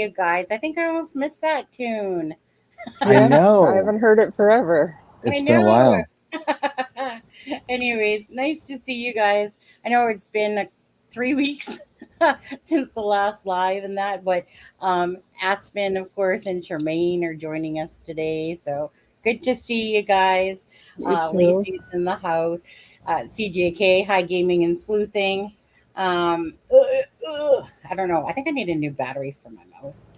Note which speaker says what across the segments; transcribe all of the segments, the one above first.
Speaker 1: you guys. I think I almost missed that tune.
Speaker 2: I
Speaker 3: Yes, I
Speaker 2: know.
Speaker 3: haven't heard it forever.
Speaker 1: I
Speaker 2: It's been a
Speaker 1: know.
Speaker 2: while.
Speaker 1: Anyways, nice to see you guys. I know it's been 3 weeks since the last live and that, but Aspen, of course, and Charmaine are joining us today. So good to see you guys.
Speaker 3: You too.
Speaker 1: Lacey's in the house. CJK, High Gaming and Sleuthing. I don't know. I think I need a new battery for my mouse.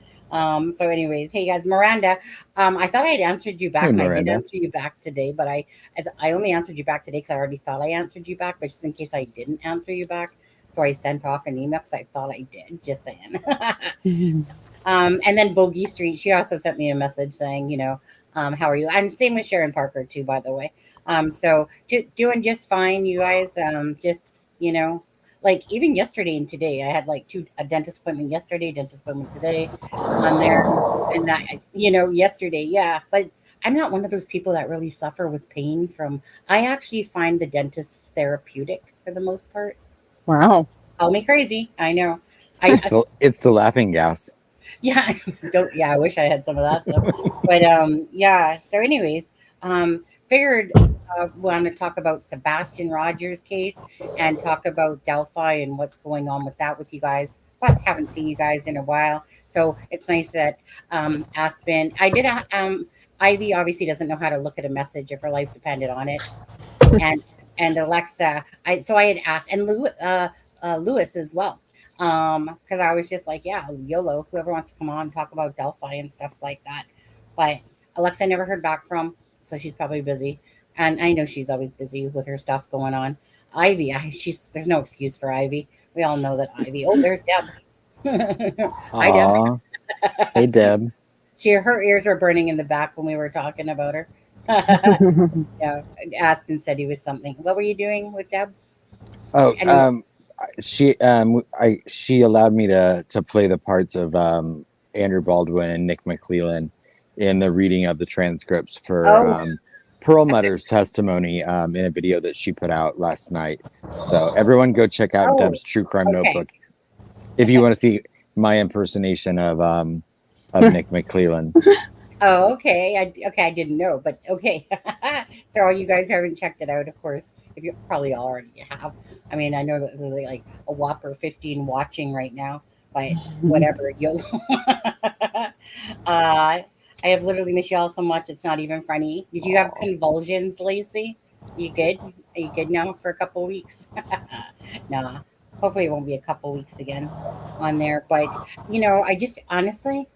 Speaker 1: So anyways, hey guys, Miranda, I thought I had answered you
Speaker 2: Hey,
Speaker 1: back, and I did
Speaker 2: Miranda.
Speaker 1: answer you back today, but I only answered you back today because I already thought I answered you back, but just in case I didn't answer you back, so I sent off an email because I thought I did. Just saying. And then Bogey Street, she also sent me a message saying, how are you? And same with Sharon Parker too, by the way. So doing just fine, you guys. Just like even yesterday and today, I had like a dentist appointment yesterday, dentist appointment today, on there, and that yesterday, yeah. But I'm not one of those people that really suffer with pain from. I actually find the dentist therapeutic for the most part.
Speaker 3: Wow.
Speaker 1: Call me crazy, I know. I
Speaker 2: It's the laughing gas.
Speaker 1: Yeah, don't. Yeah, I wish I had some of that stuff. But yeah. So, anyways, figured want to talk about Sebastian Rogers' case and talk about Delphi and what's going on with that with you guys. Plus, haven't seen you guys in a while, so it's nice that Aspen. I did. Ivy obviously doesn't know how to look at a message if her life depended on it, and Alexa. I had asked, and Lewis as well, because I was just like, yeah, YOLO. Whoever wants to come on and talk about Delphi and stuff like that. But Alexa I never heard back from, so she's probably busy, and I know she's always busy with her stuff going on. Ivy, she's there's no excuse for Ivy. We all know that Ivy. Oh, there's Deb. Hi, Deb.
Speaker 2: Aw. Hey, Deb.
Speaker 1: Her ears were burning in the back when we were talking about her. Yeah, Aspen said he was something. What were you doing with Deb?
Speaker 2: Oh,
Speaker 1: Anyway,
Speaker 2: she allowed me to play the parts of Andrew Baldwin and Nick McClellan in the reading of the transcripts for
Speaker 1: oh,
Speaker 2: Perlmutter's testimony in a video that she put out last night. So everyone go check out
Speaker 1: oh,
Speaker 2: Deb's True Crime
Speaker 1: okay.
Speaker 2: Notebook if you want to see my impersonation of Nick McClellan.
Speaker 1: Oh, okay. Okay, I didn't know, but okay. So you guys haven't checked it out, of course. If you probably already have. I mean, I know that there's like a whopper 15 watching right now, but whatever. You'll. I have literally missed y'all so much. It's not even funny. Did you have convulsions, Lacey? You good? Are you good now for a couple weeks? Nah. Hopefully, it won't be a couple weeks again on there. But I just honestly,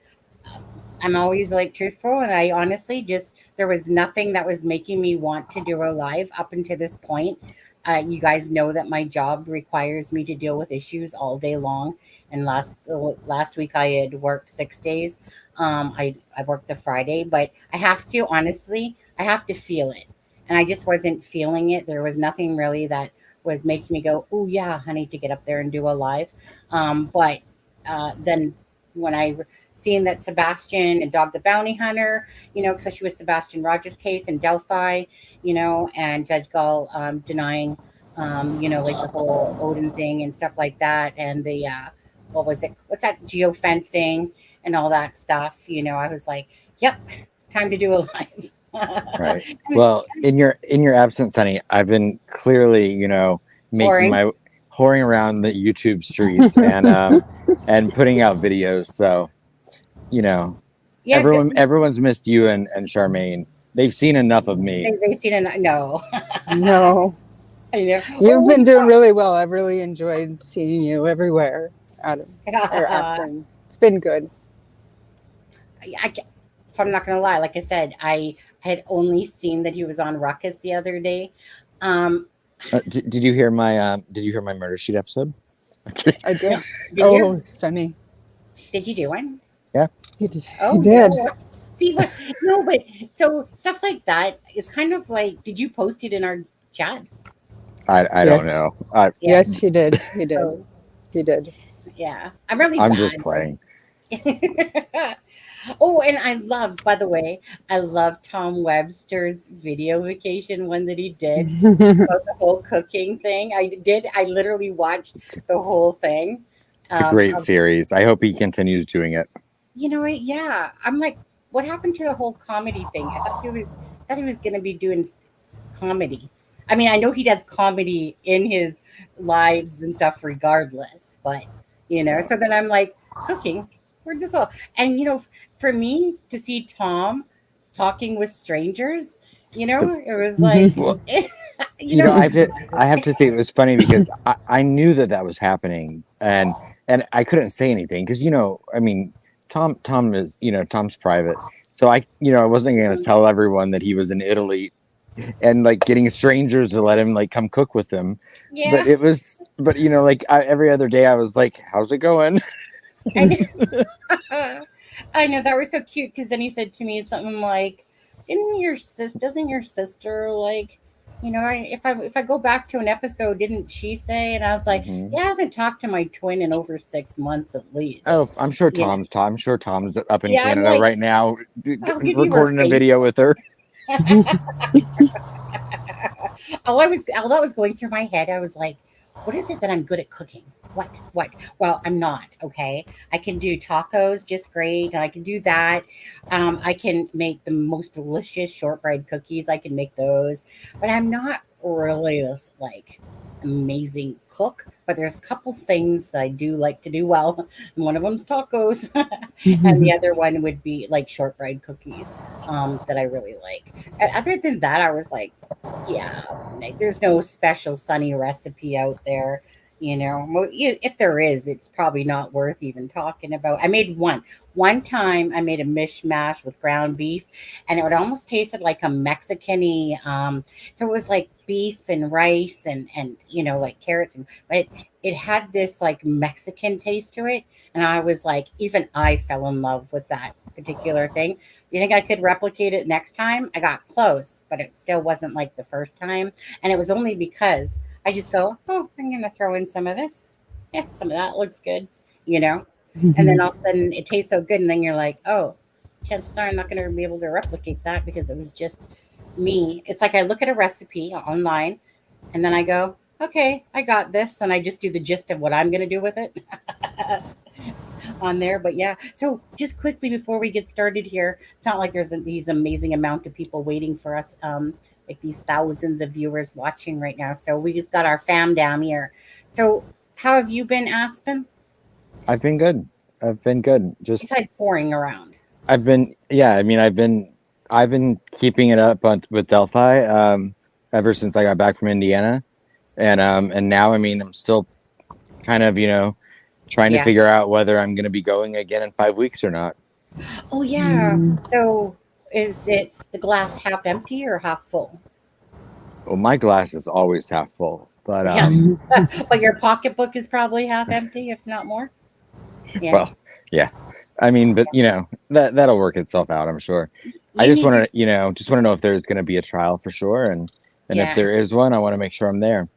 Speaker 1: I'm always like truthful, and I honestly just there was nothing that was making me want to do a live up until this point. You guys know that my job requires me to deal with issues all day long, and last week I had worked 6 days. I worked the Friday, but I have to honestly, I have to feel it, and I just wasn't feeling it. There was nothing really that was making me go, "Oh yeah, I need to get up there and do a live." But then when I seeing that Sebastian and Dog the Bounty Hunter, especially with Sebastian Rogers' case in Delphi, and Judge Gull denying, like the whole Odin thing and stuff like that, and the what was it? What's that? Geofencing and all that stuff. I was like, yep, time to do a live.
Speaker 2: Right. Well, in your absence, honey, I've been clearly, making
Speaker 1: Boring.
Speaker 2: my whoring around the YouTube streets and putting out videos. So, you know,
Speaker 1: Yeah, good.
Speaker 2: everyone's missed you and Charmaine. They've seen enough of me.
Speaker 1: They've seen it. No.
Speaker 3: No,
Speaker 1: I know.
Speaker 3: you've
Speaker 1: Oh,
Speaker 3: been doing really well. I've really enjoyed seeing you everywhere, Adam or
Speaker 1: yeah.
Speaker 3: Aspen. It's been good.
Speaker 1: I, so I'm not gonna lie. Like I said, I had only seen that he was on Ruckus the other day. Um,
Speaker 2: Did you hear my Murder Sheet episode? Okay.
Speaker 3: I
Speaker 1: no,
Speaker 3: did.
Speaker 1: did you?
Speaker 3: Oh, Sunny.
Speaker 1: Did you do one?
Speaker 2: Yeah.
Speaker 3: He
Speaker 1: Oh
Speaker 3: did.
Speaker 1: no. See what? No, but so stuff like that is kind of like. Did you post it in our chat?
Speaker 2: I don't
Speaker 3: Yes.
Speaker 2: know.
Speaker 1: Yeah.
Speaker 3: Yes, he did. He did.
Speaker 1: Oh,
Speaker 3: He did.
Speaker 1: yeah. I'm really
Speaker 2: I'm just
Speaker 1: bad.
Speaker 2: playing.
Speaker 1: Oh, and I love, by the way, I love Tom Webster's video vacation one that he did about the whole cooking thing. I did. I literally watched the whole thing.
Speaker 2: It's a great
Speaker 1: Of
Speaker 2: series. I hope he continues doing it.
Speaker 1: You know what? Yeah, I'm like, what happened to the whole comedy thing? Thought he was gonna be doing comedy. I mean, I know he does comedy in his lives and stuff, regardless. But so then I'm like, cooking. Where'd this all? And for me to see Tom talking with strangers, it was like,
Speaker 2: Well,
Speaker 1: you know,
Speaker 2: I have to say it was funny because I knew that that was happening, and I couldn't say anything because I mean, Tom is Tom's private, so I wasn't going to tell everyone that he was in Italy and like getting strangers to let him like come cook with them,
Speaker 1: yeah,
Speaker 2: but like every other day I was like, how's it going?
Speaker 1: I I know that was so cute because then he said to me something like, doesn't your sister like, if I go back to an episode, didn't she say?" And I was like,
Speaker 2: Hmm.
Speaker 1: "Yeah, I haven't talked to my twin in over 6 months at least."
Speaker 2: Oh, I'm sure
Speaker 1: You know,
Speaker 2: Tom's up in
Speaker 1: yeah, I'm
Speaker 2: Canada
Speaker 1: like,
Speaker 2: right now,
Speaker 1: "I'll give you her
Speaker 2: recording a
Speaker 1: face."
Speaker 2: video with her.
Speaker 1: All that was going through my head, I was like, what is it that I'm good at cooking? What? Well, I'm not, okay? I can do tacos just great, and I can do that. I can make the most delicious shortbread cookies. I can make those, but I'm not really this like amazing cook. But there's a couple things that I do like to do well, and one of them's tacos, and the other one would be like shortbread cookies that I really like. Other than that, I was like, yeah, there's no special Sunny recipe out there. If there is, it's probably not worth even talking about. I made one time. I made a mishmash with ground beef, and it would almost tasted like a Mexican-y. So it was like beef and rice and like carrots, but it had this like Mexican taste to it, and I was like, even I fell in love with that particular thing. You think I could replicate it next time? I got close, but it still wasn't like the first time. And it was only because I just go, oh, I'm going to throw in some of this. Yeah, some of that looks good, you know? And then all of a sudden it tastes so good. And then you're like, oh, chances are I'm not going to be able to replicate that because it was just me. It's like I look at a recipe online and then I go, okay, I got this. And I just do the gist of what I'm going to do with it on there. But yeah, so just quickly before we get started here, it's not like there's these amazing amount of people waiting for us, like these thousands of viewers watching right now. So we just got our fam down here. So how have you been, Aspen?
Speaker 2: I've been good. I've been good. Just
Speaker 1: Besides pouring around.
Speaker 2: I've been yeah. I mean, I've been keeping it up with Delphi ever since I got back from Indiana, and now I mean I'm still kind of trying to
Speaker 1: Yeah.
Speaker 2: figure out whether I'm going to be going again in 5 weeks or not.
Speaker 1: Oh yeah. So is it the glass half empty or half full?
Speaker 2: Well, my glass is always half full, but
Speaker 1: Yeah. But your pocketbook is probably half empty, if not more. Yeah.
Speaker 2: well, yeah. I mean, but that'll work itself out, I'm sure. I
Speaker 1: You
Speaker 2: just
Speaker 1: need to.
Speaker 2: want to, just want to know if there's going to be a trial for sure, and if
Speaker 1: Yeah.
Speaker 2: there is one, I want to make sure I'm there.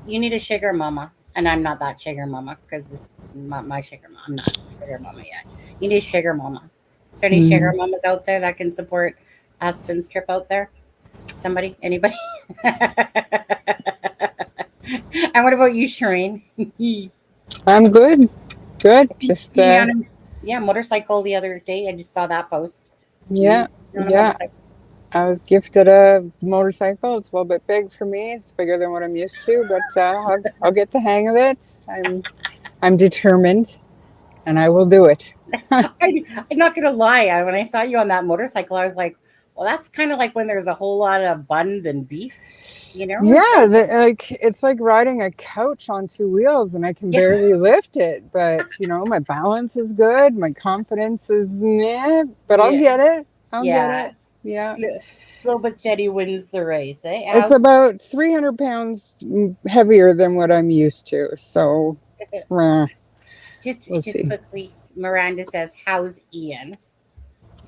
Speaker 1: You need a sugar mama, and I'm not that sugar mama because this my sugar mama. I'm not sugar mama yet. You need a sugar mama. Is there any sugar mamas out there that can support Aspen's trip out there? Somebody? Anybody? And what about you, Shireen?
Speaker 3: I'm good. Good. Just
Speaker 1: Seen you on a motorcycle the other day. I just saw that post.
Speaker 3: yeah,
Speaker 1: On a
Speaker 3: yeah.
Speaker 1: motorcycle.
Speaker 3: I was gifted a motorcycle. It's a little bit big for me. It's bigger than what I'm used to, but I'll get the hang of it. I'm determined, and I will do it.
Speaker 1: I'm not gonna lie. When I saw you on that motorcycle, I was like, "Well, that's kind of like when there's a whole lot of bun and beef."
Speaker 3: Yeah, like it's like riding a couch on two wheels, and I can
Speaker 1: Yeah,
Speaker 3: barely lift it. But my balance is good. My confidence is meh, but I'll
Speaker 1: yeah,
Speaker 3: get it. I'll get
Speaker 1: yeah.
Speaker 3: it. Yeah.
Speaker 1: Slow but steady wins the race, eh?
Speaker 3: It's about 300 pounds heavier than what I'm used to. So, we'll
Speaker 1: just
Speaker 3: see.
Speaker 1: quickly, Miranda says, "How's Ian?"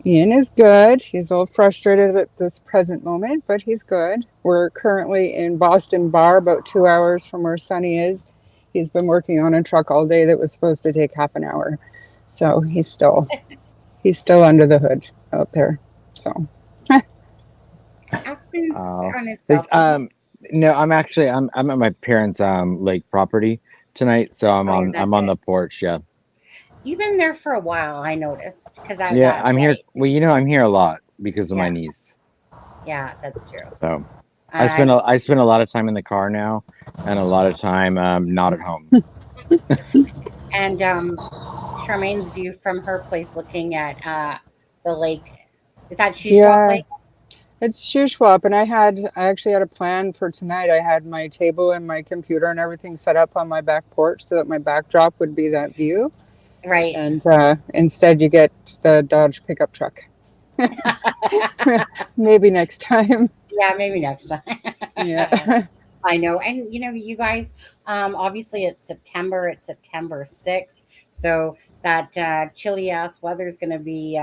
Speaker 3: Ian is good. He's a little frustrated at this present moment, but he's good. We're currently in Boston Bar, about 2 hours from where Sonny is. He's been working on a truck all day that was supposed to take half an hour. So he's still under the hood out there. So
Speaker 1: Aspen's on his
Speaker 2: Thanks.
Speaker 1: balcony.
Speaker 2: No, I'm at my parents' lake property tonight, so
Speaker 1: Oh yeah,
Speaker 2: I'm
Speaker 1: that's
Speaker 2: on
Speaker 1: it.
Speaker 2: the porch. Yeah.
Speaker 1: You've been there for a while, I noticed, because I
Speaker 2: Yeah,
Speaker 1: that
Speaker 2: I'm here.
Speaker 1: day.
Speaker 2: Well, I'm here a lot because of my
Speaker 1: Yeah,
Speaker 2: niece.
Speaker 1: yeah, that's true.
Speaker 2: So
Speaker 1: I
Speaker 2: I spend a lot of time in the car now, and a lot of time not at home.
Speaker 1: and Charmaine's view from her place, looking at the lake. Is that Shuswap
Speaker 3: Yeah,
Speaker 1: Lake?
Speaker 3: it's Shuswap, and I actually had a plan for tonight. I had my table and my computer and everything set up on my back porch so that my backdrop would be that view.
Speaker 1: Right.
Speaker 3: And instead, you get the Dodge pickup truck. Maybe next time.
Speaker 1: Yeah, maybe next time.
Speaker 3: Yeah.
Speaker 1: I know. And you guys, obviously it's September 6th. So that chilly ass weather is going to be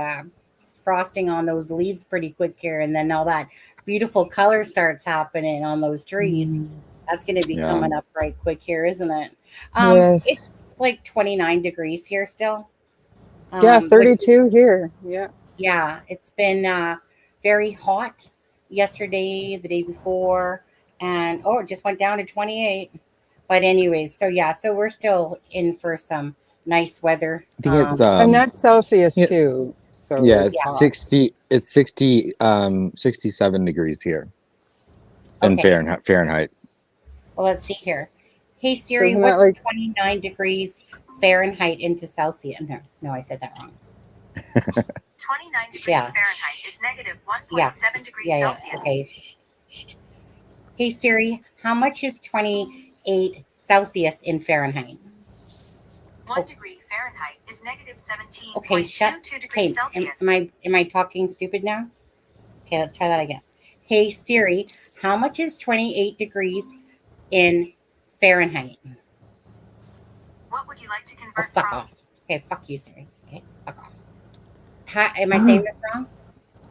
Speaker 1: frosting on those leaves pretty quick here. And then all that beautiful color starts happening on those trees.
Speaker 3: Mm,
Speaker 1: That's going to be
Speaker 2: Yeah.
Speaker 1: coming up right quick here, isn't it?
Speaker 3: yes.
Speaker 1: It's like 29 degrees here still.
Speaker 3: Yeah,
Speaker 1: Which
Speaker 3: 32 here. Yeah.
Speaker 1: yeah, it's been very hot yesterday, the day before, and oh, it just went down to 28. But anyways, so yeah, so we're still in for some nice weather.
Speaker 2: I think it's
Speaker 3: And that's Celsius
Speaker 2: yeah,
Speaker 3: too. So
Speaker 2: yeah,
Speaker 3: it's
Speaker 2: it's
Speaker 1: Yeah.
Speaker 3: hot.
Speaker 2: 67 degrees here in
Speaker 1: Okay.
Speaker 2: Fahrenheit.
Speaker 1: Well, let's see here. Hey
Speaker 3: So
Speaker 1: Siri,
Speaker 3: isn't that
Speaker 1: what's
Speaker 3: like
Speaker 1: 29 degrees Fahrenheit into Celsius? No, no, I said that wrong.
Speaker 4: 29 degrees
Speaker 1: Yeah.
Speaker 4: Fahrenheit is negative
Speaker 1: Yeah.
Speaker 4: 1.7 degrees
Speaker 1: Yeah, yeah.
Speaker 4: Celsius.
Speaker 1: Okay. Hey Siri, how much is 28 Celsius in Fahrenheit?
Speaker 4: 1 degree Fahrenheit is negative
Speaker 1: Okay,
Speaker 4: 17.22
Speaker 1: Okay,
Speaker 4: degrees Celsius.
Speaker 1: am I talking stupid now? Okay, let's try that again. Hey Siri, how much is 28 degrees in Fahrenheit?
Speaker 4: What would you like to
Speaker 1: Oh,
Speaker 4: convert
Speaker 1: fuck
Speaker 4: from?
Speaker 1: off. Okay, fuck you, Siri. Okay, fuck off. Am I saying this wrong?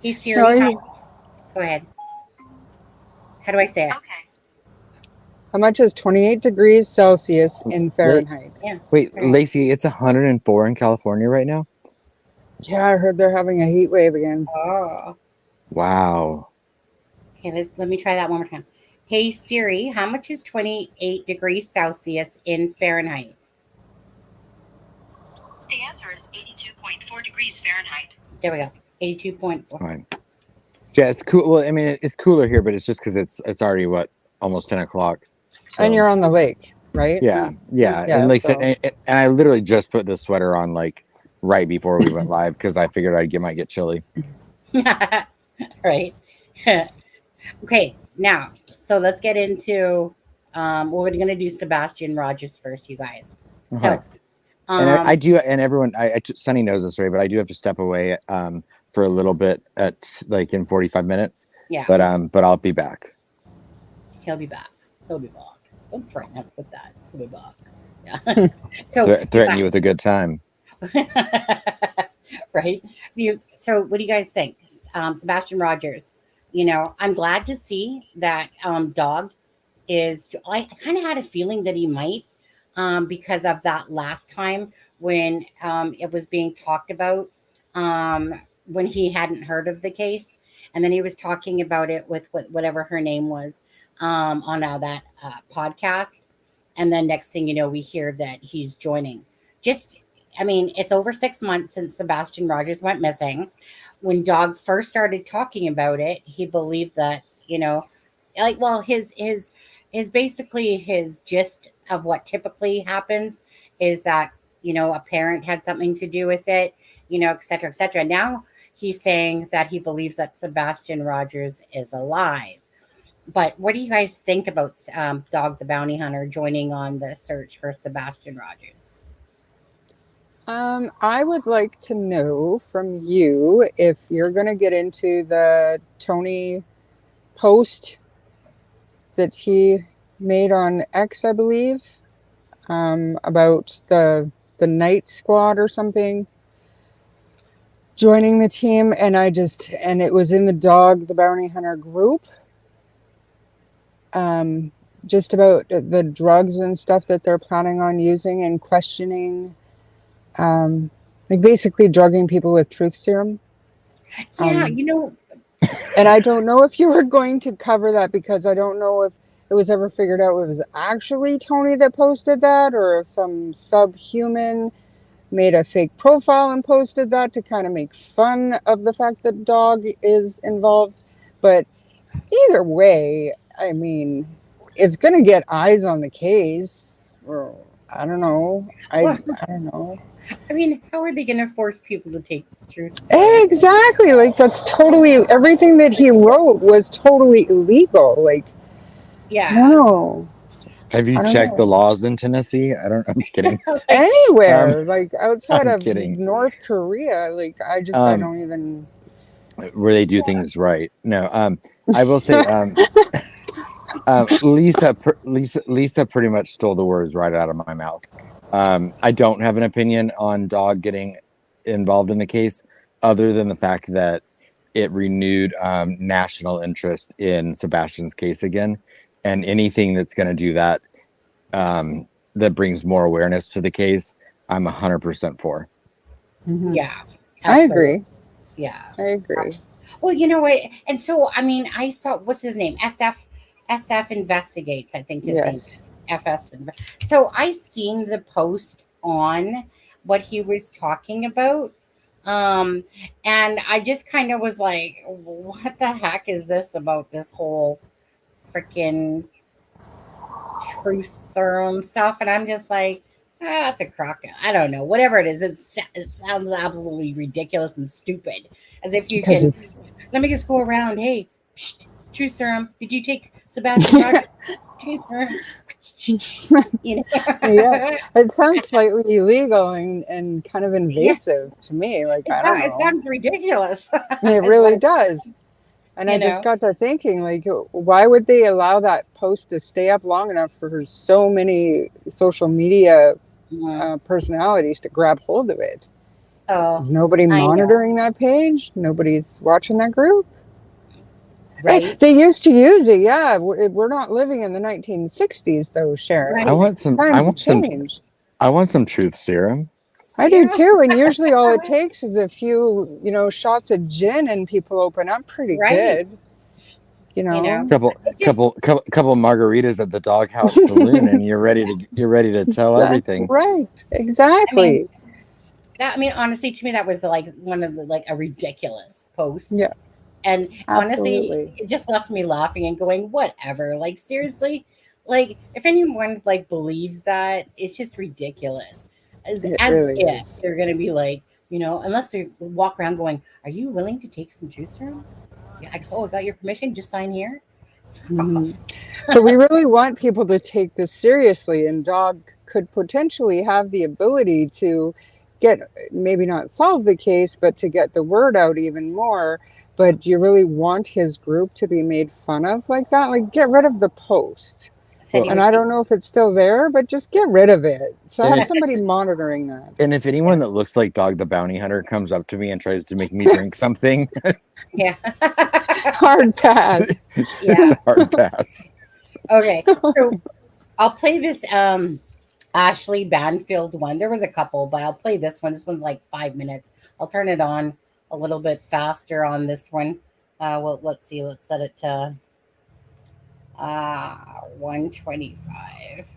Speaker 1: Hey
Speaker 3: no,
Speaker 1: Siri, go ahead. How do I say it?
Speaker 4: Okay.
Speaker 3: how much is 28 degrees Celsius in
Speaker 2: La-
Speaker 3: Fahrenheit?
Speaker 1: Yeah.
Speaker 2: Wait,
Speaker 1: Right.
Speaker 2: Lacey, it's 104 in California right now.
Speaker 3: Yeah, I heard they're having a heat wave again.
Speaker 1: Oh.
Speaker 2: Wow.
Speaker 1: Okay, let me try that one more time. Hey Siri, how much is 28 degrees Celsius in Fahrenheit?
Speaker 4: The answer is 82.4 degrees Fahrenheit.
Speaker 1: There we go. 82.4.
Speaker 2: Fine. Yeah, it's cool. Well, I mean, it's cooler here, but it's just because it's already almost 10 o'clock.
Speaker 3: And
Speaker 2: So
Speaker 3: you're on the lake, right?
Speaker 2: yeah, yeah,
Speaker 3: Yeah,
Speaker 2: and like
Speaker 3: so
Speaker 2: and I literally just put this sweater on like right before we went live because I figured might get chilly.
Speaker 1: Right. Okay, now, so let's get into we're going to do Sebastian Rogers first, you guys.
Speaker 2: Okay.
Speaker 1: So,
Speaker 2: And I do, and everyone, Sunny knows this, right? But I do have to step away for a little bit at like in 45 minutes.
Speaker 1: yeah,
Speaker 2: But I'll be back.
Speaker 1: he'll be back. He'll be back. Don't threaten us with that. He'll be back. Yeah. So,
Speaker 2: Threaten you with a good time.
Speaker 1: right? So, what do you guys think? Sebastian Rogers, I'm glad to see that Dog is. I kind of had a feeling that he might, because of that last time when it was being talked about, when he hadn't heard of the case. And then he was talking about it with whatever her name was on that podcast. And then next thing you know, we hear that he's joining. I mean, it's over 6 months since Sebastian Rogers went missing. When Dog first started talking about it, he believed that, well, his basically his gist of what typically happens is that, a parent had something to do with it, et cetera, et cetera. Now he's saying that he believes that Sebastian Rogers is alive. But what do you guys think about Dog the Bounty Hunter joining on the search for Sebastian Rogers?
Speaker 3: I would like to know from you if you're going to get into the Tony post that he made on X, I believe, about the night squad or something joining the team, and it was in the Dog the Bounty Hunter group, just about the drugs and stuff that they're planning on using and questioning, like basically drugging people with truth serum.
Speaker 1: Yeah,
Speaker 3: And I don't know if you were going to cover that because I don't know if it was ever figured out it was actually Tony that posted that or some subhuman made a fake profile and posted that to kind of make fun of the fact that dog is involved. But either way, I mean, it's going to get eyes on the case. Or I don't know.
Speaker 1: Well,
Speaker 3: I don't know.
Speaker 1: I mean, how are they going to force people to take the truth seriously?
Speaker 3: Exactly. Like that's totally everything that he wrote was totally illegal. Like I don't
Speaker 1: Yeah.
Speaker 3: know.
Speaker 2: Have you
Speaker 3: I don't
Speaker 2: checked the
Speaker 3: know.
Speaker 2: laws in Tennessee? I don't. I'm kidding.
Speaker 1: Like,
Speaker 2: Um,
Speaker 3: Anywhere, like outside
Speaker 2: I'm
Speaker 3: of
Speaker 2: kidding.
Speaker 3: North Korea, like I
Speaker 2: Um,
Speaker 3: don't even.
Speaker 2: where they do things right. No. I will say. Lisa pretty much stole the words right out of my mouth. I don't have an opinion on dog getting involved in the case, other than the fact that it renewed national interest in Sebastian's case again, and anything that's going to do that, that brings more awareness to the case, I'm 100% for.
Speaker 3: Mhm.
Speaker 1: yeah,
Speaker 3: I
Speaker 1: absolutely.
Speaker 3: agree.
Speaker 1: Yeah.
Speaker 3: I agree.
Speaker 1: Well, you know what? And so, I mean, I saw what's his name? SF investigates. I think his name
Speaker 3: Yes.
Speaker 1: is FS. So I seen the post on what he was talking about, um, and I just kind of was like, "What the heck is this about this whole freaking truth serum stuff?" And I'm just like, that's a crock. I don't know. Whatever it is, it sounds absolutely ridiculous and stupid. As if you
Speaker 3: Because
Speaker 1: can
Speaker 3: it's
Speaker 1: let me just go around. Hey, psht, truth serum. Did you take Sebastian Rogers? Truth serum. You know.
Speaker 3: yeah, it sounds slightly illegal and kind of
Speaker 1: Yeah,
Speaker 3: invasive to me. Like I don't
Speaker 1: it
Speaker 3: know.
Speaker 1: sounds ridiculous.
Speaker 3: It
Speaker 1: Is what
Speaker 3: really does. And I
Speaker 1: you
Speaker 3: just
Speaker 1: know.
Speaker 3: got to thinking, like, why would they allow that post to stay up long enough for so many social media
Speaker 1: Mm.
Speaker 3: personalities to grab hold of it?
Speaker 1: Oh,
Speaker 3: Is nobody
Speaker 1: I know,
Speaker 3: monitoring that page? Nobody's watching that group?
Speaker 1: right?
Speaker 3: They used to use it, yeah. We're not living in the 1960s, though, Sharon.
Speaker 2: I
Speaker 1: Right.
Speaker 2: want some.
Speaker 3: Times have changed.
Speaker 2: I want some truth serum.
Speaker 3: I do
Speaker 1: Yeah.
Speaker 3: too. And usually all it takes is a few, shots of gin and people open up pretty
Speaker 1: Right.
Speaker 3: good,
Speaker 1: You know.
Speaker 2: Couple,
Speaker 1: It just
Speaker 2: couple margaritas at the Doghouse Saloon, and you're ready to tell
Speaker 3: Exactly
Speaker 2: everything.
Speaker 3: right.
Speaker 1: I mean,
Speaker 3: Exactly.
Speaker 1: honestly, to me, that was like one of the like a ridiculous post.
Speaker 3: Yeah,
Speaker 1: And honestly,
Speaker 3: absolutely.
Speaker 1: it just left me laughing and going, whatever. Like seriously, like if anyone like believes that, it's just ridiculous.
Speaker 3: It
Speaker 1: As
Speaker 3: really
Speaker 1: if
Speaker 3: is.
Speaker 1: they're gonna be like, unless they walk around going, "Are you willing to take some juice serum? Yeah, I got your permission. Just sign here." Fuck
Speaker 3: Hmm.
Speaker 1: off.
Speaker 3: But we really want people to take this seriously, and Dog could potentially have the ability to get, maybe not solve the case, but to get the word out even more. But do you really want his group to be made fun of like that? Like, get rid of the post.
Speaker 1: Said he
Speaker 2: Well,
Speaker 3: And
Speaker 1: was
Speaker 3: I
Speaker 1: taking.
Speaker 3: don't know if it's still there, but just get rid of it. So
Speaker 2: and
Speaker 3: have
Speaker 2: if
Speaker 3: somebody monitoring that.
Speaker 2: and if
Speaker 1: Yeah,
Speaker 2: anyone that looks like Dog the Bounty Hunter comes up to me and tries to make me drink something,
Speaker 1: yeah,
Speaker 3: Hard pass.
Speaker 2: it's
Speaker 1: yeah.
Speaker 2: a hard pass.
Speaker 1: Okay, so I'll play this Ashley Banfield one. There was a couple, but I'll play this one. This one's like 5 minutes. I'll turn it on a little bit faster on this one. Well, let's see. Let's set it to 125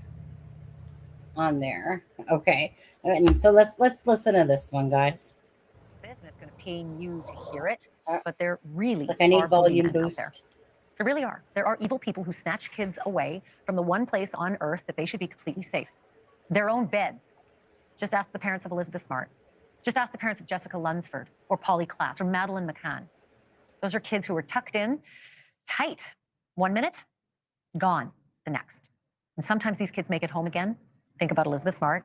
Speaker 1: on there. Okay, and so let's listen to this one, guys.
Speaker 4: This, and it's going to pain you to hear it,
Speaker 1: Uh,
Speaker 4: but there really
Speaker 1: so if I need
Speaker 4: are
Speaker 1: volume
Speaker 4: boogeymen out there.
Speaker 1: boost,
Speaker 4: There really are. There are evil people who snatch kids away from the one place on earth that they should be completely safe, their own beds. Just ask the parents of Elizabeth Smart. Just ask the parents of Jessica Lunsford or Polly Klaas or Madeline McCann. Those are kids who were tucked in tight 1 minute, gone the next. And sometimes these kids make it home again. Think about Elizabeth Smart.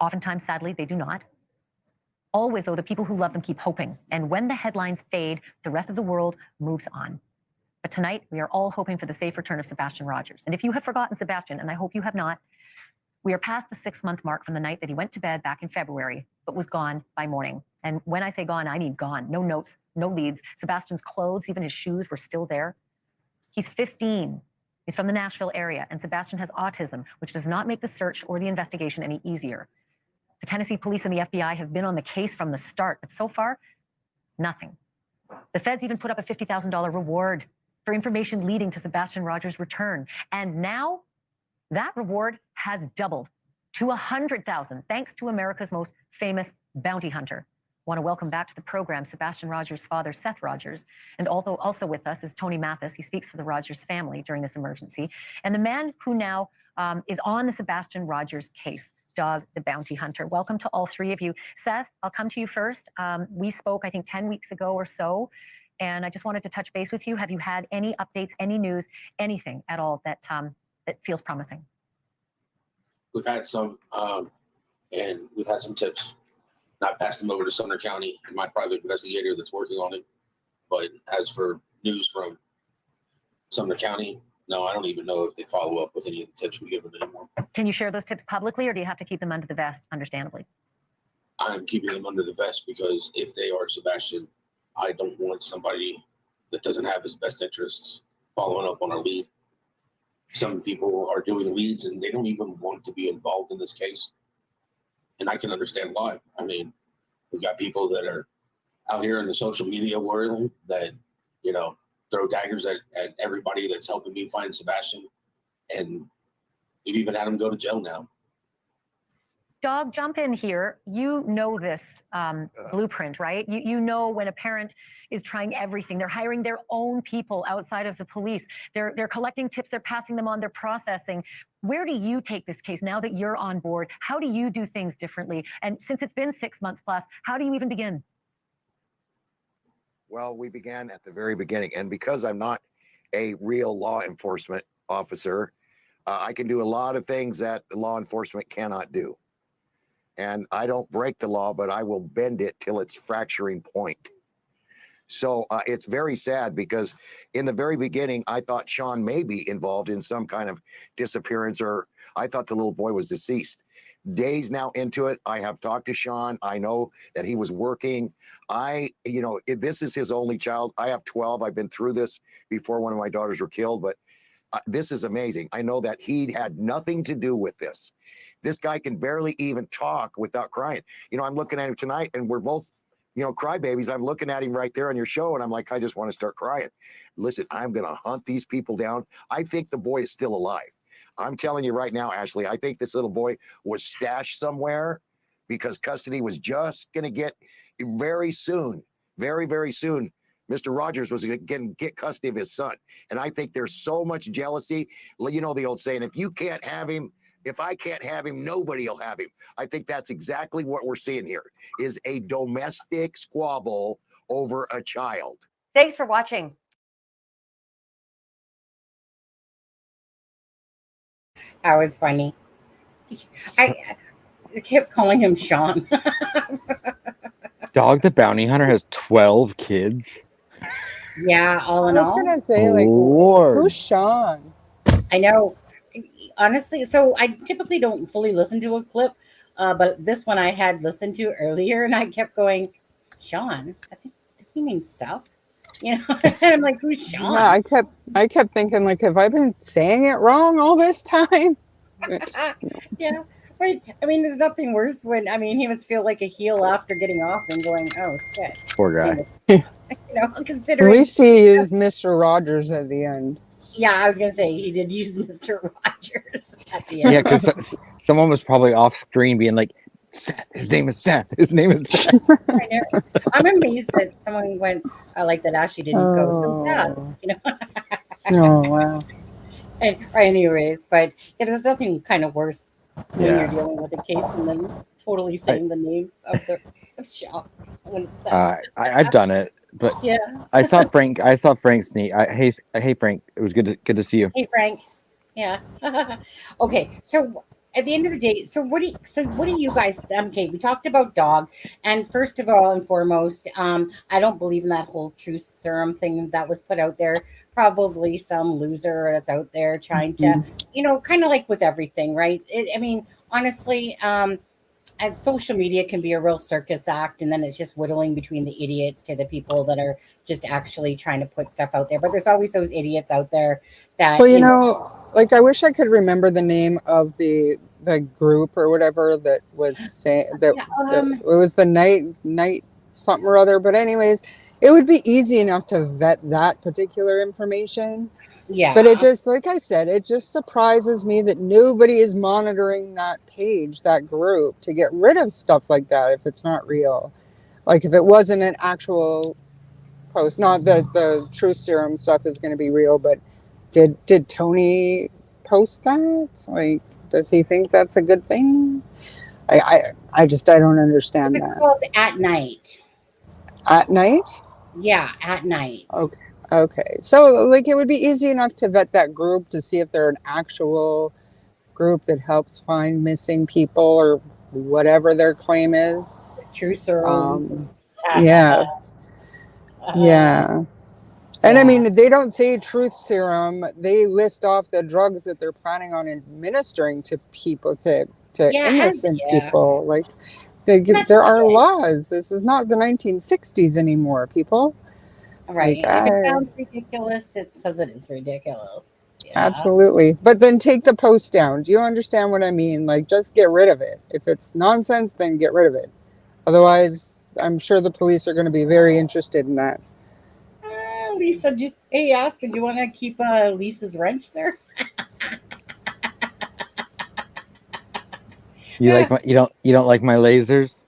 Speaker 4: Oftentimes, sadly, they do not. Always, though, the people who love them keep hoping. And when the headlines fade, the rest of the world moves on. But tonight, we are all hoping for the safe return of Sebastian Rogers. And if you have forgotten Sebastian, and I hope you have not, we are past the 6-month mark from the night that he went to bed back in February, but was gone by morning. And when I say gone, I mean gone. No notes, no leads. Sebastian's clothes, even his shoes, were still there. He's 15. He's from the Nashville area, and Sebastian has autism, which does not make the search or the investigation any easier. The Tennessee police and the FBI have been on the case from the start, but so far, nothing. The feds even put up a $50,000 reward for information leading to Sebastian Rogers' return. And now that reward has doubled to $100,000, thanks to America's most famous bounty hunter. Want to welcome back to the program Sebastian Rogers' father, Seth Rogers, and also with us is Tony Mathis. He speaks for the Rogers family during this emergency, and the man who now is on the Sebastian Rogers case, Dog the Bounty Hunter. Welcome to all three of you. Seth, I'll come to you first. We spoke, I think, 10 weeks ago or so, and I just wanted to touch base with you. Have you had any updates, any news, anything at all that that feels promising?
Speaker 5: We've had some, and we've had some tips. And I passed them over to Sumner County and my private investigator that's working on it. But as for news from Sumner County, no, I don't even know if they follow up with any of the tips we give them anymore.
Speaker 4: Can you share those tips publicly, or do you have to keep them under the vest, understandably?
Speaker 5: I'm keeping them under the vest because if they are Sebastian, I don't want somebody that doesn't have his best interests following up on our lead. Some people are doing leads and they don't even want to be involved in this case. And I can understand why. I mean, we've got people that are out here in the social media world that, you know, throw daggers at everybody that's helping me find Sebastian. And we've even had them go to jail now.
Speaker 4: Dog, jump in here. You know this blueprint, right? You know when a parent is trying everything. They're hiring their own people outside of the police. They're collecting tips. They're passing them on. They're processing. Where do you take this case now that you're on board? How do you do things differently? And since it's been 6 months plus, how do you even begin?
Speaker 6: Well, we began at the very beginning. And because I'm not a real law enforcement officer, I can do a lot of things that law enforcement cannot do. And I don't break the law, but I will bend it till it's fracturing point. So it's very sad because in the very beginning, I thought Sean may be involved in some kind of disappearance, or I thought the little boy was deceased. Days now into it, I have talked to Sean. I know that he was working. This is his only child. I have 12. I've been through this before one of my daughters were killed, but this is amazing. I know that he had nothing to do with this. This guy can barely even talk without crying. You know, I'm looking at him tonight and we're both, crybabies. I'm looking at him right there on your show and I'm like, I just want to start crying. Listen, I'm going to hunt these people down. I think the boy is still alive. I'm telling you right now, Ashley, I think this little boy was stashed somewhere because custody was just going to get very soon, very, very soon. Mr. Rogers was going to get custody of his son. And I think there's so much jealousy. You know the old saying, if I can't have him, nobody will have him. I think that's exactly what we're seeing here, is a domestic squabble over a child.
Speaker 4: Thanks for watching.
Speaker 1: That was funny. I kept calling him Sean.
Speaker 2: Dog the Bounty Hunter has 12 kids.
Speaker 1: Yeah, all in
Speaker 3: I was
Speaker 1: all.
Speaker 3: gonna say, like,
Speaker 2: Lord.
Speaker 3: who's Sean?
Speaker 1: I know. Honestly, so I typically don't fully listen to a clip, but this one I had listened to earlier, and I kept going, Sean. I think, does he mean Seth? You know, and I'm like, who's Sean?
Speaker 3: Yeah, I kept thinking, like, have I been saying it wrong all this time?
Speaker 1: Yeah. But, I mean, there's nothing worse when, he must feel like a heel after getting off and going, oh, shit.
Speaker 2: Poor guy.
Speaker 1: You know,
Speaker 3: At
Speaker 1: considering.
Speaker 3: least he used Mr. Rogers at the end.
Speaker 1: Yeah, I was going to say he did use Mr. Rogers at the end.
Speaker 2: Yeah, because someone was probably off screen being like, Seth, his name is Seth. His name is Seth.
Speaker 1: I know. I'm amazed that someone went, I like that Ashley didn't go so sad, you know.
Speaker 3: Oh, wow.
Speaker 1: Anyways, but yeah, there's nothing kind of worse when
Speaker 2: Yeah.
Speaker 1: you're dealing with a case and then totally saying the name of Sean when it's Seth.
Speaker 2: I've done it, but
Speaker 1: Yeah.
Speaker 2: I saw Frank sneak. Hey Frank, it was good to see you.
Speaker 1: Hey Frank. Yeah. Okay. So at the end of the day, so what do you guys? Okay, we talked about dog, and first of all and foremost, I don't believe in that whole truth serum thing that was put out there. Probably some loser that's out there trying to, kind of like with everything, right? Honestly, as social media can be a real circus act, and then it's just whittling between the idiots to the people that are just actually trying to put stuff out there. But there's always those idiots out there that,
Speaker 3: Well, like, I wish I could remember the name of the group or whatever that was saying that, it was the night something or other. But anyways, it would be easy enough to vet that particular information.
Speaker 1: Yeah.
Speaker 3: But it just, like I said, it just surprises me that nobody is monitoring that page, that group, to get rid of stuff like that if it's not real. Like if it wasn't an actual post, not that the truth serum stuff is going to be real, but did Tony post that? Like, does he think that's a good thing? I don't
Speaker 1: It
Speaker 3: understand
Speaker 1: was
Speaker 3: that.
Speaker 1: called At Night.
Speaker 3: At night?
Speaker 1: Yeah, At Night.
Speaker 3: Okay. Okay. So like it would be easy enough to vet that group to see if they're an actual group that helps find missing people or whatever their claim is.
Speaker 1: True serum.
Speaker 3: Um, yeah, yeah. And I
Speaker 1: Yeah.
Speaker 3: mean, they don't say truth serum. They list off the drugs that they're planning on administering to people, to
Speaker 1: Yeah,
Speaker 3: innocent
Speaker 1: yeah.
Speaker 3: people. Like,
Speaker 1: That's
Speaker 3: there are
Speaker 1: good.
Speaker 3: laws. This is not the 1960s anymore, people. Like,
Speaker 1: Right. If it sounds ridiculous, it's because it is ridiculous. Yeah.
Speaker 3: absolutely. But then take the post down. Do you understand what I mean? Like, just get rid of it. If it's nonsense, then get rid of it. Otherwise, I'm sure the police are going to be very interested in that.
Speaker 1: Lisa, hey, Oscar, do you want to keep Lisa's wrench there?
Speaker 2: You like my, you don't like my lasers?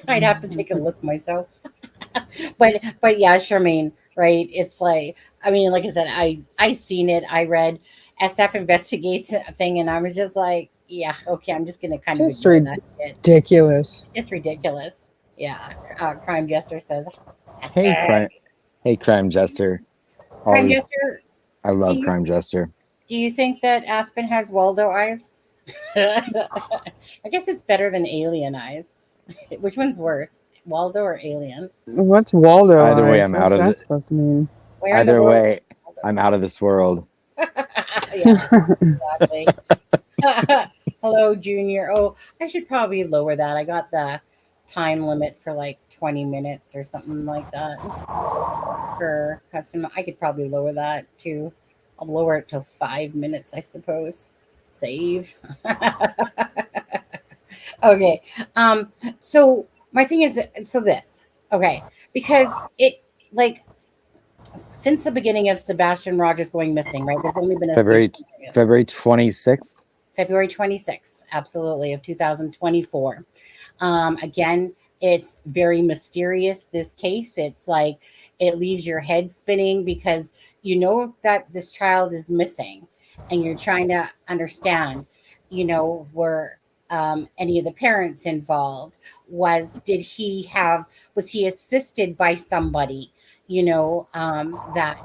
Speaker 1: I'd have to take a look myself. But yeah, Charmaine, right? It's like, I mean, like I said, I seen it. I read SF investigates a thing, and I was just like, yeah, okay, I'm just gonna kind of
Speaker 3: Just
Speaker 1: ignore that shit.
Speaker 3: ridiculous.
Speaker 1: It's ridiculous. Yeah. Crime Jester says,
Speaker 2: Hey,
Speaker 1: hashtag.
Speaker 2: crime jester.
Speaker 1: Crime
Speaker 2: Always,
Speaker 1: Jester.
Speaker 2: I
Speaker 1: Do
Speaker 2: love
Speaker 1: you
Speaker 2: crime jester.
Speaker 1: do you think that Aspen has Waldo eyes? I guess it's better than alien eyes. Which one's worse, Waldo or alien?
Speaker 3: What's Waldo
Speaker 2: Either way,
Speaker 3: eyes?
Speaker 2: I'm out
Speaker 3: What's
Speaker 2: of
Speaker 3: that
Speaker 2: it.
Speaker 3: supposed to mean?
Speaker 1: Where in the
Speaker 2: Either
Speaker 1: world?
Speaker 2: way, I'm out of this world.
Speaker 1: Yeah, exactly. Hello, Junior. Oh, I should probably lower that. I got the time limit for like 20 minutes or something like that for custom. I could probably lower that too. I'll lower it to 5 minutes, I suppose. Save. Okay. So my thing is, so this, okay, because it, like, since the beginning of Sebastian Rogers going missing, right? There's only been a
Speaker 2: February
Speaker 1: Facebook news.
Speaker 2: February 26th.
Speaker 1: February 26th, absolutely, of 2024. Again, it's very mysterious, this case. It's like it leaves your head spinning because you know that this child is missing and you're trying to understand, were any of the parents involved? Was he assisted by somebody, that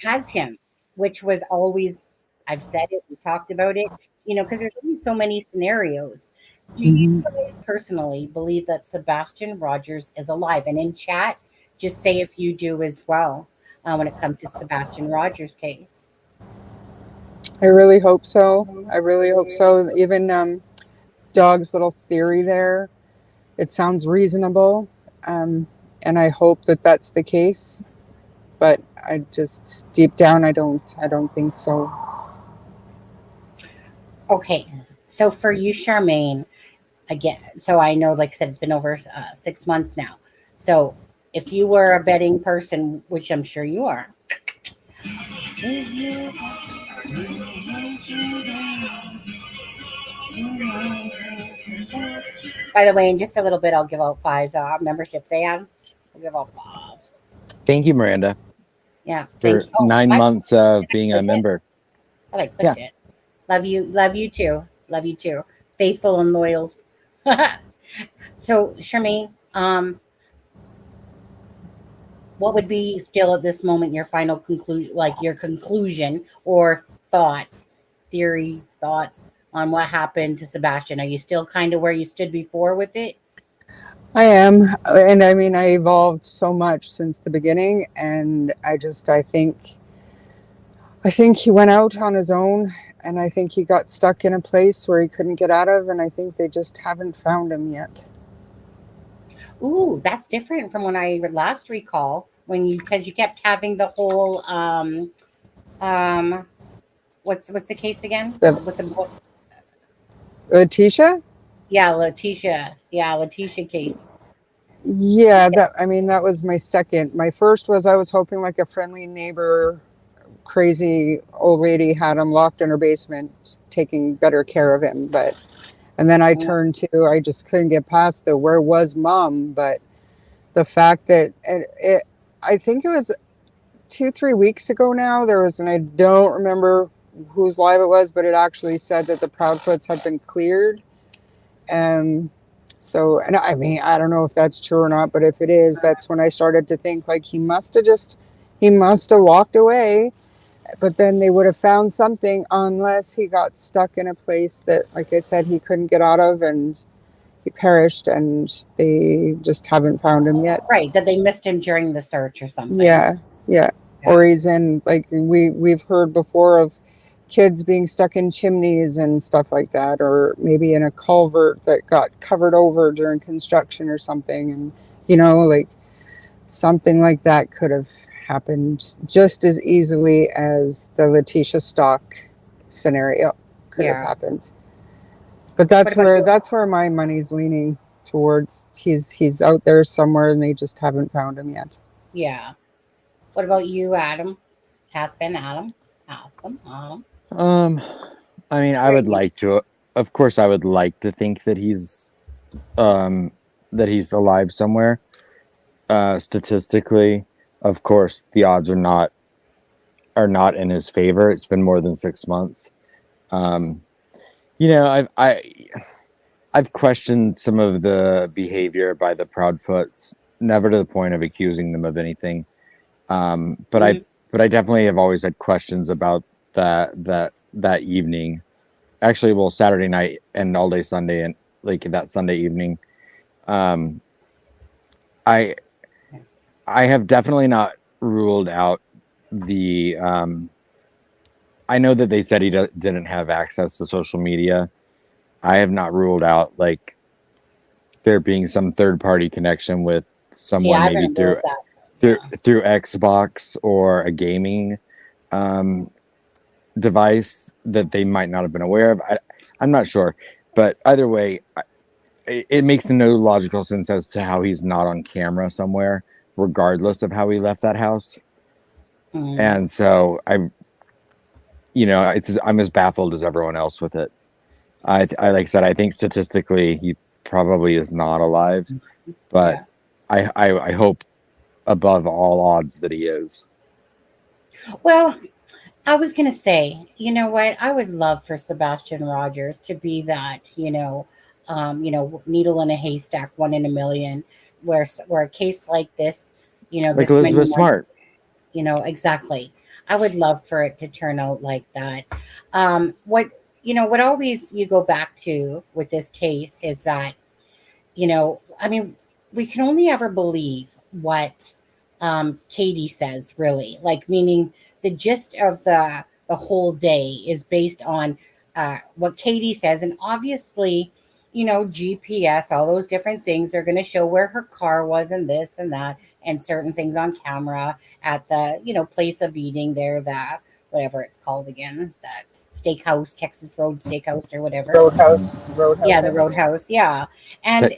Speaker 1: has him, which was always, I've said it, we talked about it, because there's only so many scenarios. Do you
Speaker 3: Mhm.
Speaker 1: guys personally believe that Sebastian Rogers is alive? And in chat, just say if you do as well when it comes to Sebastian Rogers' case.
Speaker 3: I really hope so. I really hope so. Even Dog's little theory there, it sounds reasonable. And I hope that that's the case. But I just deep down, I don't think so.
Speaker 1: Okay, so for you, Charmaine, again, so I know, like I said, it's been over 6 months now. So if you were a betting person, which I'm sure you are, by the way, in just a little bit, I'll give out 5 memberships. I'll give out 5.
Speaker 2: Thank you, Miranda,
Speaker 1: Yeah,
Speaker 2: for
Speaker 1: thank you. Oh,
Speaker 2: 9 months of being a
Speaker 1: click it.
Speaker 2: member.
Speaker 1: I like
Speaker 2: Yeah.
Speaker 1: clicked it. Love you too. Love you too. Faithful and loyals. So, Charmaine, what would be still at this moment your final conclusion, like your conclusion or thoughts on what happened to Sebastian? Are you still kind of where you stood before with it?
Speaker 3: I am, and I mean, I evolved so much since the beginning, and I think he went out on his own, and I think he got stuck in a place where he couldn't get out of, and I think they just haven't found him yet.
Speaker 1: Ooh, that's different from when I last recall because you kept having the whole um what's the case again
Speaker 3: The
Speaker 1: with the boy?
Speaker 3: Letitia?
Speaker 1: Yeah, Letitia case.
Speaker 3: Yeah, that I mean, that was my second. My first was I was hoping like a friendly neighbor crazy old lady had him locked in her basement, taking better care of him. And then I turned to, I just couldn't get past the where was mom. But the fact that I think it was 2-3 weeks ago now, there was, and I don't remember whose live it was, but it actually said that the Proudfoots had been cleared. So, and I mean, I don't know if that's true or not, but if it is, that's when I started to think like he must have walked away, but then they would have found something unless he got stuck in a place that, like I said, he couldn't get out of and he perished, and they just haven't found him yet.
Speaker 1: Right, that they missed him during the search or something.
Speaker 3: Yeah. Or he's in, like, we've heard before of kids being stuck in chimneys and stuff like that, or maybe in a culvert that got covered over during construction or something. And, you know, like something like that could have happened just as easily as the Letitia Stock scenario could have happened. But that's where my money's leaning towards. He's out there somewhere and they just haven't found him yet.
Speaker 1: Yeah. What about you, Adam? Adam?
Speaker 2: I mean, I would like to, of course, I would like to think that he's alive somewhere. Statistically, of course, the odds are not in his favor. It's been more than 6 months. You know, I've questioned some of the behavior by the Proudfoots, never to the point of accusing them of anything. But I definitely have always had questions about that evening. Actually, well, Saturday night and all day Sunday, and like that Sunday evening. I have definitely not ruled out the. I know that they said he didn't have access to social media. I have not ruled out like there being some third party connection with someone, maybe through Xbox or a gaming device that they might not have been aware of. I'm not sure, but either way, it makes no logical sense as to how he's not on camera somewhere, regardless of how he left that house. And so I'm as baffled as everyone else with it. I like I said, I think statistically he probably is not alive, but I hope above all odds that he is.
Speaker 1: Well, I was going to say, you know what? I would love for Sebastian Rogers to be that, needle in a haystack, one in a million, where a case like this,
Speaker 2: like Elizabeth Smart.
Speaker 1: Exactly. I would love for it to turn out like that. What always you go back to with this case is that, I mean, we can only ever believe what Katie says, really, like, meaning the gist of the whole day is based on what Katie says. And obviously, GPS, all those different things are going to show where her car was and this and that, and certain things on camera at the, place of eating there, that whatever it's called again, that steakhouse, Texas Road Steakhouse or whatever.
Speaker 3: Roadhouse.
Speaker 1: Yeah, the Roadhouse. Yeah. And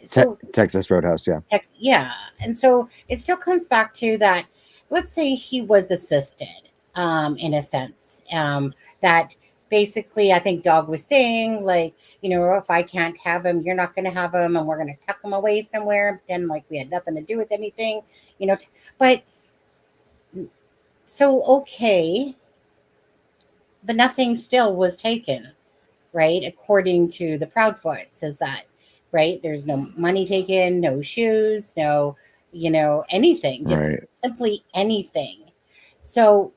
Speaker 2: Texas Roadhouse. Yeah.
Speaker 1: Yeah. And so it still comes back to that. Let's say he was assisted, in a sense, that basically, I think Dog was saying, like, if I can't have him, you're not going to have him, and we're going to tuck him away somewhere, and like we had nothing to do with anything, but so, okay, but nothing still was taken, right? According to the Proudfoots, is that right? There's no money taken, no shoes, no, anything, just simply anything. So,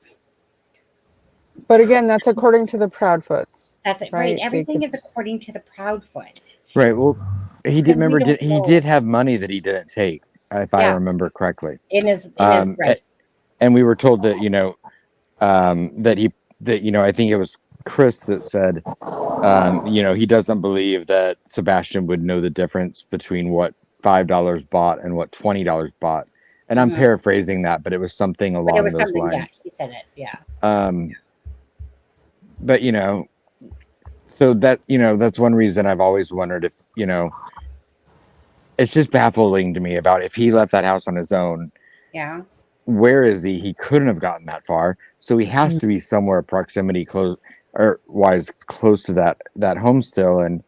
Speaker 3: but again, that's according to the Proudfoots.
Speaker 1: That's it, right? Everything is according to the Proudfoots.
Speaker 2: Right. Well, he did remember. He did have money that he didn't take, if I remember correctly.
Speaker 1: In his right.
Speaker 2: And we were told that I think it was Chris that said, he doesn't believe that Sebastian would know the difference between what $5 bought and what $20 bought. And I'm paraphrasing that, but it was something along those lines.
Speaker 1: Yeah, you said it, yeah.
Speaker 2: But so that that's one reason I've always wondered if it's just baffling to me about if he left that house on his own.
Speaker 1: Yeah.
Speaker 2: Where is he? He couldn't have gotten that far. so he has to be somewhere proximity close or wise close to that home still. And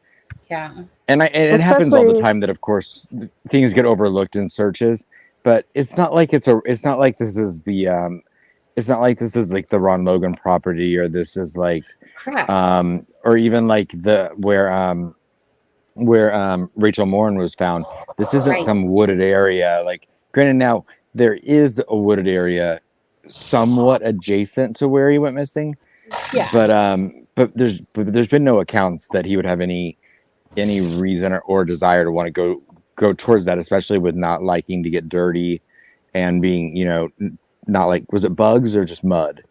Speaker 1: Yeah.
Speaker 2: it happens all the
Speaker 3: Especially-
Speaker 2: time that of course things get overlooked in searches, but it's not like this is the it's not like this is like the Ron Logan property, or this is like
Speaker 1: Correct.
Speaker 2: or even like the where Rachel Morin was found. This isn't
Speaker 1: Right.
Speaker 2: some wooded area. Like, granted, now there is a wooded area somewhat adjacent to where he went missing,
Speaker 1: Yeah.
Speaker 2: but there's been no accounts that he would have any reason or desire to want to go towards that, especially with not liking to get dirty and being, not like, was it bugs or just mud?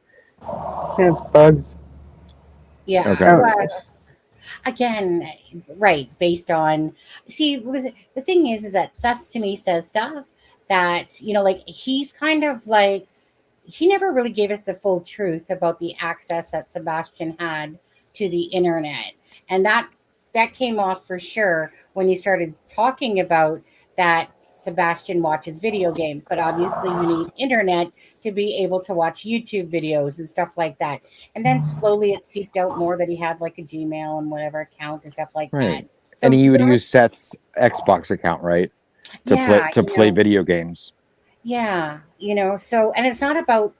Speaker 3: Yeah, it's bugs.
Speaker 1: Yeah.
Speaker 2: Okay.
Speaker 1: Well, again, right, based on, see, the thing is that Seth to me says stuff that, like, he's kind of like, he never really gave us the full truth about the access that Sebastian had to the internet. And that came off for sure when he started talking about that Sebastian watches video games, but obviously you need internet to be able to watch YouTube videos and stuff like that. And then slowly it seeped out more that he had like a Gmail and whatever account and stuff like
Speaker 2: Right.
Speaker 1: that. So
Speaker 2: And he would
Speaker 1: you know,
Speaker 2: use Seth's Xbox account, right? To
Speaker 1: yeah,
Speaker 2: play video games.
Speaker 1: Yeah, so, and it's not about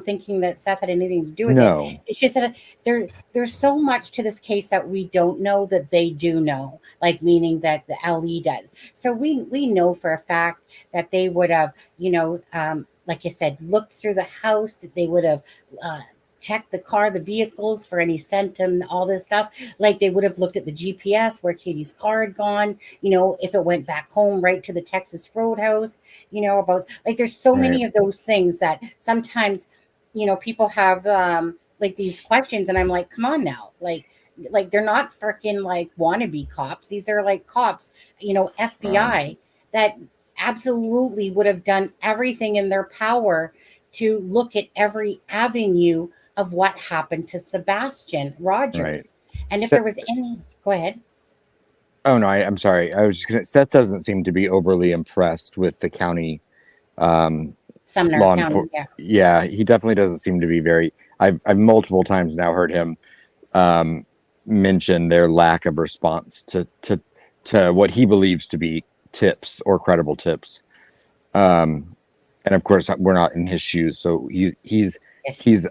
Speaker 1: thinking that Seth had anything to do with
Speaker 2: No.
Speaker 1: it. It's just that there's so much to this case that we don't know that they do know, like meaning that the LE does. So we know for a fact that they would have, like I said, looked through the house, that they would have checked the car, the vehicles for any scent and all this stuff. Like they would have looked at the GPS where Katie's car had gone, if it went back home right to the Texas Roadhouse, about like there's so many of those things that sometimes, people have like these questions, and I'm like, come on now, like they're not freaking like wannabe cops. These are like cops, FBI that absolutely would have done everything in their power to look at every avenue of what happened to Sebastian Rogers.
Speaker 2: Right.
Speaker 1: And if there was any, go ahead.
Speaker 2: Oh no, I'm sorry. I was just gonna. Seth doesn't seem to be overly impressed with the county
Speaker 1: Sumner
Speaker 2: law
Speaker 1: County,
Speaker 2: enforcement. Yeah, he definitely doesn't seem to be very. I've multiple times now heard him mention their lack of response to what he believes to be tips or credible tips. And of course, we're not in his shoes, so he's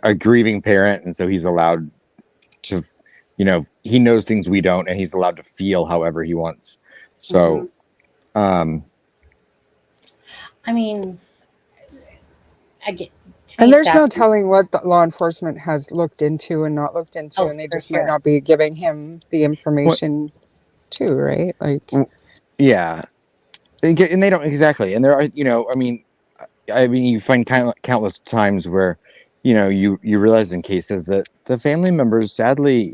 Speaker 2: a grieving parent, and so he's allowed to, he knows things we don't, and he's allowed to feel however he wants. So,
Speaker 1: I mean, again,
Speaker 3: and there's no telling what the law enforcement has looked into and not looked into, and they just might not be giving him the information too, right? Like,
Speaker 2: yeah, and they don't exactly. And there are, I mean, you find countless times where, you realize in cases that the family members, sadly,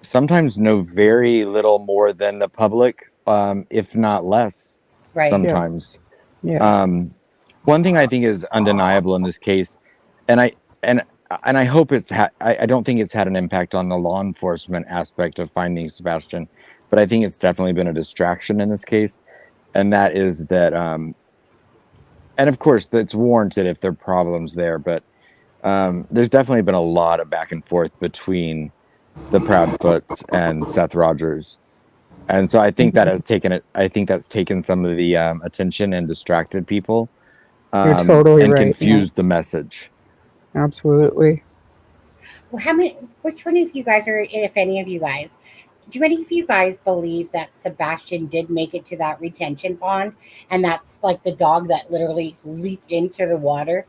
Speaker 2: sometimes know very little more than the public, if not less.
Speaker 1: Right.
Speaker 2: Sometimes.
Speaker 3: Yeah.
Speaker 2: One thing I think is undeniable in this case, and I hope I don't think it's had an impact on the law enforcement aspect of finding Sebastian, but I think it's definitely been a distraction in this case, and that is that, and of course that's warranted if there are problems there, but there's definitely been a lot of back and forth between the Proudfoots and Seth Rogers. And so I think that has taken it. I think that's taken some of the attention and distracted people.
Speaker 3: You're totally
Speaker 2: and
Speaker 3: right.
Speaker 2: confused the message.
Speaker 3: Absolutely.
Speaker 1: Well, which one of you guys, or if any of you guys, do any of you guys believe that Sebastian did make it to that retention pond, and that's like the dog that literally leaped into the water?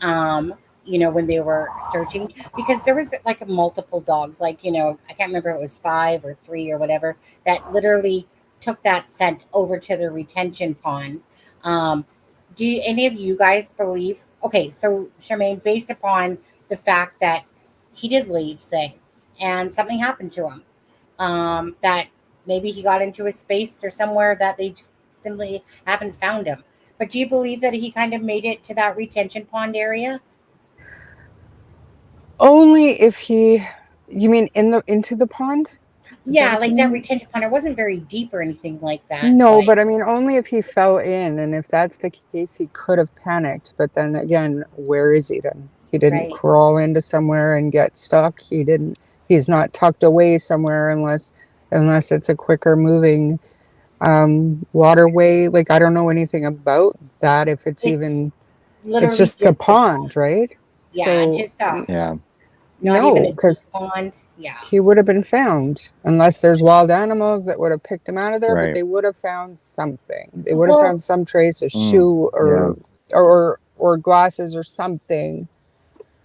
Speaker 1: When they were searching, because there was like multiple dogs, like, I can't remember if it was 5 or 3 or whatever, that literally took that scent over to the retention pond. Do any of you guys believe, okay, so Charmaine, based upon the fact that he did leave, say, and something happened to him, that maybe he got into a space or somewhere that they just simply haven't found him. But do you believe that he kind of made it to that retention pond area?
Speaker 3: Only if you mean into the pond?
Speaker 1: Yeah, like that retention pond. It wasn't very deep or anything like that.
Speaker 3: No, but I mean, only if he fell in, and if that's the case, he could have panicked. But then again, where is he then? He didn't
Speaker 1: Right.
Speaker 3: crawl into somewhere and get stuck. He's not tucked away somewhere unless it's a quicker moving waterway. Like, I don't know anything about that. If it's
Speaker 1: It's
Speaker 3: even, it's
Speaker 1: literally
Speaker 3: just a
Speaker 1: just the
Speaker 3: pond, right?
Speaker 1: yeah,
Speaker 3: So
Speaker 1: just
Speaker 2: Yeah.
Speaker 1: not even
Speaker 3: no,
Speaker 1: a deep
Speaker 3: because
Speaker 1: pond. Yeah.
Speaker 3: he would have been found unless there's wild animals that would have picked him out of there, but
Speaker 2: Right.
Speaker 3: they would have found something. They would have
Speaker 1: Well,
Speaker 3: found some trace, a
Speaker 2: Mm,
Speaker 3: shoe
Speaker 2: yeah.
Speaker 3: or glasses or something.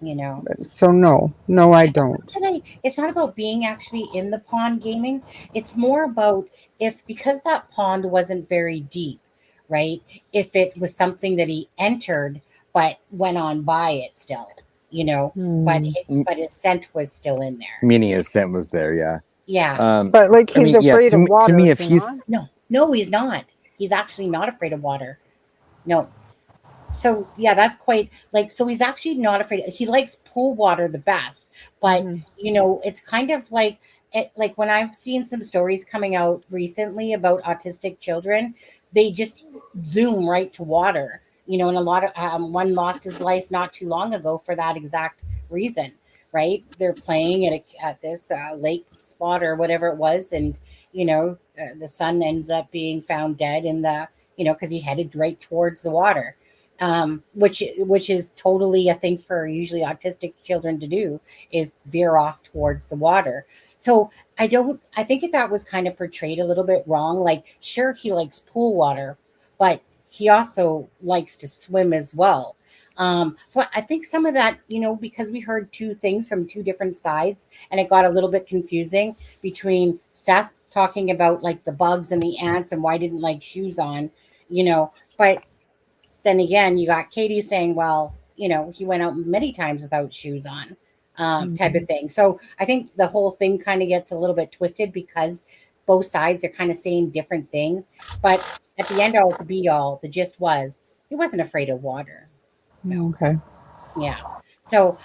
Speaker 1: you know,
Speaker 3: So no, I don't.
Speaker 1: it's not about being actually in the pond gaming. It's more about if because that pond wasn't very deep, right? If it was something that he entered but went on by it still,
Speaker 3: Hmm.
Speaker 1: but his scent was still in there.
Speaker 2: Meaning his scent was there. Yeah.
Speaker 1: Yeah.
Speaker 3: But like
Speaker 2: I
Speaker 3: he's
Speaker 2: mean, yeah.
Speaker 3: afraid of
Speaker 2: To
Speaker 3: water,
Speaker 2: me,
Speaker 3: is
Speaker 2: if
Speaker 3: he not?
Speaker 2: he's
Speaker 1: No, no, he's not. He's actually not afraid of water. No. So yeah, that's quite like so he's actually not afraid. He likes pool water the best, but
Speaker 3: Hmm.
Speaker 1: it's kind of like like when I've seen some stories coming out recently about autistic children, they just zoom right to water. And a lot of one lost his life not too long ago for that exact reason. Right? They're playing at this lake spot or whatever it was, and the son ends up being found dead in the because he headed right towards the water, which is totally a thing for usually autistic children to do is veer off towards the water. So I think that was kind of portrayed a little bit wrong. Like, sure, he likes pool water, but he also likes to swim as well. So I think some of that, because we heard two things from two different sides, and it got a little bit confusing between Seth talking about like the bugs and the ants and why didn't like shoes on, but then again, you got Katie saying, well, he went out many times without shoes on, type of
Speaker 3: Hmm.
Speaker 1: thing. So I think the whole thing kind of gets a little bit twisted because both sides are kind of saying different things. But at the end all to be all, the gist was he wasn't afraid of water. No.
Speaker 3: Okay.
Speaker 1: Yeah. So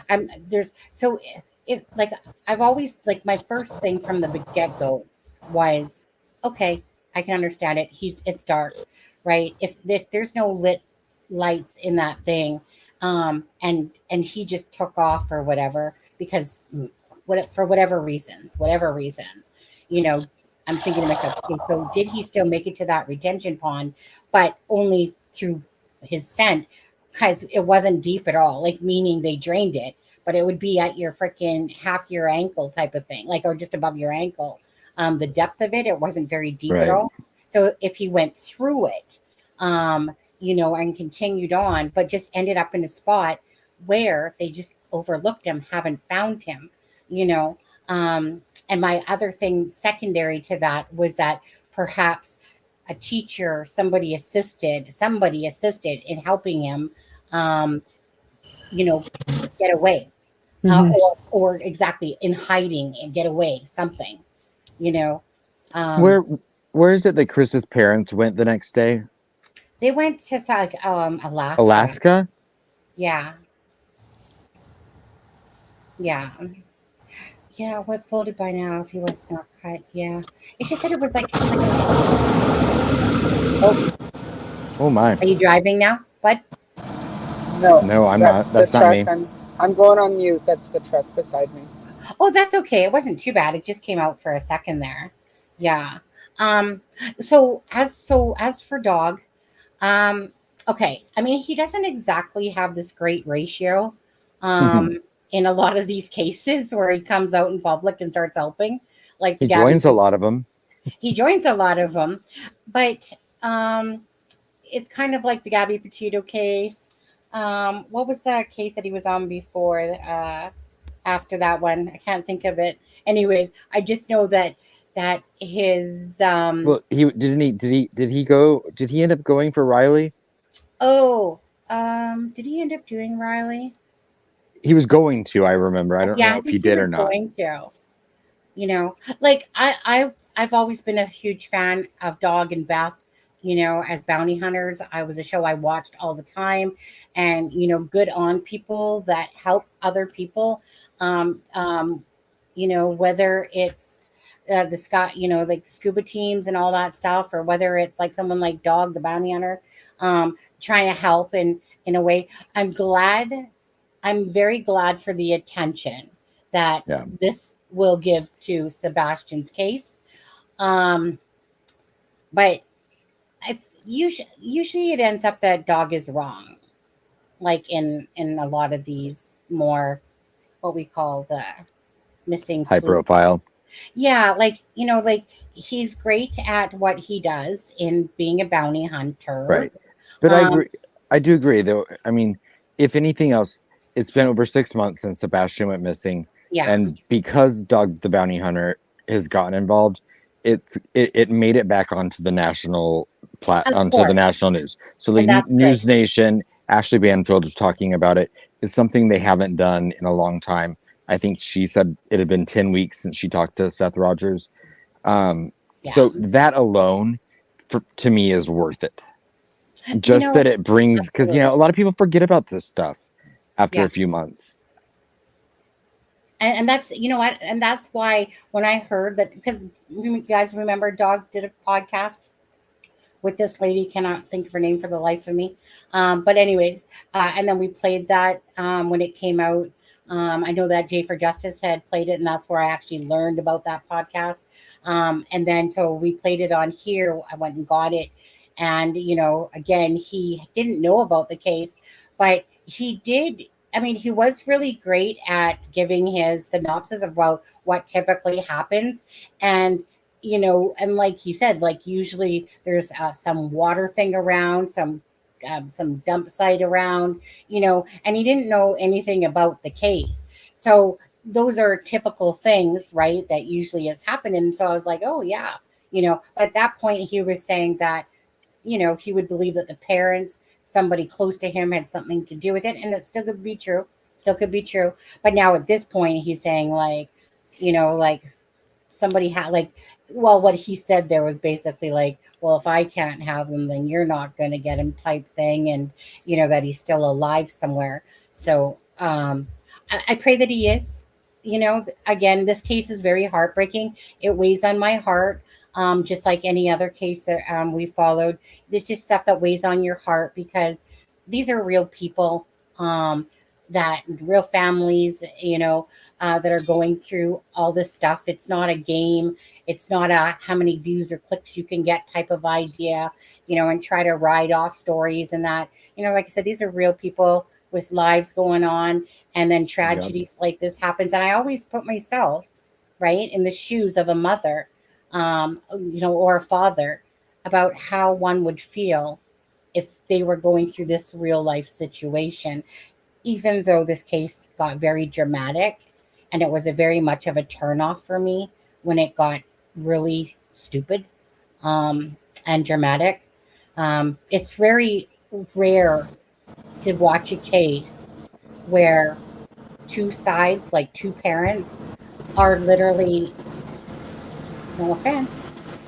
Speaker 1: it like I've always like my first thing from the get go was okay, I can understand it. It's dark, right? If there's no lit lights in that thing, and he just took off or whatever because for whatever reasons, you know, I'm thinking to myself, okay, so did he still make it to that retention pond, but only through his scent? Because it wasn't deep at all, like meaning they drained it, but it would be at your freaking half your ankle type of thing, like or just above your ankle. The depth of it wasn't very deep at
Speaker 2: right.
Speaker 1: all. So if he went through it, and continued on, but just ended up in a spot where they just overlooked him, haven't found him, you know. And my other thing secondary to that was that perhaps a teacher, somebody assisted in helping him, um, you know, get away,
Speaker 3: Hmm.
Speaker 1: or exactly in hiding and get away, something, you know. Um,
Speaker 2: Where where is it that Chris's parents went the next day?
Speaker 1: they went to like Alaska.
Speaker 2: Alaska?
Speaker 1: Yeah, yeah, yeah. What floated by now if he was not cut? Yeah, it just said it's like oh,
Speaker 2: Oh my.
Speaker 1: are you driving now, bud?
Speaker 3: No,
Speaker 2: No, I'm not.
Speaker 3: that's the
Speaker 2: That's not
Speaker 3: truck.
Speaker 2: me.
Speaker 3: I'm going on mute. That's the truck beside me.
Speaker 1: Oh, that's okay. It wasn't too bad. It just came out for a second there. Yeah. Um. So as for dog, um. Okay. I mean, he doesn't exactly have this great ratio. In a lot of these cases where he comes out in public and starts helping, like the
Speaker 2: He
Speaker 1: Gabby,
Speaker 2: joins a lot of them.
Speaker 1: he joins a lot of them, but um, it's kind of like the Gabby Petito case. What was that case that he was on before? After that one, I can't think of it. Anyways, I just know that his
Speaker 2: Well, he didn't he did he go did he end up going for Riley?
Speaker 1: oh did he end up doing Riley?
Speaker 2: He was going to, I remember. I don't
Speaker 1: Yeah,
Speaker 2: know
Speaker 1: I
Speaker 2: if he
Speaker 1: think he
Speaker 2: did or
Speaker 1: was
Speaker 2: not.
Speaker 1: going to. Like I've always been a huge fan of Dog and Beth, as bounty hunters. I was a show I watched all the time, and good on people that help other people. um um whether it's the Scott, like scuba teams and all that stuff, or whether it's like someone like Dog the bounty hunter, trying to help in a way. I'm glad I'm very glad for the attention that
Speaker 2: Yeah.
Speaker 1: this will give to Sebastian's case. Um, but usually it ends up that dog is wrong, like in a lot of these more what we call the missing
Speaker 2: High
Speaker 1: sleuth.
Speaker 2: profile.
Speaker 1: Yeah, like like he's great at what he does in being a bounty hunter.
Speaker 2: Right. But I
Speaker 1: Um,
Speaker 2: agree. I do agree, though. I mean, if anything else, it's been over 6 months since Sebastian went missing,
Speaker 1: yeah,
Speaker 2: and because Doug the Bounty Hunter has gotten involved, it made it back onto the
Speaker 1: of
Speaker 2: onto the
Speaker 1: course,
Speaker 2: national news. So
Speaker 1: and
Speaker 2: the
Speaker 1: that's good.
Speaker 2: News Nation, Ashley Banfield was talking about it. It's something they haven't done in a long time. I think she said it had been 10 weeks since she talked to Seth Rogers.
Speaker 1: Yeah,
Speaker 2: So that alone, to me, is worth it.
Speaker 1: you
Speaker 2: Just
Speaker 1: know,
Speaker 2: that it brings, because
Speaker 1: absolutely.
Speaker 2: a lot of people forget about this stuff after
Speaker 1: Yeah.
Speaker 2: a few months.
Speaker 1: And that's what, and that's why when I heard that, because you guys remember Dog did a podcast with this lady, cannot think of her name for the life of me. But anyways, and then we played that when it came out. I know that Jay for Justice had played it, and that's where I actually learned about that podcast. And then so we played it on here. I went and got it, and again, he didn't know about the case, but he did. I mean, he was really great at giving his synopsis about what typically happens, and and like he said, like usually there's some water thing around, some dump site around, and he didn't know anything about the case. So those are typical things, right? That usually has happened. And so I was like, oh yeah, But at that point he was saying that, he would believe that the parents, somebody close to him, had something to do with it, and it still could be true. Still could be true. But now at this point, he's saying like, like somebody had like well what he said there was basically like, well, if I can't have him, then you're not going to get him type thing, and that he's still alive somewhere. So I pray that he is. Again, this case is very heartbreaking. It weighs on my heart, just like any other case that we followed. It's just stuff that weighs on your heart because these are real people, that real families, that are going through all this stuff. It's not a game. It's not a how many views or clicks you can get type of idea, and try to ride off stories and that. Like I said, these are real people with lives going on, and then
Speaker 2: Yep.
Speaker 1: tragedies like this happens. And I always put myself right in the shoes of a mother, or a father, about how one would feel if they were going through this real life situation, even though this case got very dramatic and it was a very much of a turnoff for me when it got really stupid, um, and dramatic. It's very rare to watch a case where two sides, like two parents, are literally, no offense,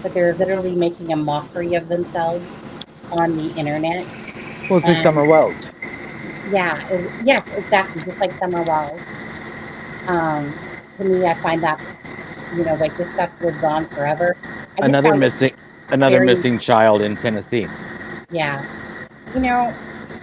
Speaker 1: but they're literally making a mockery of themselves on the internet.
Speaker 2: Well, it's like
Speaker 1: And
Speaker 2: Summer Wells.
Speaker 1: yeah, yes, exactly, just like Summer Wells. Um, to me, I find that like this stuff lives on forever. I just
Speaker 2: Another
Speaker 1: found it
Speaker 2: missing, another
Speaker 1: very,
Speaker 2: missing child in Tennessee.
Speaker 1: yeah, you know,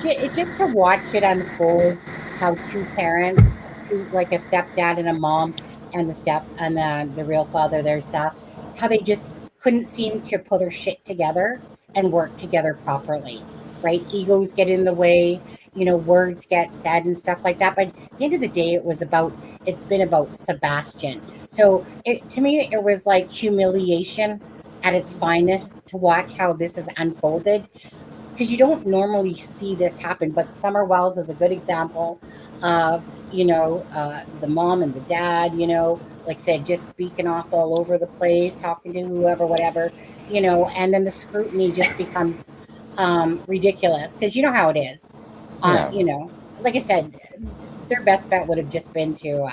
Speaker 1: just to watch it unfold, how two parents, two like a stepdad and a mom, and the real father, their Seth, how they just couldn't seem to put their shit together and work together properly. Right? Egos get in the way, words get said and stuff like that. But at the end of the day, it's been about Sebastian. So to me, it was like humiliation at its finest to watch how this has unfolded, because you don't normally see this happen. But Summer Wells is a good example of, the mom and the dad, like I said, just beaking off all over the place, talking to whoever, whatever, and then the scrutiny just becomes ridiculous because you know how it is.
Speaker 2: Yeah.
Speaker 1: Like I said, their best bet would have just been to,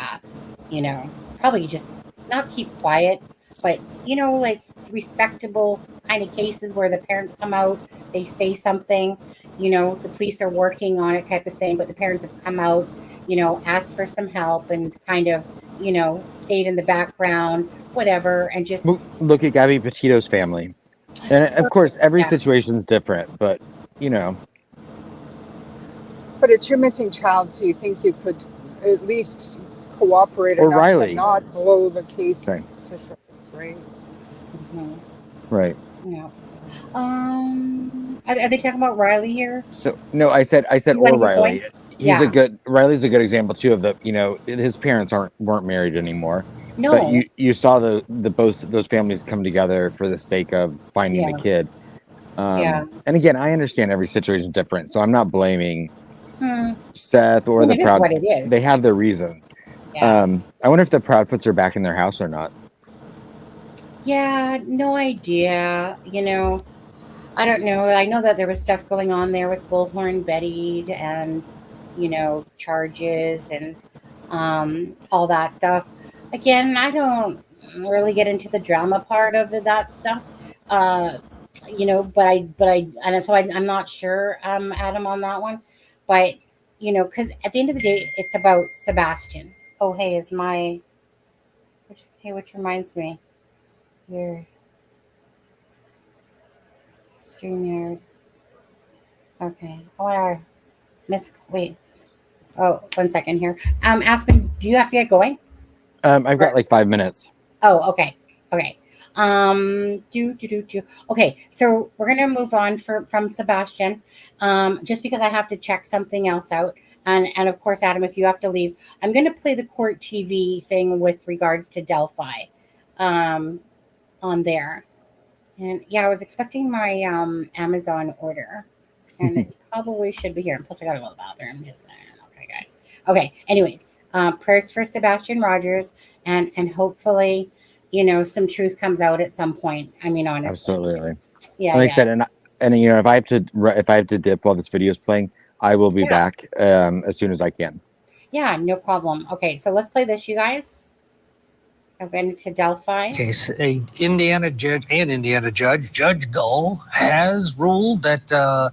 Speaker 1: you know, probably just not keep quiet, but, like respectable kind of cases where the parents come out, they say something, the police are working on it type of thing, but the parents have come out, asked for some help and kind of, stayed in the background, whatever, and just,
Speaker 2: Look at Gabby Petito's family. And of course, every
Speaker 1: yeah,
Speaker 2: situation's different, but you know,
Speaker 3: But it's your missing child, so you think you could at least cooperate
Speaker 2: Or
Speaker 3: enough
Speaker 2: Riley.
Speaker 3: to not blow the case
Speaker 2: Okay.
Speaker 3: to shreds, right?
Speaker 2: Right.
Speaker 1: Yeah. Are they talking about Riley here?
Speaker 2: So no, I said
Speaker 1: You want
Speaker 2: or
Speaker 1: to get
Speaker 2: Riley.
Speaker 1: going?
Speaker 2: Riley's a good example too of his parents weren't married anymore. But
Speaker 1: No.
Speaker 2: you saw the both those families come together for the sake of finding the
Speaker 1: Yeah.
Speaker 2: kid.
Speaker 1: Yeah.
Speaker 2: And again, I understand every situation is different, so I'm not blaming
Speaker 1: Hmm.
Speaker 2: Seth or the
Speaker 1: It is
Speaker 2: Proud.
Speaker 1: what it is.
Speaker 2: They have their reasons.
Speaker 1: Yeah.
Speaker 2: I wonder if the Proudfoots are back in their house or not.
Speaker 1: Yeah. No idea. I don't know. I know that there was stuff going on there with Bullhorn Betty and, charges and all that stuff. Again, I don't really get into the drama part of that stuff. And so I'm not sure, Adam, on that one. But, because at the end of the day, it's about Sebastian. Oh, hey, which reminds me, your StreamYard. Okay. Wait. Oh, 1 second here. Aspen, do you have to get going?
Speaker 2: I've got like 5 minutes.
Speaker 1: Oh, okay. Okay. Okay, so we're gonna move on from Sebastian, just because I have to check something else out, and of course, Adam, if you have to leave, I'm gonna play the court TV thing with regards to Delphi, on there, and yeah, I was expecting my Amazon order, and it probably should be here. And plus, I gotta go to the bathroom. Just saying. Okay, guys. Okay. Anyways, prayers for Sebastian Rogers, and hopefully, some truth comes out at some point. I mean, honestly.
Speaker 2: Absolutely.
Speaker 1: Yeah.
Speaker 2: Like I
Speaker 1: Yeah.
Speaker 2: said, and if I have to dip while this video is playing, I will be back as soon as I can.
Speaker 1: Yeah. No problem. Okay, so let's play this, you guys. I've been to Delphi.
Speaker 7: Case, a Indiana judge, Judge Gull, has ruled that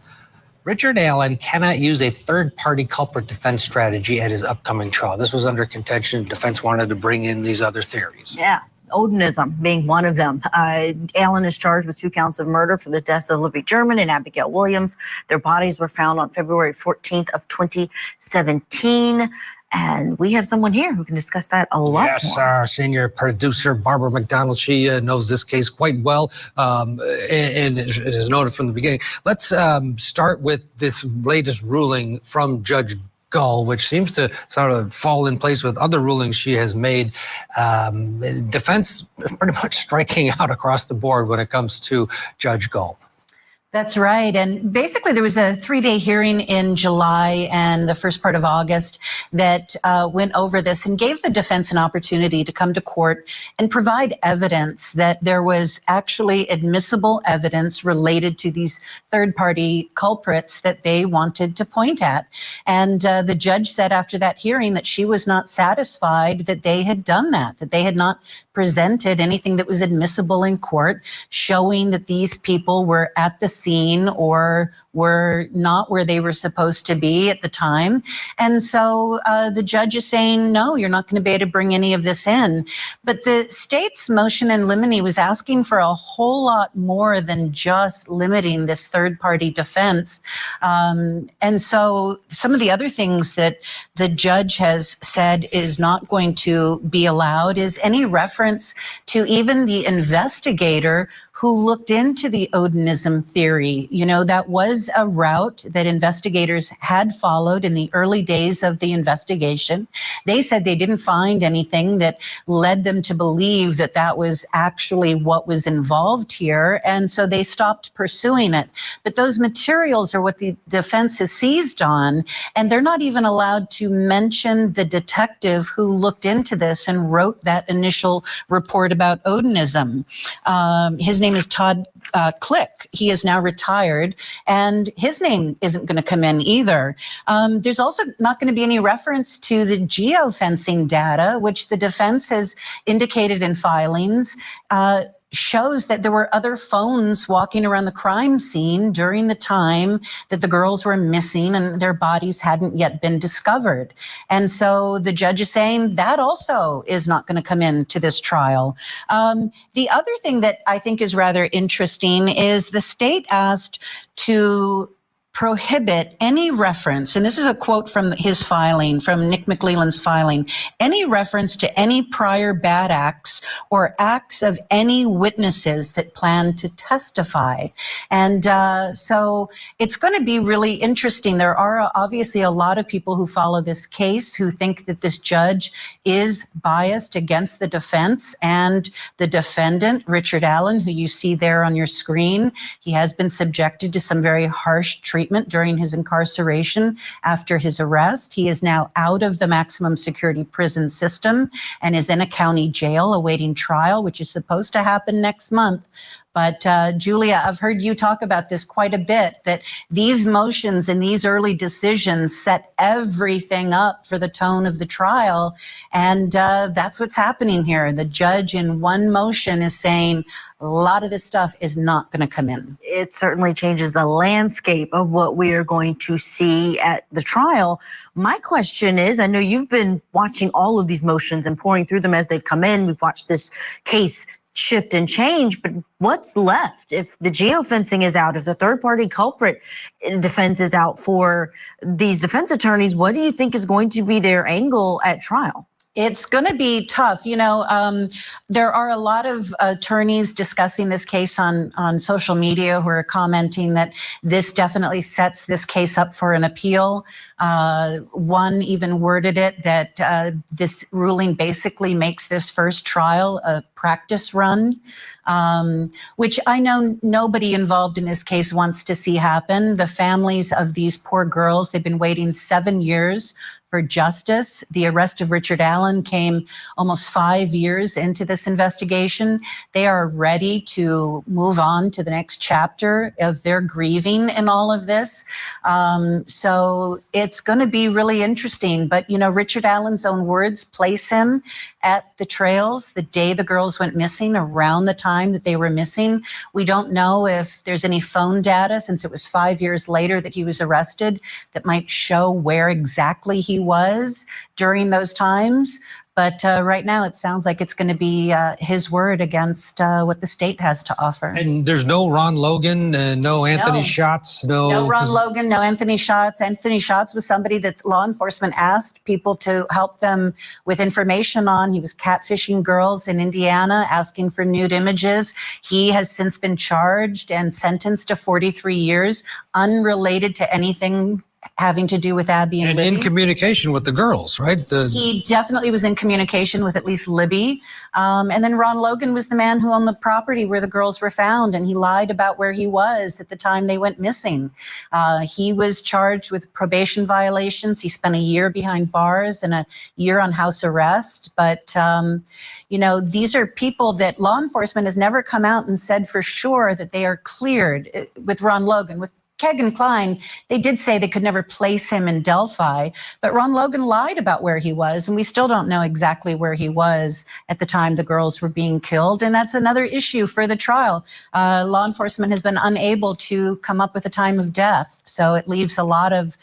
Speaker 7: Richard Allen cannot use a third-party culprit defense strategy at his upcoming trial. This was under contention. Defense wanted to bring in these other theories.
Speaker 8: Yeah. Odinism being one of them. Allen is charged with 2 counts of murder for the deaths of Libby German and Abigail Williams. Their bodies were found on February 14th of 2017. And we have someone here who can discuss that a lot more.
Speaker 7: Yes, our senior producer, Barbara McDonald, she knows this case quite well and has known it from the beginning. Let's start with this latest ruling from Judge Gull, which seems to sort of fall in place with other rulings she has made. Defense pretty much striking out across the board when it comes to Judge Gull.
Speaker 9: That's right. And basically, there was a 3-day hearing in July and the first part of August that went over this and gave the defense an opportunity to come to court and provide evidence that there was actually admissible evidence related to these third-party culprits that they wanted to point at. And the judge said after that hearing that she was not satisfied that they had done that they had not presented anything that was admissible in court, showing that these people were at the scene or were not where they were supposed to be at the time. And so the judge is saying, no, you're not going to be able to bring any of this in. But the state's motion in limine was asking for a whole lot more than just limiting this third-party defense. And so some of the other things that the judge has said is not going to be allowed is any reference to even the investigator who looked into the Odinism theory. That was a route that investigators had followed in the early days of the investigation. They said they didn't find anything that led them to believe that that was actually what was involved here, and so they stopped pursuing it. But those materials are what the defense has seized on, and they're not even allowed to mention the detective who looked into this and wrote that initial report about Odinism. His name is Todd Click. He is now retired, and his name isn't going to come in either. There's also not going to be any reference to the geofencing data, which the defense has indicated in filings, shows that there were other phones walking around the crime scene during the time that the girls were missing and their bodies hadn't yet been discovered. And so the judge is saying that also is not going to come into this trial. The other thing that I think is rather interesting is the state asked to prohibit any reference, and this is a quote from his filing, from Nick McLeland's filing, any reference to any prior bad acts or acts of any witnesses that plan to testify. And so it's going to be really interesting. There are obviously a lot of people who follow this case who think that this judge is biased against the defense and the defendant, Richard Allen, who you see there on your screen. He has been subjected to some very harsh treatment during his incarceration after his arrest. He is now out of the maximum security prison system and is in a county jail awaiting trial, which is supposed to happen next month. But Julia, I've heard you talk about this quite a bit, that these motions and these early decisions set everything up for the tone of the trial. And that's what's happening here. The judge in one motion is saying a lot of this stuff is not going to come in.
Speaker 8: It certainly changes the landscape of what we are going to see at the trial. My question is, I know you've been watching all of these motions and pouring through them as they've come in. We've watched this case shift and change, but what's left if the geofencing is out, if the third-party culprit defense is out for these defense attorneys? What do you think is going to be their angle at trial?
Speaker 9: It's going to be tough. You know, there are a lot of attorneys discussing this case on social media who are commenting that this definitely sets this case up for an appeal. One even worded it that this ruling basically makes this first trial a practice run, which I know nobody involved in this case wants to see happen. The families of these poor girls, they've been waiting 7 years for justice. The arrest of Richard Allen came almost 5 years into this investigation. They are ready to move on to the next chapter of their grieving in all of this. So it's going to be really interesting. But, you know, Richard Allen's own words place him at the trails the day the girls went missing, around the time that they were missing. We don't know if there's any phone data, since it was 5 years later that he was arrested, that might show where exactly he was during those times. But right now, it sounds like it's going to be his word against what the state has to offer.
Speaker 7: And there's no Ron Logan, no Anthony Schatz,
Speaker 9: no Ron Logan, no Anthony Schatz. Anthony Schatz was somebody that law enforcement asked people to help them with information on. He was catfishing girls in Indiana, asking for nude images. He has since been charged and sentenced to 43 years, unrelated to anything having to do with Abby and Libby.
Speaker 7: in communication with the girls, right?
Speaker 9: He definitely was in communication with at least Libby. And then Ron Logan was the man who owned the property where the girls were found, and he lied about where he was at the time they went missing. He was charged with probation violations. He spent a year behind bars and a year on house arrest. But, you know, these are people that law enforcement has never come out and said for sure that they are cleared. With Ron Logan, with Kegan Kline, they did say they could never place him in Delphi, but Ron Logan lied about where he was, and we still don't know exactly where he was at the time the girls were being killed, and that's another issue for the trial. Law enforcement has been unable to come up with a time of death, so it leaves a lot of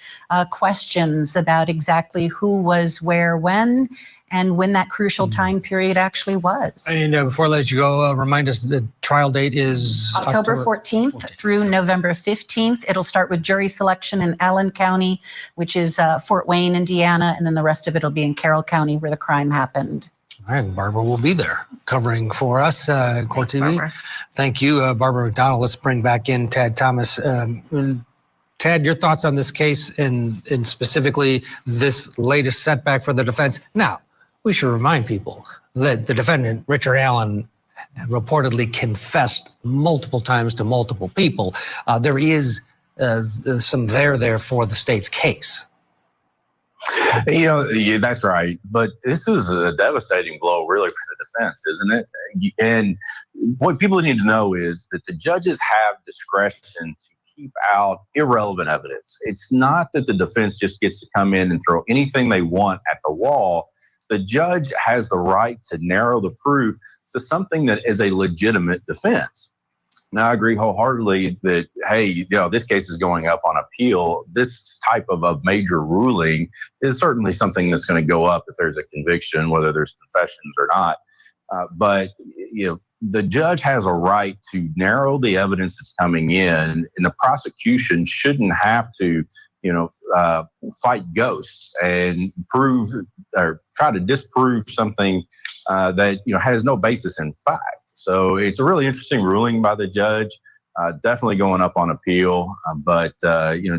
Speaker 9: questions about exactly who was where when, and when that crucial time period actually was.
Speaker 7: And before I let you go, remind us the trial date is
Speaker 9: October 14th through November 15th. It'll start with jury selection in Allen County, which is Fort Wayne, Indiana, and then the rest of it will be in Carroll County where the crime happened.
Speaker 7: All right, Barbara will be there covering for us, Court TV.
Speaker 8: Barbara.
Speaker 7: Thank you, Barbara McDonald. Let's bring back in Tad Thomas. Tad, your thoughts on this case and specifically this latest setback for the defense. Now, we should remind people that the defendant, Richard Allen, reportedly confessed multiple times to multiple people. There is some there for the state's case.
Speaker 10: You know, that's right. But this is a devastating blow, really, for the defense, isn't it? And what people need to know is that the judges have discretion to keep out irrelevant evidence. It's not that the defense just gets to come in and throw anything they want at the wall. The judge has the right to narrow the proof to something that is a legitimate defense. Now, I agree wholeheartedly that, hey, you know, this case is going up on appeal. This type of a major ruling is certainly something that's going to go up if there's a conviction, whether there's confessions or not. But, you know, the judge has a right to narrow the evidence that's coming in, and the prosecution shouldn't have to, fight ghosts and prove or try to disprove something that has no basis in fact. So it's a really interesting ruling by the judge. Definitely going up on appeal, but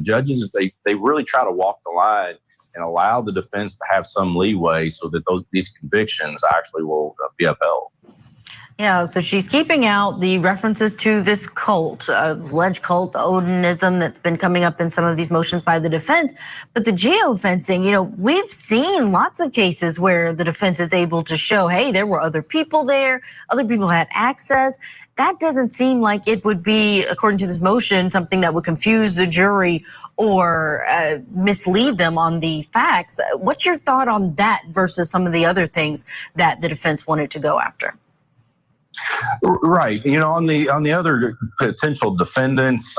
Speaker 10: judges they really try to walk the line and allow the defense to have some leeway so that these convictions actually will be upheld.
Speaker 8: Yeah, so she's keeping out the references to this cult, alleged cult, Odinism, that's been coming up in some of these motions by the defense. But the geofencing, we've seen lots of cases where the defense is able to show, hey, there were other people there, other people had access. That doesn't seem like it would be, according to this motion, something that would confuse the jury or mislead them on the facts. What's your thought on that versus some of the other things that the defense wanted to go after?
Speaker 10: Right. On the other potential defendants,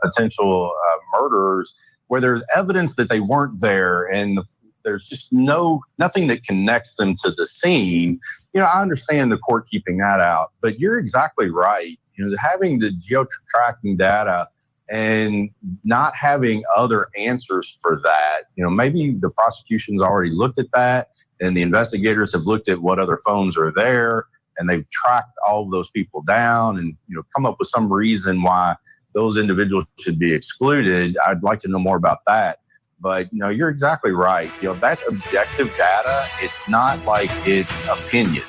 Speaker 10: potential murderers, where there's evidence that they weren't there and there's just nothing that connects them to the scene. I understand the court keeping that out, but you're exactly right. Having the geo-tracking data and not having other answers for that, maybe the prosecution's already looked at that and the investigators have looked at what other phones are there, and they've tracked all of those people down and come up with some reason why those individuals should be excluded. I'd like to know more about that. But you're exactly right. That's objective data. It's not like it's opinion.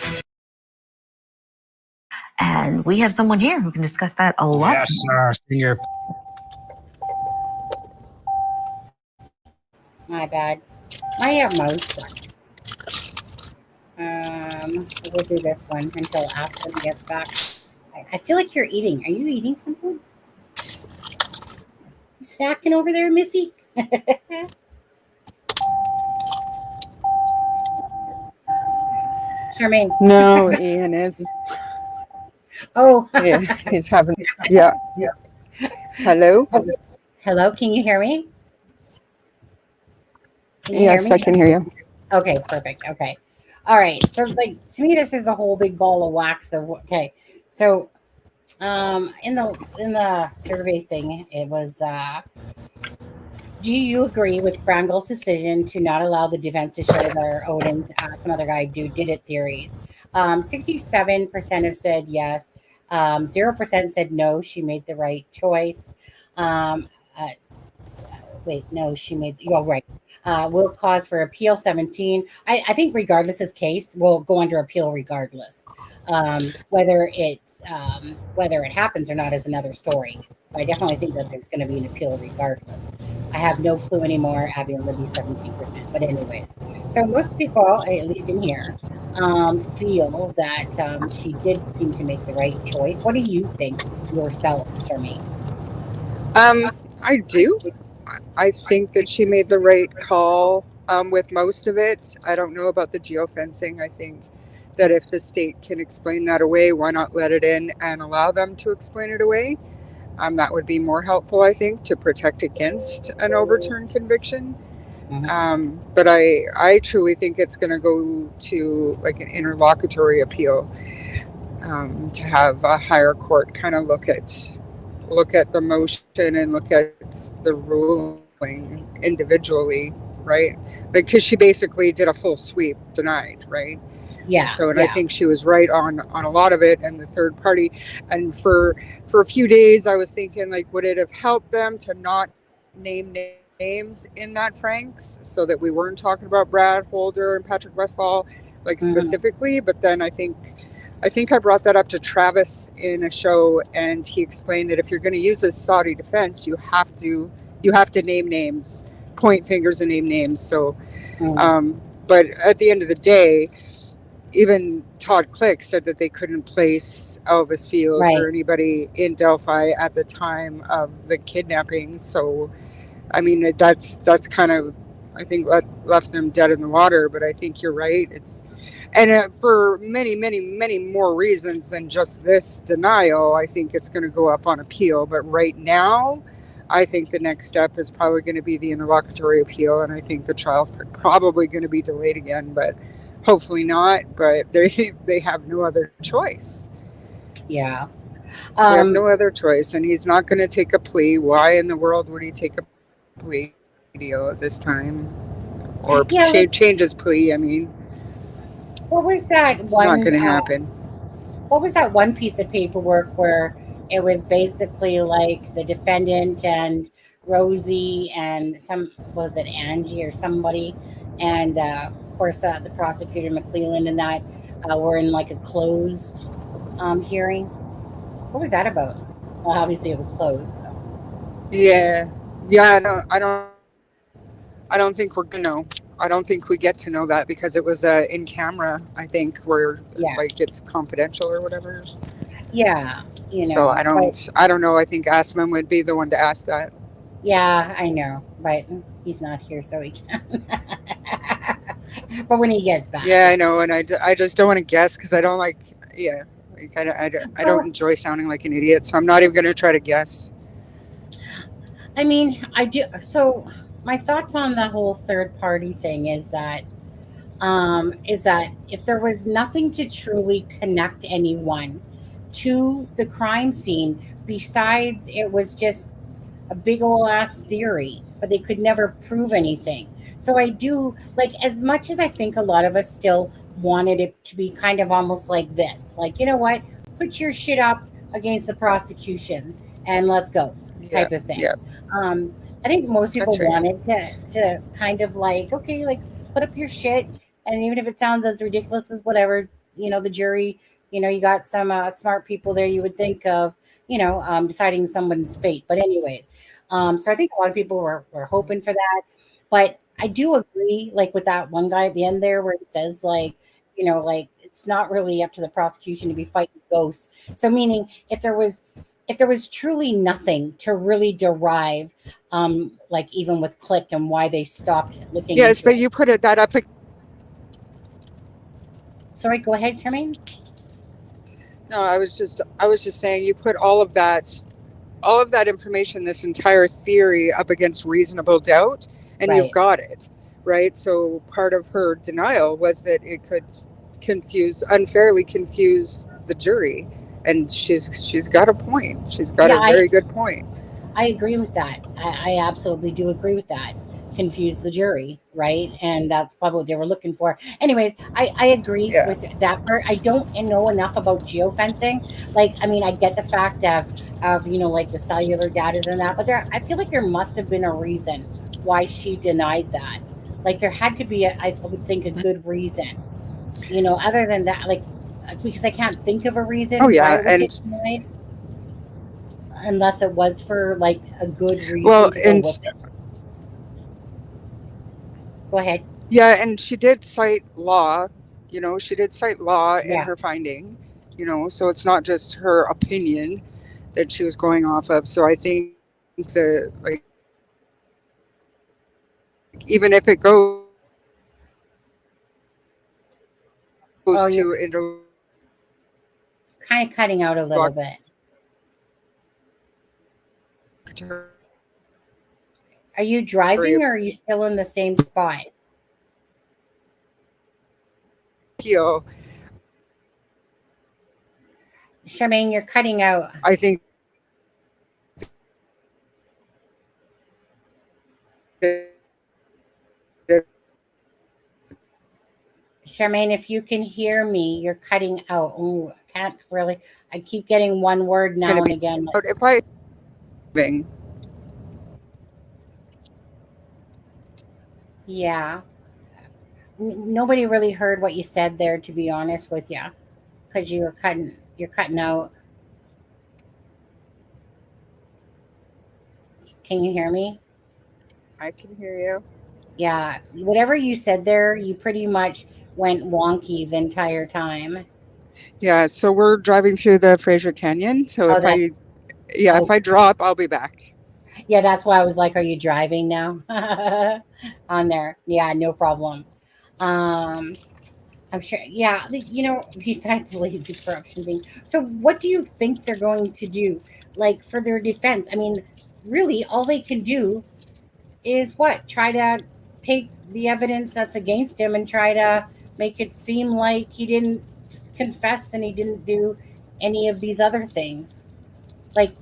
Speaker 8: And we have someone here who can discuss that a lot.
Speaker 7: Yes, Senior.
Speaker 1: My bad. I have most. We'll do this one until Aspen gets back. I feel like you're eating. Are you eating something? You snacking over there, Missy? Charmaine.
Speaker 3: No, Ian is.
Speaker 1: Oh.
Speaker 3: Yeah, he's having. Yeah. Hello.
Speaker 1: Oh, hello. Can you hear me?
Speaker 3: Yes, I can hear you.
Speaker 1: Okay, perfect. Okay. All right. So, to me, this is a whole big ball of wax. Okay. So, in the survey thing, it was. Do you agree with Frangel's decision to not allow the defense to show their Odin's some other guy did it theories? 67% have said yes. 0% said no. She made the right choice. Wait, no, she made. Oh, right. Will cause for appeal 17. I think regardless his case will go under appeal regardless. Whether it happens or not is another story. But I definitely think that there's going to be an appeal regardless. I have no clue anymore. Abby and Libby 17%. But anyways, so most people, at least in here, feel that she did seem to make the right choice. What do you think yourself, Charmaine?
Speaker 3: I do. I think that she made the right call with most of it. I don't know about the geofencing. I think that if the state can explain that away, why not let it in and allow them to explain it away? That would be more helpful, I think, to protect against an overturned conviction. But I truly think it's going to go to like an interlocutory appeal, to have a higher court kind of look at the motion and look at the ruling individually, right? Because she basically did a full sweep, denied, right?
Speaker 1: Yeah.
Speaker 3: So, and I think she was right on a lot of it, and the third party. And for a few days, I was thinking, like, would it have helped them to not name names in that Franks, so that we weren't talking about Brad Holder and Patrick Westfall, like specifically? But then I think I brought that up to Travis in a show, and he explained that if you're going to use a Saudi defense, you have to name names, point fingers and name names. So, but at the end of the day, even Todd Click said that they couldn't place Elvis Fields or anybody in Delphi at the time of the kidnapping. So, I mean, that's kind of, I think, left them dead in the water. But I think you're right. And for many, many, many more reasons than just this denial, I think it's going to go up on appeal. But right now, I think the next step is probably going to be the interlocutory appeal. And I think the trial's probably going to be delayed again, but hopefully not. But they have no other choice.
Speaker 1: Yeah.
Speaker 3: We have
Speaker 1: Um,
Speaker 3: no other choice, and he's not going to take a plea. Why in the world would he take a plea deal at this time, or
Speaker 1: yeah. Like,
Speaker 3: change his plea? I mean,
Speaker 1: what was that
Speaker 3: it's not
Speaker 1: one?
Speaker 3: going to happen.
Speaker 1: What was that one piece of paperwork where it was basically like the defendant and Rosie and some, was it Angie or somebody, and of course the prosecutor McClelland and that were in like a closed hearing. What was that about? Well, obviously it was closed. So.
Speaker 3: Yeah, yeah. I don't think we're gonna know. I don't think we get to know that because it was in camera. I think where
Speaker 1: Yeah,
Speaker 3: like it's confidential or whatever.
Speaker 1: yeah,
Speaker 3: So
Speaker 1: but
Speaker 3: I don't know. I think Asman would be the one to ask that.
Speaker 1: yeah, I know, but he's not here, so he can. But when he gets back,
Speaker 3: Yeah,
Speaker 1: yeah.
Speaker 3: I know, and I just don't want to guess because I don't like. Yeah, like I don't
Speaker 1: Well,
Speaker 3: enjoy sounding like an idiot, so I'm not even gonna try to guess.
Speaker 1: I mean, I do. So my thoughts on the whole third party thing is that if there was nothing to truly connect anyone to the crime scene besides it was just a big ol' ass theory, but they could never prove anything. So I do like, as much as I think a lot of us still wanted it to be kind of almost like this, like, you know what, put your shit up against the prosecution and let's go,
Speaker 3: Yeah,
Speaker 1: type of thing.
Speaker 3: yeah,
Speaker 1: Um, I think most people
Speaker 3: that's right.
Speaker 1: wanted to kind of like, okay, like put up your shit, and even if it sounds as ridiculous as whatever, the jury, you got some smart people there you would think of, deciding someone's fate. But anyways, so I think a lot of people were hoping for that. But I do agree, like with that one guy at the end there, where he says like, like it's not really up to the prosecution to be fighting ghosts. So meaning, if there was truly nothing to really derive, like even with Click and why they stopped looking
Speaker 3: Yes,
Speaker 1: into
Speaker 3: but
Speaker 1: it.
Speaker 3: you put that up.
Speaker 1: Sorry, go ahead, Charmaine.
Speaker 3: No, I was just saying you put all of that information, this entire theory up against reasonable doubt, and you've
Speaker 1: Right.
Speaker 3: got it, right? So part of her denial was that it could unfairly confuse the jury. And she's got a point. She's got
Speaker 1: Yeah,
Speaker 3: a very good point.
Speaker 1: I agree with that. I absolutely do agree with that. Confuse the jury, right? And that's probably what they were looking for. Anyways, I agree
Speaker 3: Yeah.
Speaker 1: with that part. I don't know enough about geofencing. Like, I mean, I get the fact of like the cellular data and that, but I feel like there must have been a reason why she denied that. Like, there had to be, I would think, a good reason. Other than that, like, because I can't think of a
Speaker 3: Oh
Speaker 1: reason why
Speaker 3: yeah,
Speaker 1: it would get
Speaker 3: and
Speaker 1: denied unless it was for like a good
Speaker 3: well,
Speaker 1: reason to go
Speaker 3: and
Speaker 1: with it. Go ahead.
Speaker 3: yeah, and she did cite law. She did cite law in
Speaker 1: Yeah.
Speaker 3: her finding. So it's not just her opinion that she was going off of. So I think the like even if it goes
Speaker 1: Oh, you're
Speaker 3: to interrogatory
Speaker 1: kind of cutting out a little bit. Are you driving or are you still in the same spot?
Speaker 3: appeal,
Speaker 1: Charmaine, you're cutting out.
Speaker 3: I think that if
Speaker 1: Charmaine, if you can hear me, you're cutting out. Oh, I can't really. I keep getting one word
Speaker 3: going to
Speaker 1: now and
Speaker 3: be
Speaker 1: again. Like,
Speaker 3: out if I driving.
Speaker 1: yeah. Nobody really heard what you said there, to be honest with you, because you're cutting out. Can you hear me?
Speaker 3: I can hear you.
Speaker 1: Yeah. Whatever you said there, you pretty much went wonky the entire time.
Speaker 3: Yeah, so we're driving through the Fraser Canyon. So
Speaker 1: Oh, that's
Speaker 3: if
Speaker 1: oh,
Speaker 3: I drop, I'll be back.
Speaker 1: yeah, that's why I was like, "Are you driving now?" On there. Yeah, no problem. Um, I'm sure. Yeah, besides the lazy corruption thing. So, what do you think they're going to do, like for their defense? I mean, really, all they can do is what? Try to take the evidence that's against him and try to make it seem like he didn't confess and he didn't do any of these other things. Like,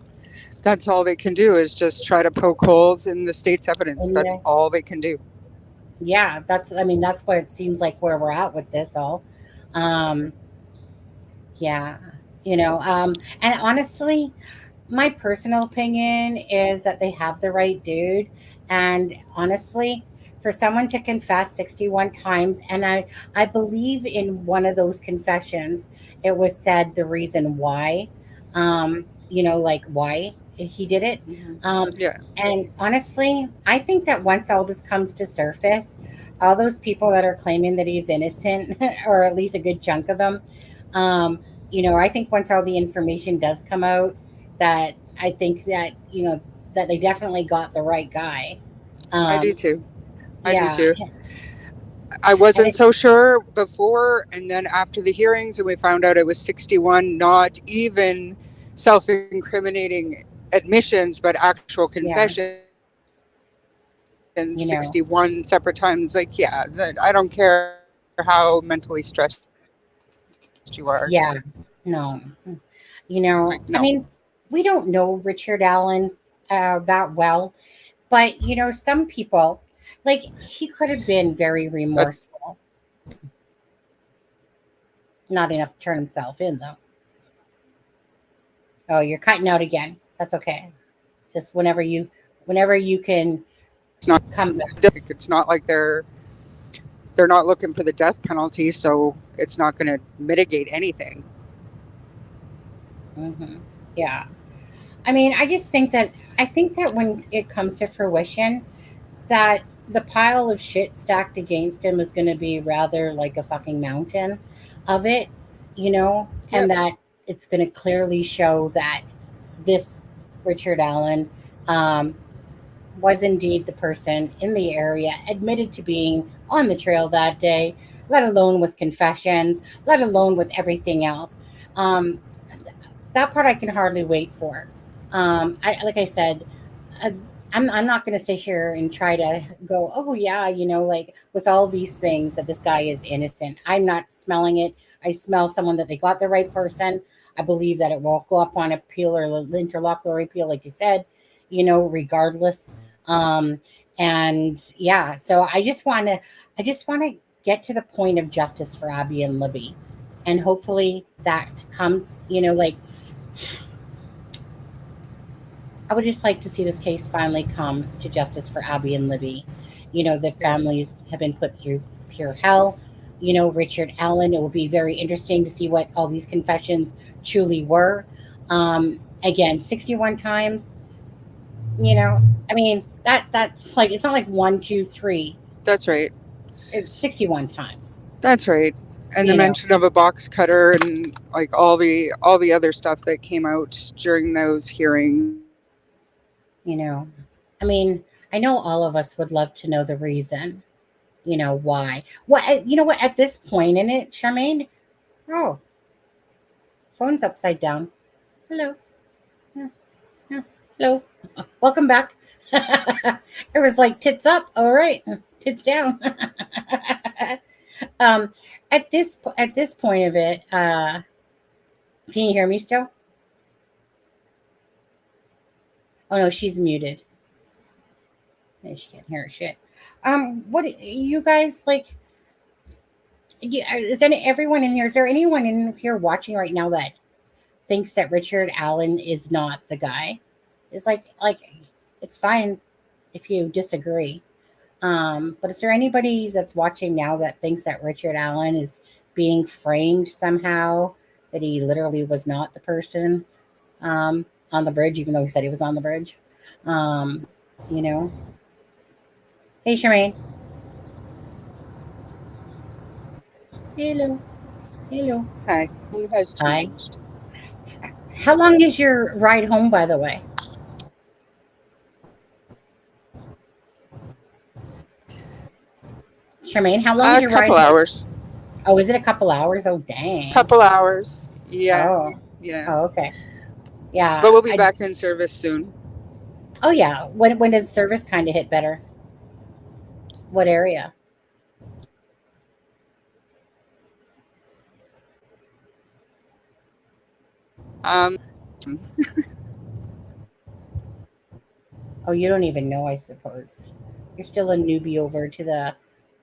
Speaker 3: That's all they can do is just try to poke holes in the state's evidence.
Speaker 1: in
Speaker 3: That's
Speaker 1: the,
Speaker 3: all they can do.
Speaker 1: yeah, I mean, that's what it seems like where we're at with this all. Um, yeah, and honestly, my personal opinion is that they have the right dude. And honestly, for someone to confess 61 times, and I believe in one of those confessions, it was said the reason why, like why he did it.
Speaker 3: Yeah.
Speaker 1: And honestly, I think that once all this comes to surface, all those people that are claiming that he's innocent, or at least a good chunk of them, um, I think once all the information does come out, that I think that that they definitely got the right guy.
Speaker 3: I do
Speaker 1: Um,
Speaker 3: too. I do
Speaker 1: yeah,
Speaker 3: too. I
Speaker 1: and
Speaker 3: wasn't so sure before, and then after the hearings, and we found out it was 61, not even self incriminating admissions, but actual
Speaker 1: yeah,
Speaker 3: confessions,
Speaker 1: you know,
Speaker 3: 61 separate times. Like, yeah, I don't care how mentally stressed you are.
Speaker 1: yeah, no,
Speaker 3: Like,
Speaker 1: I
Speaker 3: no.
Speaker 1: mean, we don't know Richard Allen that well, but some people, like, he could have been very
Speaker 3: That's
Speaker 1: remorseful. Not enough to turn himself in, though. Oh, you're cutting out again. That's okay. Just whenever you can
Speaker 3: it's not
Speaker 1: come back.
Speaker 3: it's not like they're not looking for the death penalty, so it's not going to mitigate anything.
Speaker 1: Yeah. I mean, I think that when it comes to fruition, that the pile of shit stacked against him is going to be rather like a fucking mountain of it, and
Speaker 3: Yep.
Speaker 1: that it's going to clearly show that this Richard Allen um, was indeed the person in the area admitted to being on the trail that day, let alone with confessions, let alone with everything else. Um, that part I can hardly wait for. Like I said, uh, I'm not going to sit here and try to go, oh yeah, like with all these things that this guy is innocent. I'm not smelling it. I smell someone that they got the right person. I believe that it will go up on appeal or interlocutory appeal, like you said, regardless. Um, and yeah, so I just want to get to the point of justice for Abby and Libby, and hopefully that comes. Like, I would just like to see this case finally come to justice for Abby and Libby. The
Speaker 3: Yeah.
Speaker 1: families have been put through pure hell. Richard Allen, it will be very interesting to see what all these confessions truly were. Again, 61 times, I mean, that's like, it's not like one, two, three.
Speaker 3: That's right.
Speaker 1: It's 61 times,
Speaker 3: That's right. And the
Speaker 1: you know,
Speaker 3: mention of a box cutter and like all the other stuff that came out during those hearings.
Speaker 1: you know. I mean, I know all of us would love to know the reason, why. You know what, at this point in it, Charmaine, oh, phone's upside down. Hello. Yeah, yeah. Hello. Welcome back. It was like tits up. All right. Tits down. um, at this point of it, can you hear me still? Oh no, she's muted. She can't hear shit. What you guys like? Is everyone in here? Is there anyone in here watching right now that thinks that Richard Allen is not the guy? It's like it's fine if you disagree. But is there anybody that's watching now that thinks that Richard Allen is being framed somehow? That he literally was not the person on the bridge, even though he said he was on the bridge. Um, you know. Hey, Charmaine. Hello. Hello.
Speaker 3: Hi. Who has
Speaker 1: Hi.
Speaker 3: changed?
Speaker 1: How long is your ride home, by the way? Charmaine, how long is
Speaker 3: A
Speaker 1: your ride
Speaker 3: couple
Speaker 1: home?
Speaker 3: hours.
Speaker 1: Oh, is it a couple hours? Oh, dang.
Speaker 3: Couple hours. Yeah.
Speaker 1: Oh,
Speaker 3: Yeah.
Speaker 1: oh, okay. Yeah.
Speaker 3: But we'll be back in service soon.
Speaker 1: Oh, yeah. When does service kind of hit better? What area?
Speaker 3: Um,
Speaker 1: Oh, you don't even know, I suppose. You're still a newbie over to the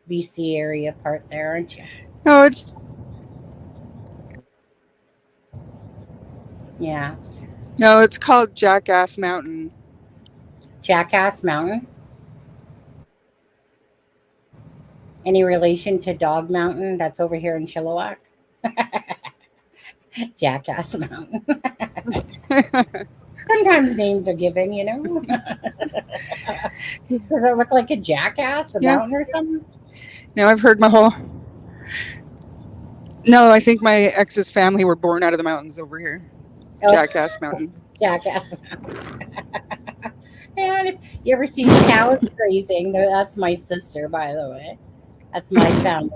Speaker 1: BC area part there, aren't you?
Speaker 3: no, it's
Speaker 1: Yeah.
Speaker 3: called Jackass Mountain.
Speaker 1: Jackass Mountain. Any relation to Dog Mountain that's over here in Chilliwack? Jackass Mountain. Sometimes names are given, you know. Does it look like a jackass, the
Speaker 3: Yeah.
Speaker 1: mountain or something?
Speaker 3: No, I've heard my whole. No, I think my ex's family were born out of the mountains over here.
Speaker 1: Oh,
Speaker 3: Jackass Mountain.
Speaker 1: Jackass Mountain. And if you ever see cows grazing, that's my sister, by the way. That's my family.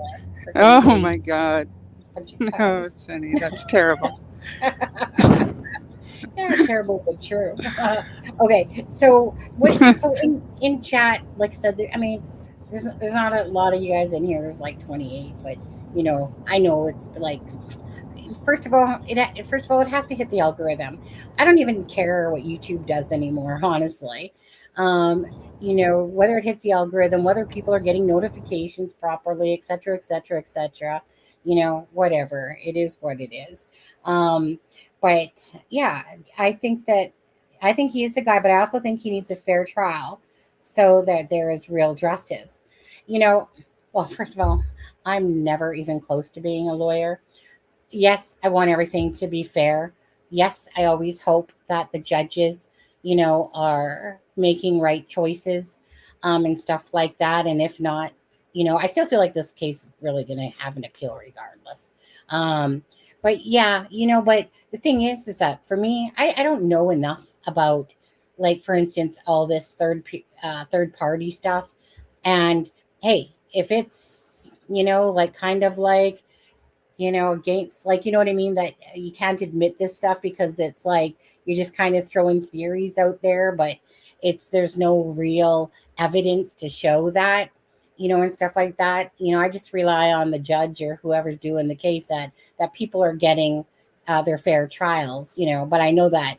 Speaker 3: Oh
Speaker 1: Freaking
Speaker 3: my God.
Speaker 1: bunch of
Speaker 3: No,
Speaker 1: cows.
Speaker 3: Sunny, that's terrible.
Speaker 1: Yeah, terrible but true. Okay, so what? So in chat, like I said, I mean, there's not a lot of you guys in here. There's like 28, but you know, I know it's like. First of all, it has to hit the algorithm. I don't even care what YouTube does anymore, honestly. Um, you know, whether it hits the algorithm, whether people are getting notifications properly, et cetera, et cetera, et cetera. You know, whatever. It is what it is. Um, but yeah, I think that I think he is the guy, but I also think he needs a fair trial so that there is real justice. You know, well, first of all, I'm never even close to being a lawyer. Yes, I want everything to be fair. Yes, I always hope that the judges, you know, are making right choices, and stuff like that. And if not, you know, I still feel like this case is really going to have an appeal regardless. Um, but yeah, you know, but the thing is that for me, I don't know enough about, like, for instance, all this third party stuff. And hey, if it's, you know, like kind of like, you know, against, like, you know what I mean, that you can't admit this stuff because it's like you're just kind of throwing theories out there, but there's no real evidence to show that, you know, and stuff like that. You know, I just rely on the judge or whoever's doing the case that people are getting their fair trials, you know. But I know that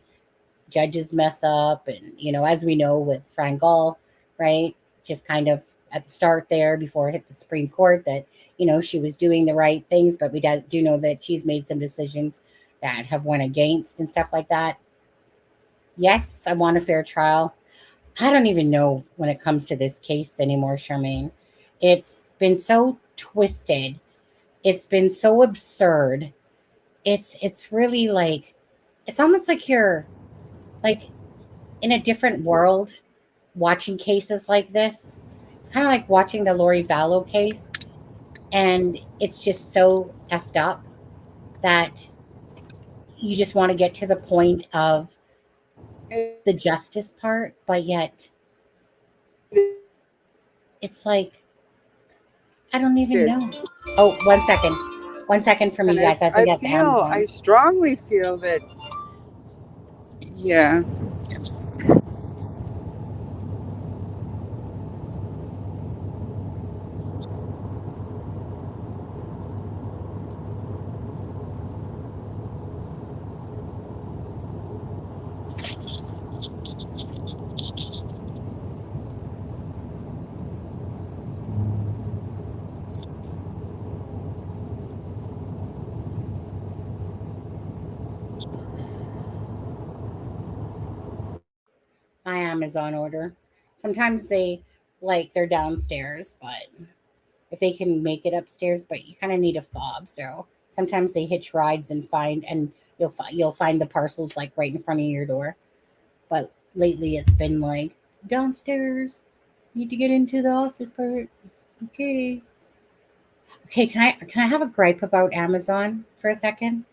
Speaker 1: judges mess up, and you know, as we know with Frank, right, just kind of at the start there before it hit the Supreme Court, that you know she was doing the right things, but we do know that she's made some decisions that have went against and stuff like that. Yes, I want a fair trial. I don't even know when it comes to this case anymore, Charmaine. It's been so twisted. It's been so absurd. It's really like, it's almost like you're like in a different world watching cases like this. It's kind of like watching the Lori Vallow case, and it's just so effed up that you just want to get to the point of the justice part, but yet it's like I don't even know. Oh, 1 second. 1 second from you
Speaker 3: And
Speaker 1: guys. I think that's
Speaker 3: I
Speaker 1: Amazon.
Speaker 3: strongly feel that, yeah.
Speaker 1: My Amazon order. Sometimes they're downstairs, but if they can make it upstairs, but you kind of need a fob. So sometimes they hitch rides and you'll find the parcels like right in front of your door. But lately it's been like downstairs. Need to get into the office part. Okay. Okay, can I have a gripe about Amazon for a second?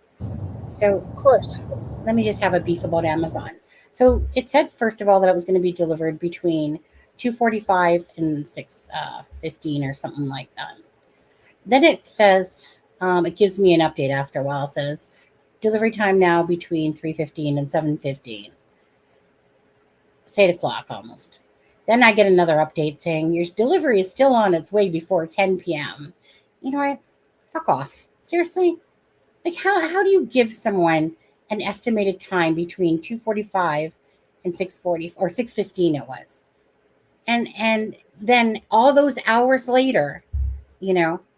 Speaker 1: So
Speaker 3: Of course.
Speaker 1: let me just have a beef about Amazon. So it said first of all that it was going to be delivered between 2:45 and 6:15 or something like that. Then it says it gives me an update after a while. It says delivery time now between 3:15 and 7:15. It's 8 o'clock almost. Then I get another update saying your delivery is still on its way before 10 p.m. You know what? Fuck off. Seriously? Like how do you give someone an estimated time between 2:45 and 6:40 or 6:15 it was. And then all those hours later,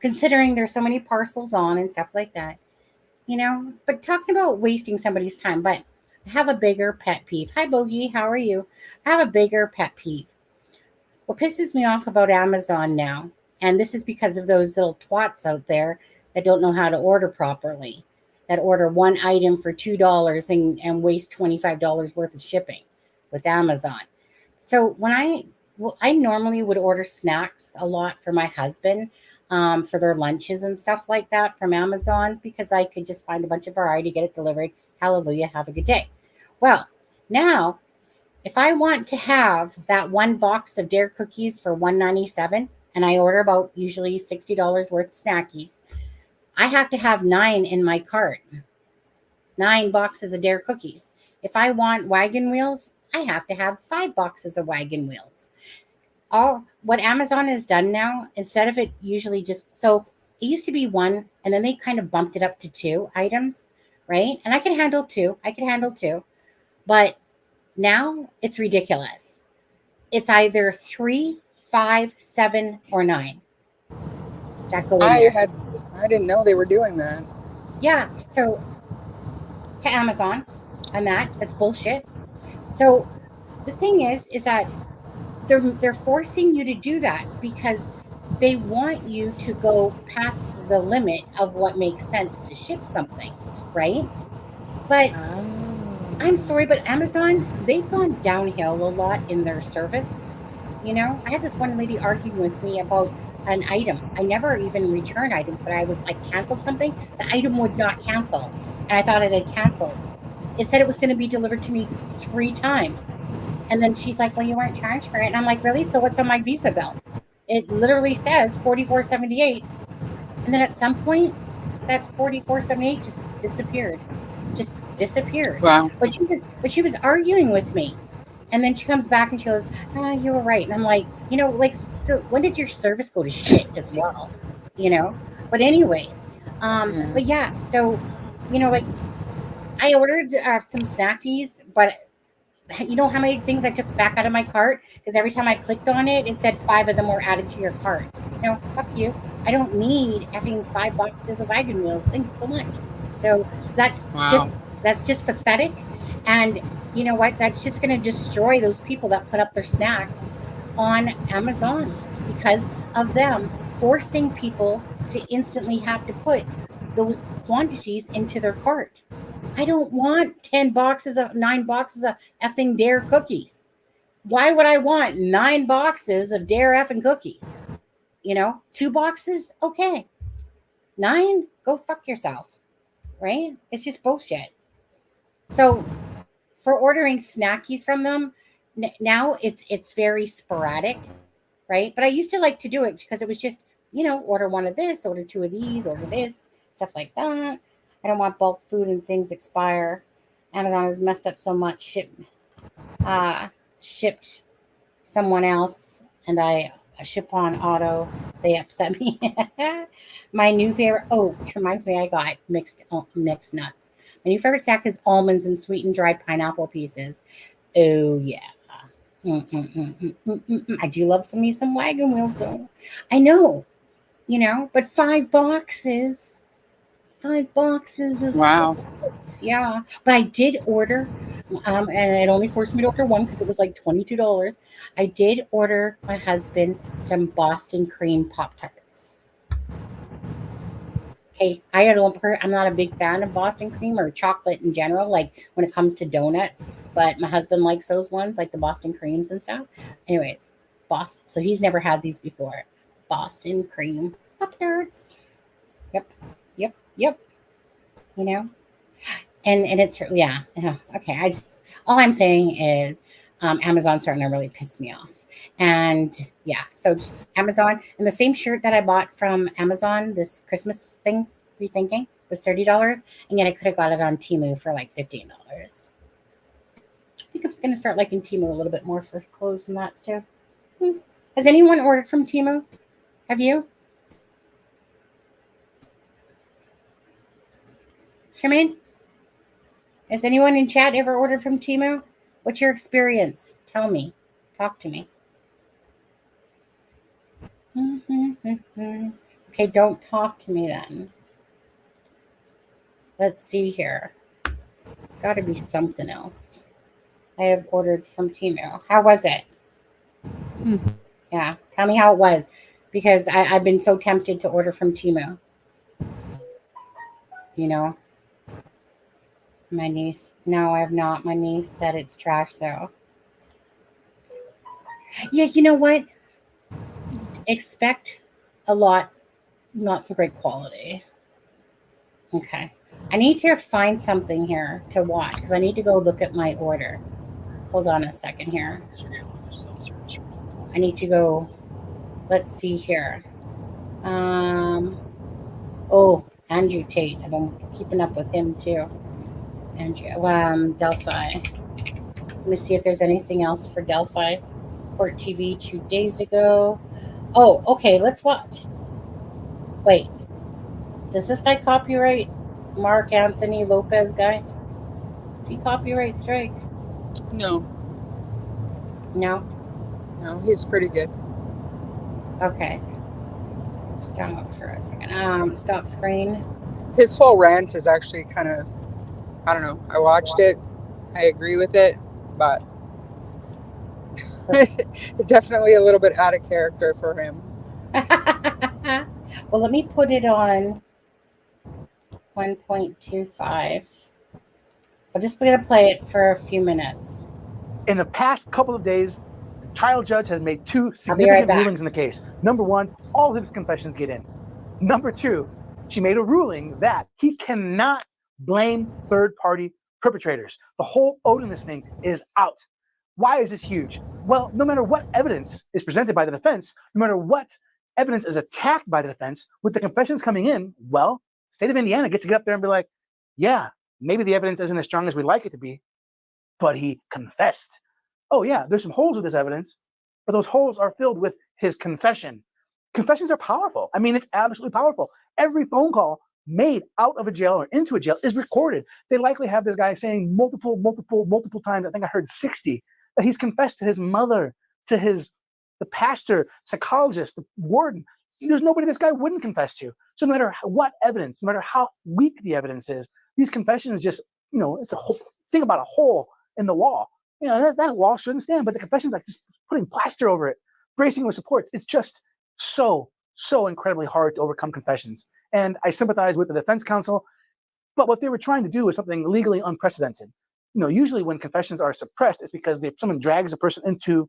Speaker 1: considering there's so many parcels on and stuff like that, but talking about wasting somebody's time, but I have a bigger pet peeve. Hi Bogey, how are you? I have a bigger pet peeve. What pisses me off about Amazon now, and this is because of those little twats out there that don't know how to order properly, that order one item for $2 and waste $25 worth of shipping with Amazon. So I normally would order snacks a lot for my husband, for their lunches and stuff like that from Amazon, because I could just find a bunch of variety, get it delivered. Hallelujah, have a good day. Well, now if I want to have that one box of Dare cookies for $1.97, and I order about usually $60 worth of snackies, I have to have 9 in my cart. 9 boxes of Dare cookies. If I want wagon wheels, I have to have 5 boxes of wagon wheels. All what Amazon has done now, instead of it usually just, so it used to be 1, and then they kind of bumped it up to 2 items, right? And I can handle 2. But now it's ridiculous. It's either 3, 5, 7, or 9 that go in there.
Speaker 3: I didn't know they were doing that.
Speaker 1: Yeah. So to Amazon on that's bullshit. So the thing is that they're forcing you to do that because they want you to go past the limit of what makes sense to ship something, right? But I'm sorry, but Amazon, they've gone downhill a lot in their service. I had this one lady arguing with me about an item. I never even return items, but I was like canceled something. The item would not cancel. And I thought it had canceled. It said it was going to be delivered to me 3 times. And then she's like, well, you weren't charged for it. And I'm like, really? So what's on my Visa bill? It literally says $44.78. And then at some point, that $44.78 just disappeared.
Speaker 3: Wow.
Speaker 1: But she was arguing with me. And then she comes back and she goes, you were right. And I'm like, so when did your service go to shit as well? But anyways, but yeah, so, like I ordered some snackies, but you know how many things I took back out of my cart? Because every time I clicked on it, it said 5 of them were added to your cart. Fuck you. I don't need effing 5 boxes of wagon wheels. Thank you so much. So that's just pathetic. And you know what? That's just going to destroy those people that put up their snacks on Amazon because of them forcing people to instantly have to put those quantities into their cart. I don't want 9 boxes of effing Dare cookies. Why would I want 9 boxes of Dare effing cookies? 2 boxes? Okay. 9? Go fuck yourself. Right? It's just bullshit. So for ordering snackies from them, now it's very sporadic, right? But I used to like to do it because it was just, order 1 of this, order 2 of these, order this, stuff like that. I don't want bulk food and things expire. Amazon has messed up so much. Shipped someone else, and I ship on auto. They upset me. My new favorite. Oh, which reminds me, I got mixed nuts. My new favorite snack is almonds and sweetened dried pineapple pieces. Oh yeah. I do love some wagon wheels though. I know, but 5 boxes. 5 boxes is
Speaker 3: Wow.
Speaker 1: yeah. But I did order, and it only forced me to order 1 because it was like $22. I did order my husband some Boston cream Pop-Tarts. Hey, I'm not a big fan of Boston cream or chocolate in general, like when it comes to donuts, but my husband likes those ones, like the Boston creams and stuff. Anyways, so he's never had these before. Boston cream Pop-Tarts. Yep. And it's yeah. Okay. All I'm saying is, Amazon's starting to really piss me off. And yeah, so Amazon, and the same shirt that I bought from Amazon, this Christmas thing, rethinking, was $30, and yet I could have got it on Temu for like $15. I think I'm going to start liking Temu a little bit more for clothes and that too. Has anyone ordered from Temu? Have you? Charmaine? Has anyone in chat ever ordered from Temu? What's your experience? Tell me. Talk to me. Okay, don't talk to me then. Let's see here. It's got to be something else. I have ordered from Temu. How was it? Yeah, tell me how it was, because I've been so tempted to order from Temu. You know, my niece. No, I have not. My niece said it's trash, so. Yeah, you know what? Expect a lot, not so great quality. Okay. I need to find something here to watch because I need to go look at my order. Hold on a second here. I need to go. Let's see here. Oh, Andrew Tate. I've been keeping up with him too. Andrew, Delphi. Let me see if there's anything else for Delphi. Court TV 2 days ago. Oh, okay. Let's watch. Wait. Does this guy copyright? Mark Anthony Lopez guy? Does he copyright strike?
Speaker 3: No,
Speaker 1: No?
Speaker 3: no, he's pretty good.
Speaker 1: Okay. Stop for a second. Stop screen.
Speaker 3: His whole rant is actually kind of, I don't know. I watched it. I agree with it, but definitely a little bit out of character for him.
Speaker 1: Well, let me put it on 1.25. I'm just going to play it for a few minutes.
Speaker 11: In the past couple of days, the trial judge has made two significant rulings in the case. Number one, all of his confessions get in. Number two, she made a ruling that he cannot blame third-party perpetrators. The whole odiness thing is out. Why is this huge? Well, no matter what evidence is presented by the defense, no matter what evidence is attacked by the defense, with the confessions coming in, well, the state of Indiana gets to get up there and be like, yeah, maybe the evidence isn't as strong as we'd like it to be, but he confessed. Oh yeah, there's some holes with this evidence, but those holes are filled with his confession. Confessions are powerful. I mean, it's absolutely powerful. Every phone call made out of a jail or into a jail is recorded. They likely have this guy saying multiple times, I think I heard 60, that he's confessed to his mother, to the pastor, psychologist, the warden. There's nobody this guy wouldn't confess to. So no matter what evidence, no matter how weak the evidence is, these confessions just, it's a whole think about a hole in the wall. That wall shouldn't stand, but the confession's like just putting plaster over it, bracing with supports. It's just so incredibly hard to overcome confessions. And I sympathize with the defense counsel, but what they were trying to do is something legally unprecedented. Usually when confessions are suppressed, it's because someone drags a person into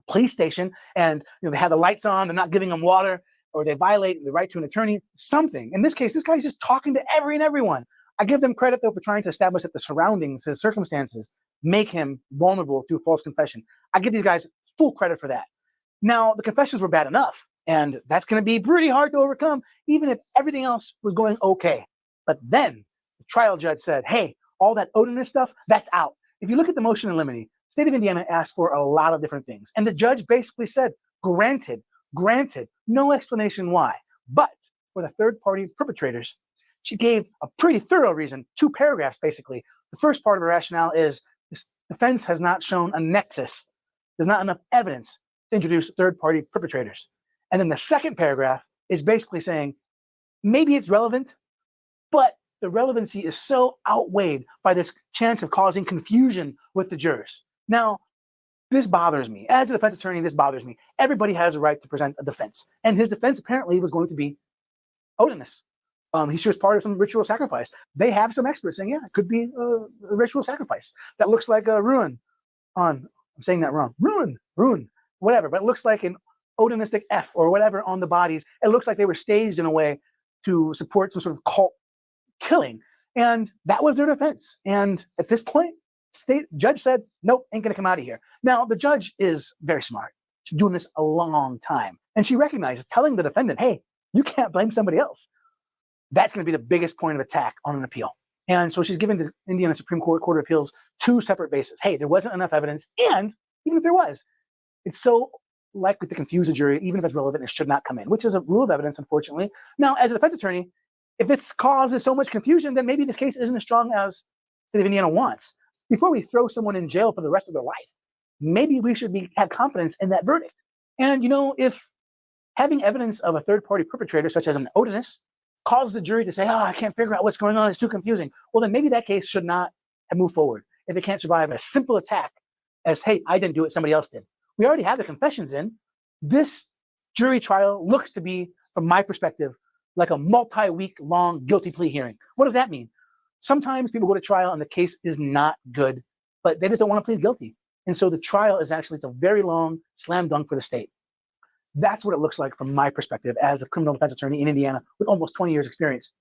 Speaker 11: a police station and they have the lights on, they're not giving them water, or they violate the right to an attorney, something. In this case, this guy's just talking to everyone. I give them credit, though, for trying to establish that the surroundings, his circumstances, make him vulnerable to false confession. I give these guys full credit for that. Now, the confessions were bad enough, and that's going to be pretty hard to overcome, even if everything else was going okay. But then the trial judge said, hey, all that odinous stuff, that's out. If you look at the motion in limine, the state of Indiana asked for a lot of different things. And the judge basically said, granted, no explanation why. But for the third-party perpetrators, she gave a pretty thorough reason, 2 paragraphs basically. The first part of her rationale is this defense has not shown a nexus. There's not enough evidence to introduce third-party perpetrators. And then the second paragraph is basically saying, maybe it's relevant, but the relevancy is so outweighed by this chance of causing confusion with the jurors. Now, this bothers me. As a defense attorney, this bothers me. Everybody has a right to present a defense. And his defense apparently was going to be odinous. He was part of some ritual sacrifice. They have some experts saying, yeah, it could be a ritual sacrifice that looks like a ruin on, I'm saying that wrong, ruin, whatever, but it looks like an odinistic F or whatever on the bodies. It looks like they were staged in a way to support some sort of cult killing. And that was their defense. And at this point, the judge said, nope, ain't gonna come out of here. Now, the judge is very smart. She's doing this a long time. And she recognizes telling the defendant, hey, you can't blame somebody else. That's going to be the biggest point of attack on an appeal. And so she's given the Indiana Supreme Court Court of Appeals 2 separate bases. Hey, there wasn't enough evidence. And even if there was, it's so likely to confuse a jury, even if it's relevant, it should not come in, which is a rule of evidence, unfortunately. Now, as a defense attorney, if this causes so much confusion, then maybe this case isn't as strong as state of Indiana wants. Before we throw someone in jail for the rest of their life, maybe we should have confidence in that verdict. And, you know, if having evidence of a third-party perpetrator, such as an Odinist, caused the jury to say, oh, I can't figure out what's going on, it's too confusing, well, then maybe that case should not have moved forward if it can't survive a simple attack as, hey, I didn't do it, somebody else did. We already have the confessions in. This jury trial looks to be, from my perspective, like a multi-week long guilty plea hearing. What does that mean? Sometimes people go to trial and the case is not good, but they just don't want to plead guilty. And so the trial is actually, it's a very long slam dunk for the state. That's what it looks like from my perspective as a criminal defense attorney in Indiana with almost 20 years experience.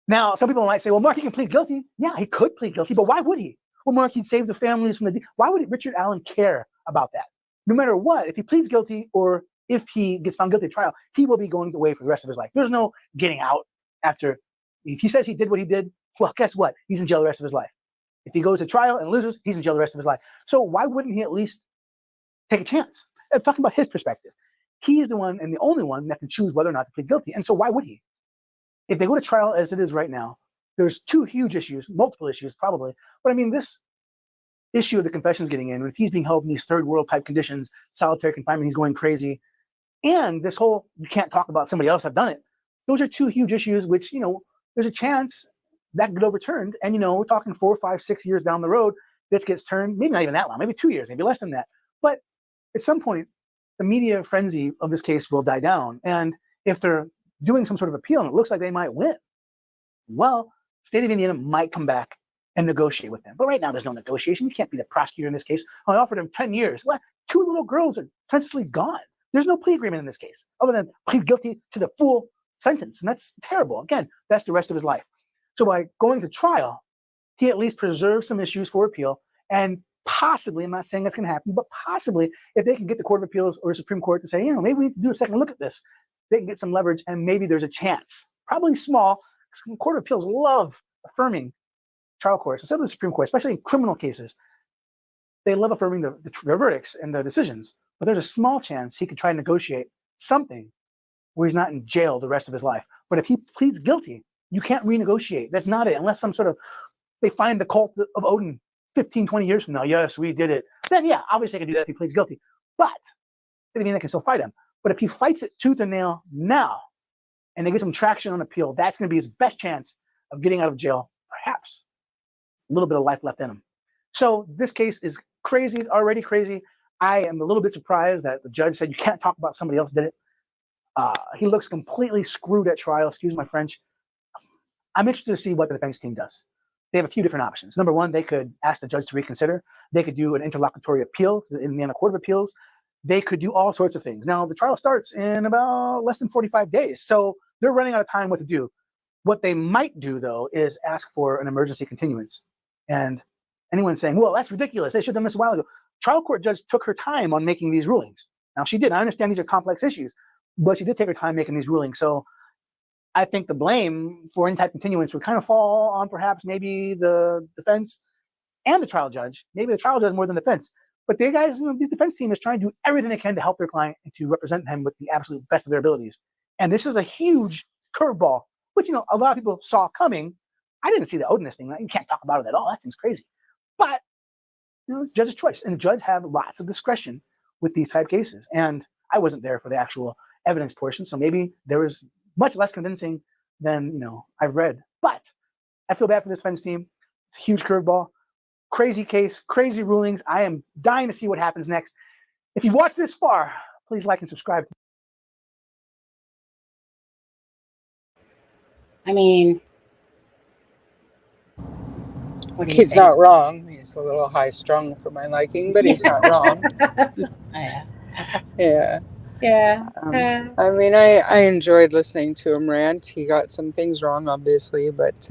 Speaker 11: Now, some people might say, well, Mark, he can plead guilty. Yeah, he could plead guilty, but why would he? Well, Mark, he'd save the families from why would Richard Allen care about that? No matter what, if he pleads guilty or if he gets found guilty at trial, he will be going away for the rest of his life. There's no getting out after. If he says he did what he did, well, guess what? He's in jail the rest of his life. If he goes to trial and loses, he's in jail the rest of his life. So why wouldn't he at least take a chance? I'm talking about his perspective. He is the one and the only one that can choose whether or not to plead guilty. And so why would he? If they go to trial as it is right now, there's two huge issues, multiple issues probably. But I mean, this issue of the confessions getting in, if he's being held in these third world type conditions, solitary confinement, he's going crazy. And this whole, you can't talk about somebody else, I've done it. Those are two huge issues, which, you know, there's a chance that could get overturned. And, you know, we're talking 4, 5, 6 years down the road, this gets turned, maybe not even that long, maybe 2 years, maybe less than that. But at some point, the media frenzy of this case will die down. And if they're doing some sort of appeal and it looks like they might win, well, state of Indiana might come back and negotiate with them. But right now, there's no negotiation. You can't be the prosecutor in this case. I offered him 10 years. What? 2 little girls are senselessly gone. There's no plea agreement in this case other than plead guilty to the full sentence. And that's terrible. Again, that's the rest of his life. So by going to trial, he at least preserves some issues for appeal. And possibly, I'm not saying that's going to happen, but possibly if they can get the Court of Appeals or Supreme Court to say, you know, maybe we need to do a second look at this, they can get some leverage and maybe there's a chance, probably small, because the Court of Appeals love affirming trial courts instead of the Supreme Court, especially in criminal cases. They love affirming the verdicts and the decisions, but there's a small chance he could try to negotiate something where he's not in jail the rest of his life. But if he pleads guilty, you can't renegotiate. That's not it, unless some sort of, they find the cult of Odin 15, 20 years from now, yes, we did it. Then, yeah, obviously I can do that if he pleads guilty. But, I mean, they can still fight him. But if he fights it tooth and nail now, and they get some traction on appeal, that's going to be his best chance of getting out of jail, perhaps a little bit of life left in him. So this case is crazy, it's already crazy. I am a little bit surprised that the judge said you can't talk about somebody else did it. He looks completely screwed at trial, excuse my French. I'm interested to see what the defense team does. They have a few different options. Number one, they could ask the judge to reconsider. They could do an interlocutory appeal to the Indiana Court of Appeals. They could do all sorts of things. Now, the trial starts in about less than 45 days, so they're running out of time what to do. What they might do, though, is ask for an emergency continuance. And anyone saying, well, that's ridiculous, they should have done this a while ago. Trial court judge took her time on making these rulings. Now, she did. I understand these are complex issues, but she did take her time making these rulings. So I think the blame for any type of continuance would kind of fall on perhaps maybe the defense and the trial judge. Maybe the trial judge more than the defense. But they guys, you know, this defense team is trying to do everything they can to help their client and to represent him with the absolute best of their abilities. And this is a huge curveball, which, you know, a lot of people saw coming. I didn't see the Odinist thing. You can't talk about it at all. That seems crazy. But, you know, judge's choice. And the judge have lots of discretion with these type cases. And I wasn't there for the actual evidence portion, so maybe there was much less convincing than, you know, I've read. But I feel bad for the defense team. It's a huge curveball. Crazy case, crazy rulings. I am dying to see what happens next. If you've watched this far, please like and subscribe.
Speaker 1: I mean, what do you
Speaker 3: He's
Speaker 1: think?
Speaker 3: not wrong. He's a little high strung for my liking, but he's not wrong.
Speaker 1: Yeah.
Speaker 3: Yeah.
Speaker 1: Yeah.
Speaker 3: I mean, I enjoyed listening to him rant. He got some things wrong, obviously, but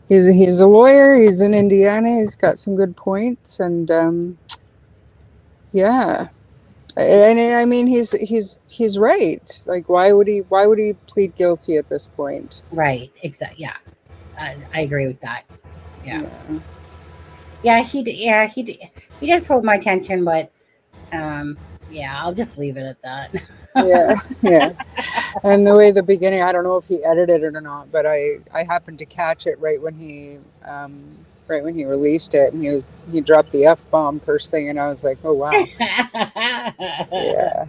Speaker 3: he's a lawyer. He's in Indiana. He's got some good points, and yeah. And I mean, he's right. Like, why would he plead guilty at this point?
Speaker 1: Right. Exactly. Yeah. I agree with that. Yeah. Yeah. He does hold my attention, but yeah, I'll just leave it at that.
Speaker 3: Yeah, yeah. And the way the beginning, I don't know if he edited it or not, but I happened to catch it right when he released it, and he dropped the F-bomb first thing, and I was like, oh wow, yeah,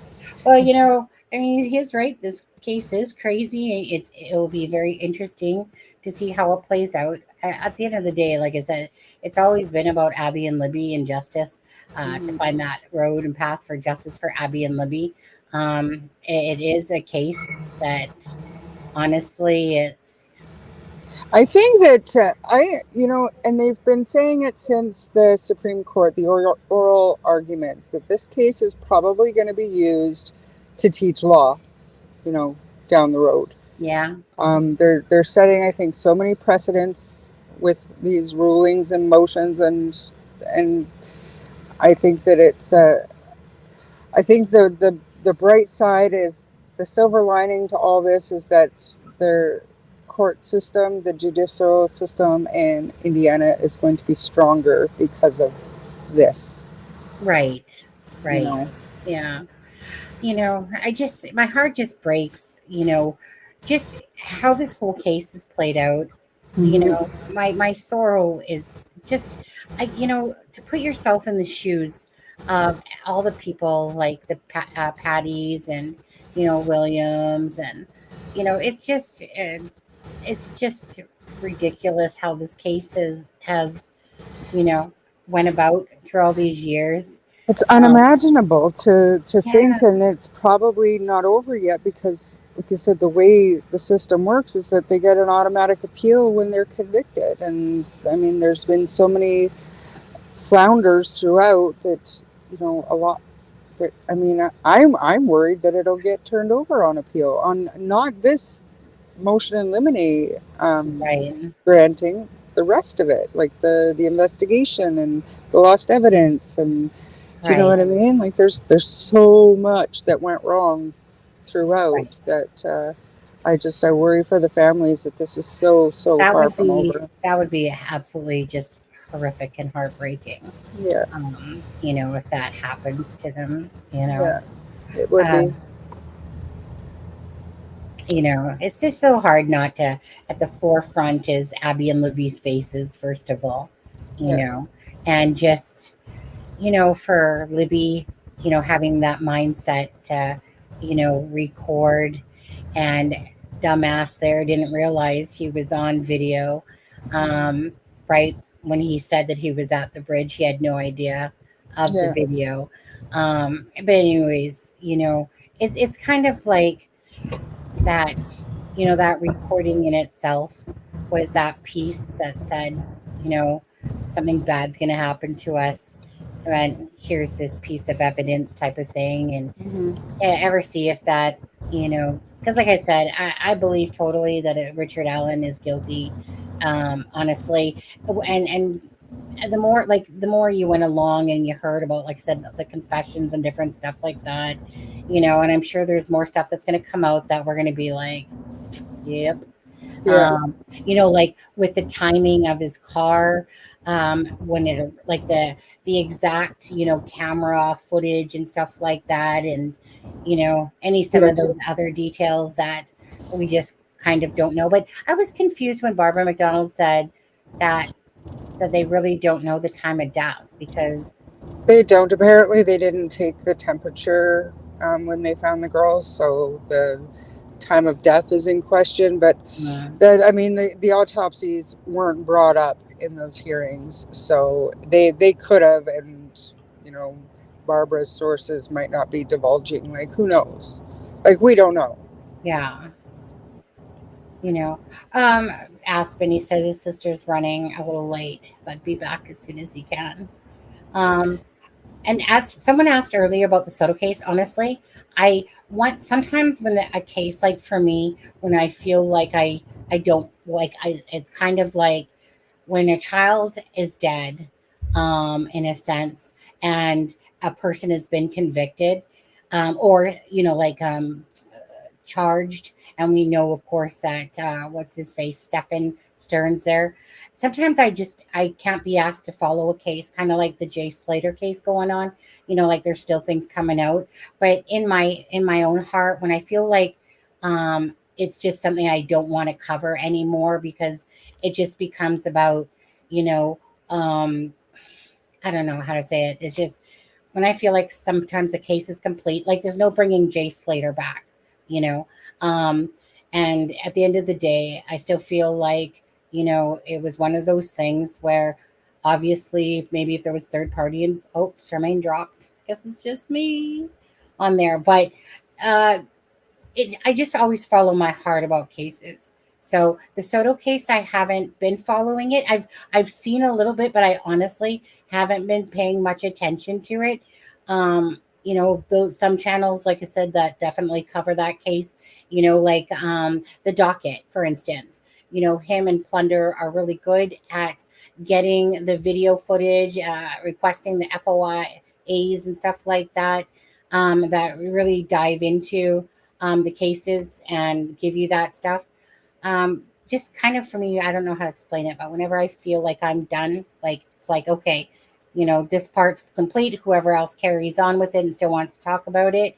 Speaker 1: Well, I mean, he's right. This case is crazy. It'll be very interesting to see how it plays out. At the end of the day, like I said, it's always been about Abby and Libby and justice, to
Speaker 3: Mhm.
Speaker 1: find that road and path for justice for Abby and Libby. It is a case that honestly, it's
Speaker 3: I think that and they've been saying it since the Supreme Court, the oral arguments, that this case is probably going to be used to teach law, down the road.
Speaker 1: yeah,
Speaker 3: They're setting, I think, so many precedents with these rulings and motions, and I think that I think the bright side is the silver lining to all this is that their court system, the judicial system in Indiana is going to be stronger because of this.
Speaker 1: right,
Speaker 3: You
Speaker 1: right,
Speaker 3: know,
Speaker 1: yeah. My heart just breaks, just how this whole case is played out.
Speaker 3: mm-hmm.
Speaker 1: My sorrow is just, to put yourself in the shoes of all the people like the Patties and, Williams, and, it's just ridiculous how this case has, you know, went about through all these years.
Speaker 3: It's
Speaker 1: Um,
Speaker 3: unimaginable to
Speaker 1: yeah,
Speaker 3: think, and it's probably not over yet because, like I said, the way the system works is that they get an automatic appeal when they're convicted, and I mean, there's been so many flounders throughout that a lot. That, I mean, I'm worried that it'll get turned over on appeal on not this motion in limine
Speaker 1: right,
Speaker 3: granting, the rest of it, like the investigation and the lost evidence, and do you know
Speaker 1: right,
Speaker 3: what I mean? Like there's so much that went wrong
Speaker 1: right.
Speaker 3: throughout that I worry for the families that this is so
Speaker 1: That
Speaker 3: far
Speaker 1: would
Speaker 3: from
Speaker 1: be
Speaker 3: over.
Speaker 1: that would be absolutely just horrific and heartbreaking.
Speaker 3: Yeah,
Speaker 1: If that happens to them,
Speaker 3: yeah, it would
Speaker 1: uh,
Speaker 3: be.
Speaker 1: it's just so hard not to. At the forefront is Abby and Libby's faces, first of all, you
Speaker 3: Yeah,
Speaker 1: know, and just for Libby, having that mindset to, record, and dumbass there didn't realize he was on video. Um, right when he said that he was at the bridge, he had no idea of the
Speaker 3: yeah,
Speaker 1: video. But anyways, it's kind of like that, that recording in itself was that piece that said, you know, something bad's going to happen to us. And here's this piece of evidence type of thing. And
Speaker 3: hmm,
Speaker 1: to ever see if that, because like I said, I believe totally that Richard Allen is guilty. Honestly, and the more you went along and you heard about, like I said, the confessions and different stuff like that, and I'm sure there's more stuff that's going to come out that we're going to be like, yep.
Speaker 3: yeah,
Speaker 1: Like with the timing of his car, when it, like the exact, camera footage and stuff like that, and some
Speaker 3: yeah.
Speaker 1: of those other details that we just kind of don't know. But I was confused when Barbara McDonald said that they really don't know the time of death, because
Speaker 3: They don't. Apparently, they didn't take the temperature when they found the girls, so the time of death is in question. But
Speaker 1: uh,
Speaker 3: I mean, the autopsies weren't brought up in those hearings, so they could have, and you know, Barbara's sources might not be divulging. Like, who knows? Like, we don't know.
Speaker 1: yeah, you know. Um, Aspen, he said his sister's running a little late, but be back as soon as he can. Um, And as someone asked earlier about the Soto case, honestly, I want sometimes when a case, like for me, when I feel like I don't like, it's kind of like when a child is dead, in a sense, and a person has been convicted, or charged, and we know, of course, that what's his face, Stefan Stearns there. Sometimes I can't be asked to follow a case, kind of like the Jay Slater case going on. Like there's still things coming out. But in my own heart, when I feel like it's just something I don't want to cover anymore because it just becomes about, I don't know how to say it. It's just when I feel like sometimes the case is complete, like there's no bringing Jay Slater back, you know. And at the end of the day, I still feel like, it was one of those things where obviously maybe if there was third party and Charmaine dropped, I guess it's just me on there. But I just always follow my heart about cases. So the Soto case, I haven't been following it. I've seen a little bit, but I honestly haven't been paying much attention to it. Those some channels, like I said, that definitely cover that case. Like the docket, for instance. Him and Plunder are really good at getting the video footage, requesting the FOIAs and stuff like that. That really dive into the cases and give you that stuff. Just kind of for me, I don't know how to explain it, but whenever I feel like I'm done, like it's like, okay, this part's complete. Whoever else carries on with it and still wants to talk about it,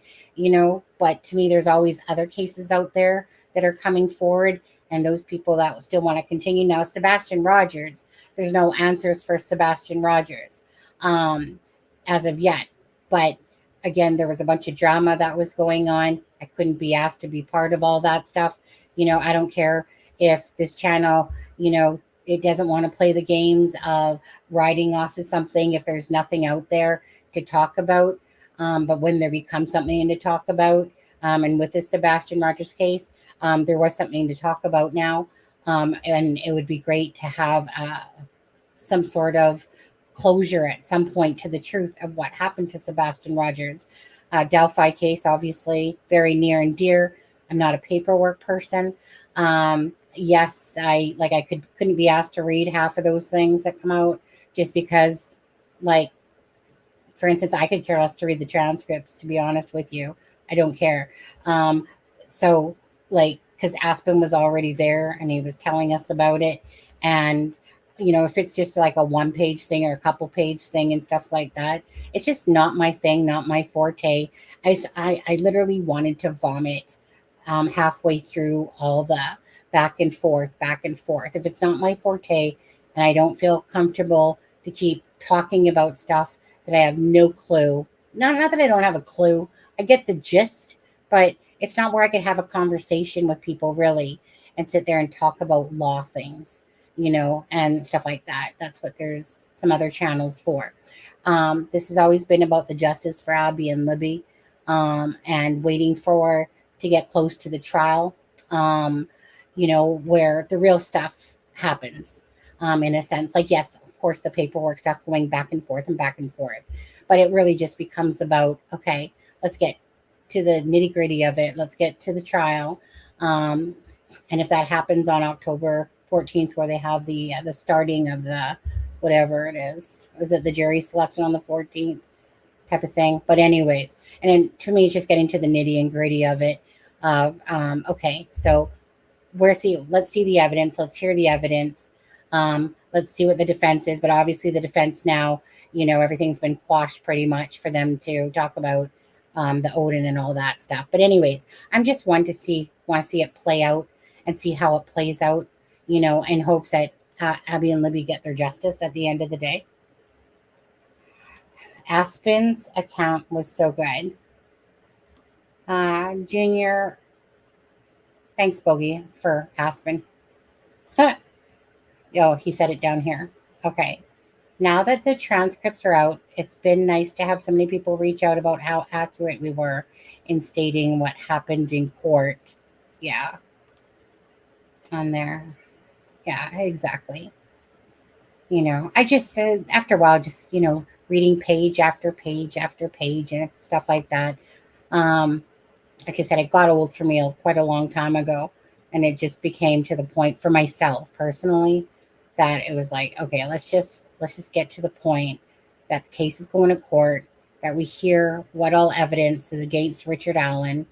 Speaker 1: but to me, there's always other cases out there that are coming forward and those people that still want to continue. Now, Sebastian Rogers, there's no answers for Sebastian Rogers as of yet, but again, there was a bunch of drama that was going on. I couldn't be asked to be part of all that stuff. I don't care if this channel, it doesn't want to play the games of riding off of something if there's nothing out there to talk about. But when there becomes something to talk about, and with this Sebastian Rogers case, there was something to talk about now. And it would be great to have some sort of closure at some point to the truth of what happened to Sebastian Rogers. Delphi case, obviously, very near and dear. I'm not a paperwork person. Yes, I couldn't be asked to read half of those things that come out just because, like, for instance, I could care less to read the transcripts, to be honest with you. I don't care. So, like, because Aspen was already there and he was telling us about it. And, if it's just like a 1-page thing or a couple page thing and stuff like that, it's just not my thing, not my forte. I literally wanted to vomit halfway through all the back and forth. If it's not my forte and I don't feel comfortable to keep talking about stuff that I have no clue, not that I don't have a clue, I get the gist, but it's not where I could have a conversation with people really and sit there and talk about law things, and stuff like that. That's what there's some other channels for. This has always been about the justice for Abby and Libby, and waiting to get close to the trial, where the real stuff happens, in a sense. Like, yes, of course, the paperwork stuff going back and forth, but it really just becomes about, okay, let's get to the nitty gritty of it. Let's get to the trial. And if that happens on October 14th, where they have the starting of the, whatever it is it the jury selection on the 14th type of thing? But anyways, and then for me, it's just getting to the nitty and gritty of it. Okay, so let's see the evidence. Let's hear the evidence. Let's see what the defense is. But obviously the defense now, everything's been quashed pretty much for them to talk about the Odin and all that stuff. But anyways, I'm just want to see it play out and see how it plays out, in hopes that Abby and Libby get their justice at the end of the day. Aspen's account was so good. Junior, thanks, Bogey, for Aspen. Oh, he said it down here. Okay. Now that the transcripts are out, it's been nice to have so many people reach out about how accurate we were in stating what happened in court. Yeah. On there. Yeah, exactly. I just said after a while, just, reading page after page after page and stuff like that. Like I said, it got old for me quite a long time ago. And it just became to the point for myself personally that it was like, okay, let's just get to the point that the case is going to court, that we hear what all evidence is against Richard Allen,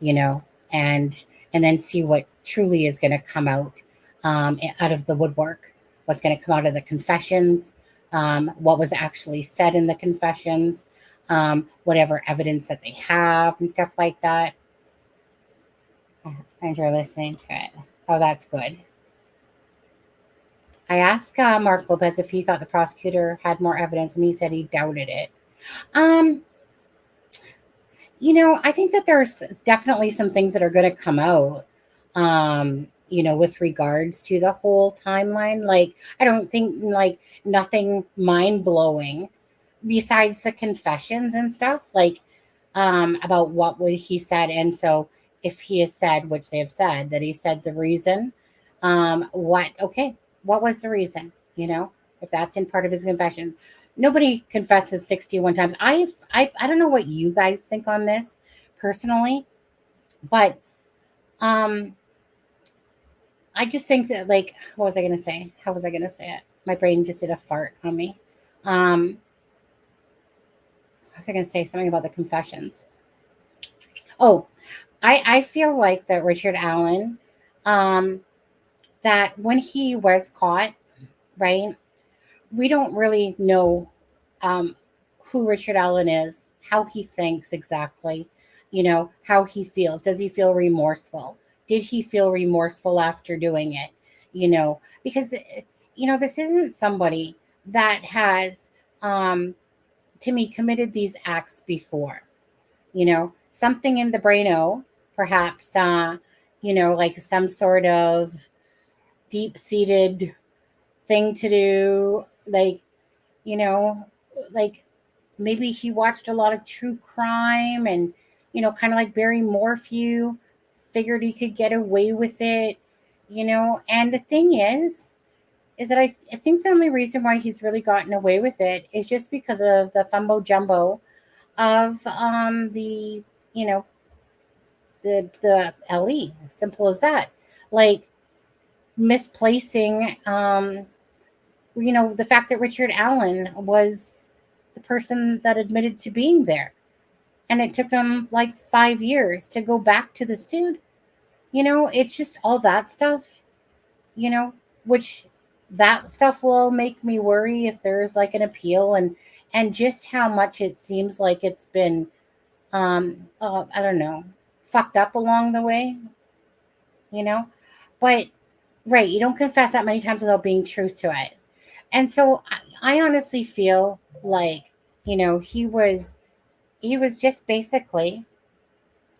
Speaker 1: and then see what truly is going to come out. out of the woodwork. What's going to come out of the confessions, what was actually said in the confessions, whatever evidence that they have and stuff like that. I enjoy listening to it. Oh, that's good. I asked Mark Lopez if he thought the prosecutor had more evidence, and he said he doubted it. I think that there's definitely some things that are going to come out, with regards to the whole timeline. Like, I don't think nothing mind blowing besides the confessions and stuff, about what would he said. And so if he has said, which they have said, that he said the reason, what was the reason? If that's in part of his confession. Nobody confesses 61 times. I don't know what you guys think on this personally, but I just think that, what was I going to say? How was I going to say it? My brain just did a fart on me. What was I going to say? Something about the confessions. Oh, I feel like that Richard Allen, that when he was caught, right, we don't really know who Richard Allen is, how he thinks exactly, how he feels. Does he feel remorseful? Did he feel remorseful after doing it? Because, this isn't somebody that has, to me, committed these acts before. Something in the braino, perhaps, like some sort of deep-seated thing to do, maybe he watched a lot of true crime and, kind of like Barry Morphew, figured he could get away with it, and the thing is that I think the only reason why he's really gotten away with it is just because of the fumbo jumbo of the LE. Simple as that. Like misplacing the fact that Richard Allen was the person that admitted to being there. And it took him 5 years to go back to this dude. It's just all that stuff, which that stuff will make me worry if there's an appeal and just how much it seems like it's been, I don't know, fucked up along the way, but right. You don't confess that many times without being true to it. And so I honestly feel like, he was just basically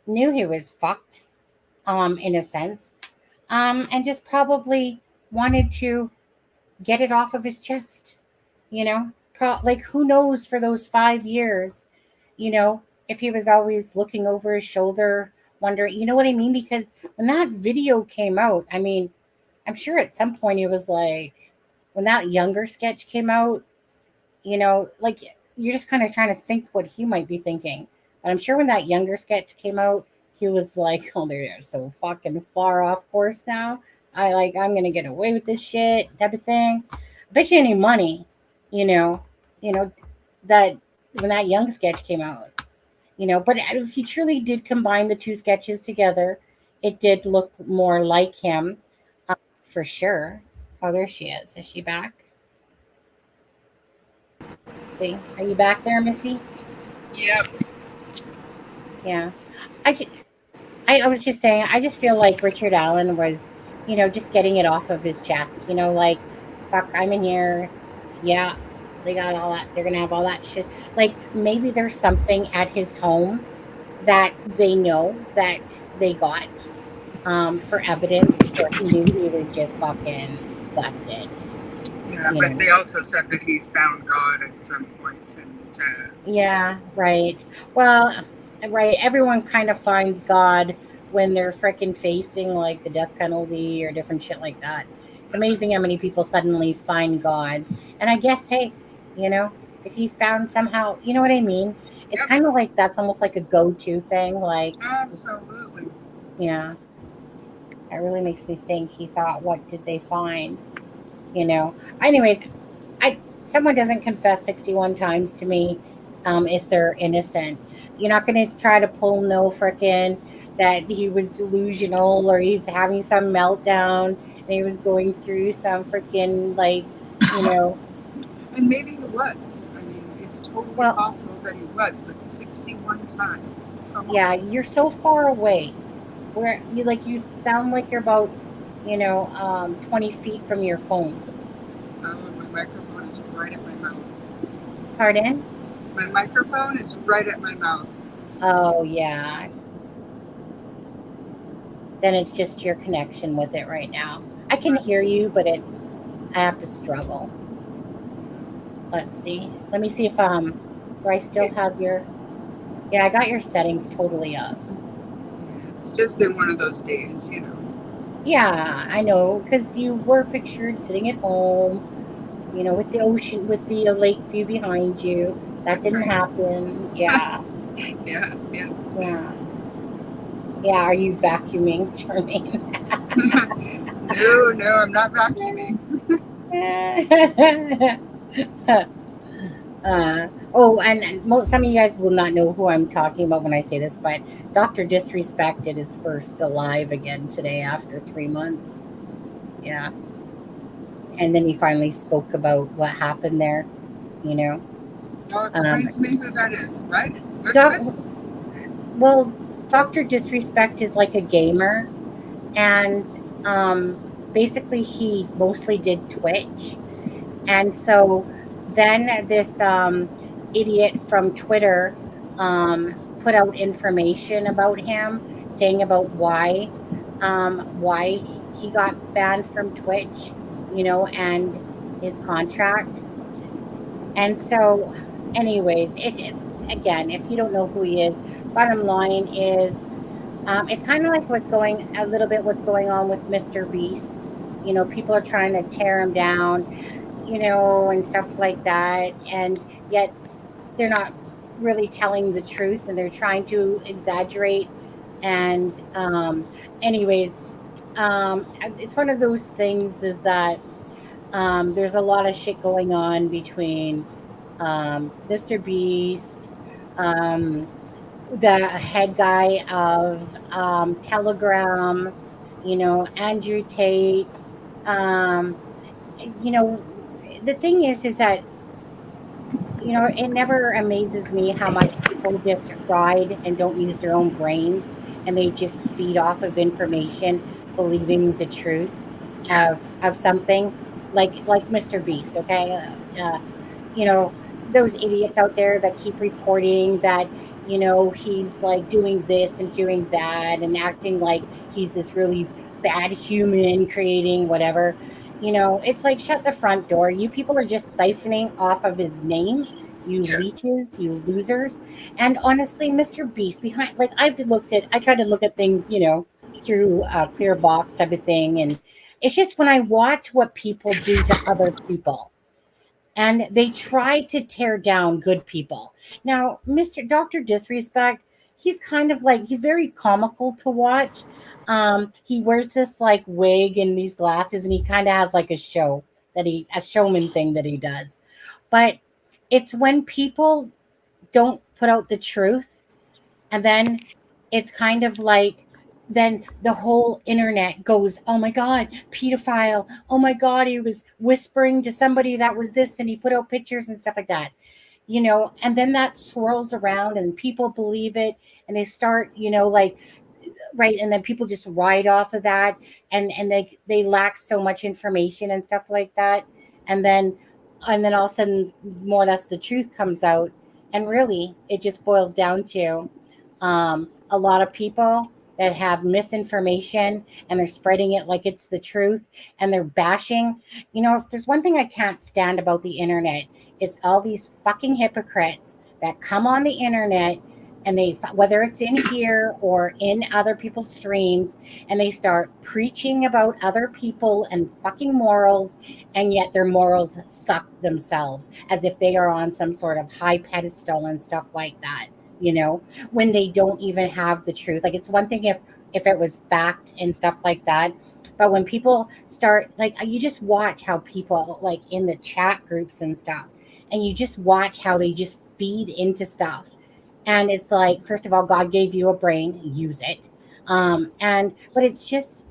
Speaker 1: knew he was fucked, in a sense, and just probably wanted to get it off of his chest, who knows for those 5 years, if he was always looking over his shoulder, wondering, you know what I mean? Because when that video came out, I mean, I'm sure at some point it was when that younger sketch came out, you're just kind of trying to think what he might be thinking. But I'm sure when that younger sketch came out, he was like, oh, they're so fucking far off course now. I'm going to get away with this shit type of thing. I bet you any money, that when that young sketch came out, but if he truly did combine the two sketches together, it did look more like him, for sure. Oh, there she is. Is she back? See, are you back there, Missy?
Speaker 3: Yep.
Speaker 1: Yeah. I was just saying, I just feel like Richard Allen was, just getting it off of his chest, fuck, I'm in here. Yeah, they got all that. They're going to have all that shit. Maybe there's something at his home that they know that they got for evidence where he knew he was just fucking busted.
Speaker 3: Yeah, but they also said that he found God at some point.
Speaker 1: Yeah, right. Well, right. Everyone kind of finds God when they're freaking facing the death penalty or different shit like that. It's amazing how many people suddenly find God. And I guess, hey, if he found somehow, you know what I mean? It's kind of that's almost like a go-to thing.
Speaker 3: Absolutely.
Speaker 1: Yeah. It really makes me think he thought, what did they find? Anyways, someone doesn't confess 61 times to me if they're innocent. You're not going to try to pull no frickin' that he was delusional or he's having some meltdown and he was going through some freaking like, you know.
Speaker 3: And maybe he was. I mean, it's totally
Speaker 1: Well,
Speaker 3: possible that he was, but 61 times. Come
Speaker 1: yeah,
Speaker 3: on.
Speaker 1: you're so far away. Where you sound like you're about, 20 feet from your phone.
Speaker 3: Oh, my microphone is right at my mouth.
Speaker 1: Pardon?
Speaker 3: My microphone is right at my mouth.
Speaker 1: Oh, yeah. Then it's just your connection with it right now. I can hear you, but I have to struggle. Let's see. Let me see if do I still have your, yeah, I got your settings totally up.
Speaker 3: It's just been one of those days,
Speaker 1: Yeah, I know, because you were pictured sitting at home, with the ocean, with the lake view behind you. That didn't happen. Yeah.
Speaker 3: Yeah.
Speaker 1: Yeah. Yeah, are you vacuuming, Charmaine?
Speaker 3: No, I'm not vacuuming.
Speaker 1: And some of you guys will not know who I'm talking about when I say this, but Dr. Disrespect did his first alive again today after 3 months. Yeah. And then he finally spoke about what happened there,
Speaker 3: Well, explain to me who that is. What? What's this?
Speaker 1: Well, Dr. Disrespect is like a gamer, and basically he mostly did Twitch. And so then this idiot from Twitter put out information about him, saying about why he got banned from Twitch, and his contract. And so, anyways, again, if you don't know who he is, bottom line is, it's kind of like what's going on with Mr. Beast. People are trying to tear him down, and stuff like that, and yet they're not really telling the truth, and they're trying to exaggerate. And anyways, it's one of those things is that there's a lot of shit going on between Mr. Beast, the head guy of Telegram, Andrew Tate. Um, the thing is that, it never amazes me how much people just ride and don't use their own brains, and they just feed off of information, believing the truth of something like Mr. Beast. Okay. You know, those idiots out there that keep reporting that, he's like doing this and doing that and acting like he's this really bad human creating whatever. It's like, shut the front door. You people are just siphoning off of his name. You leeches, you losers. And honestly, Mr. Beast behind, like I try to look at things, through a clear box type of thing. And it's just when I watch what people do to other people, and they try to tear down good people. Now, Mr. Dr. Disrespect, he's kind of like, he's very comical to watch. He wears this like wig and these glasses, and he kind of has like a showman thing that he does. But it's when people don't put out the truth, and then it's kind of like, then the whole internet goes, oh my God, pedophile. Oh my God, he was whispering to somebody that was this, and he put out pictures and stuff like that. And then that swirls around and people believe it, and they start, like, right, and then people just ride off of that, and they lack so much information and stuff like that. And then all of a sudden, more or less, the truth comes out, and really it just boils down to a lot of people that have misinformation, and they're spreading it like it's the truth, and they're bashing. If there's one thing I can't stand about the internet, it's all these fucking hypocrites that come on the internet, and whether it's in here or in other people's streams, and they start preaching about other people and fucking morals, and yet their morals suck themselves, as if they are on some sort of high pedestal and stuff like that, when they don't even have the truth. Like, it's one thing if it was fact and stuff like that, but when people start, like, you just watch how people, like, in the chat groups and stuff, and you just watch how they just feed into stuff. And it's like, first of all, God gave you a brain, use it. But it's just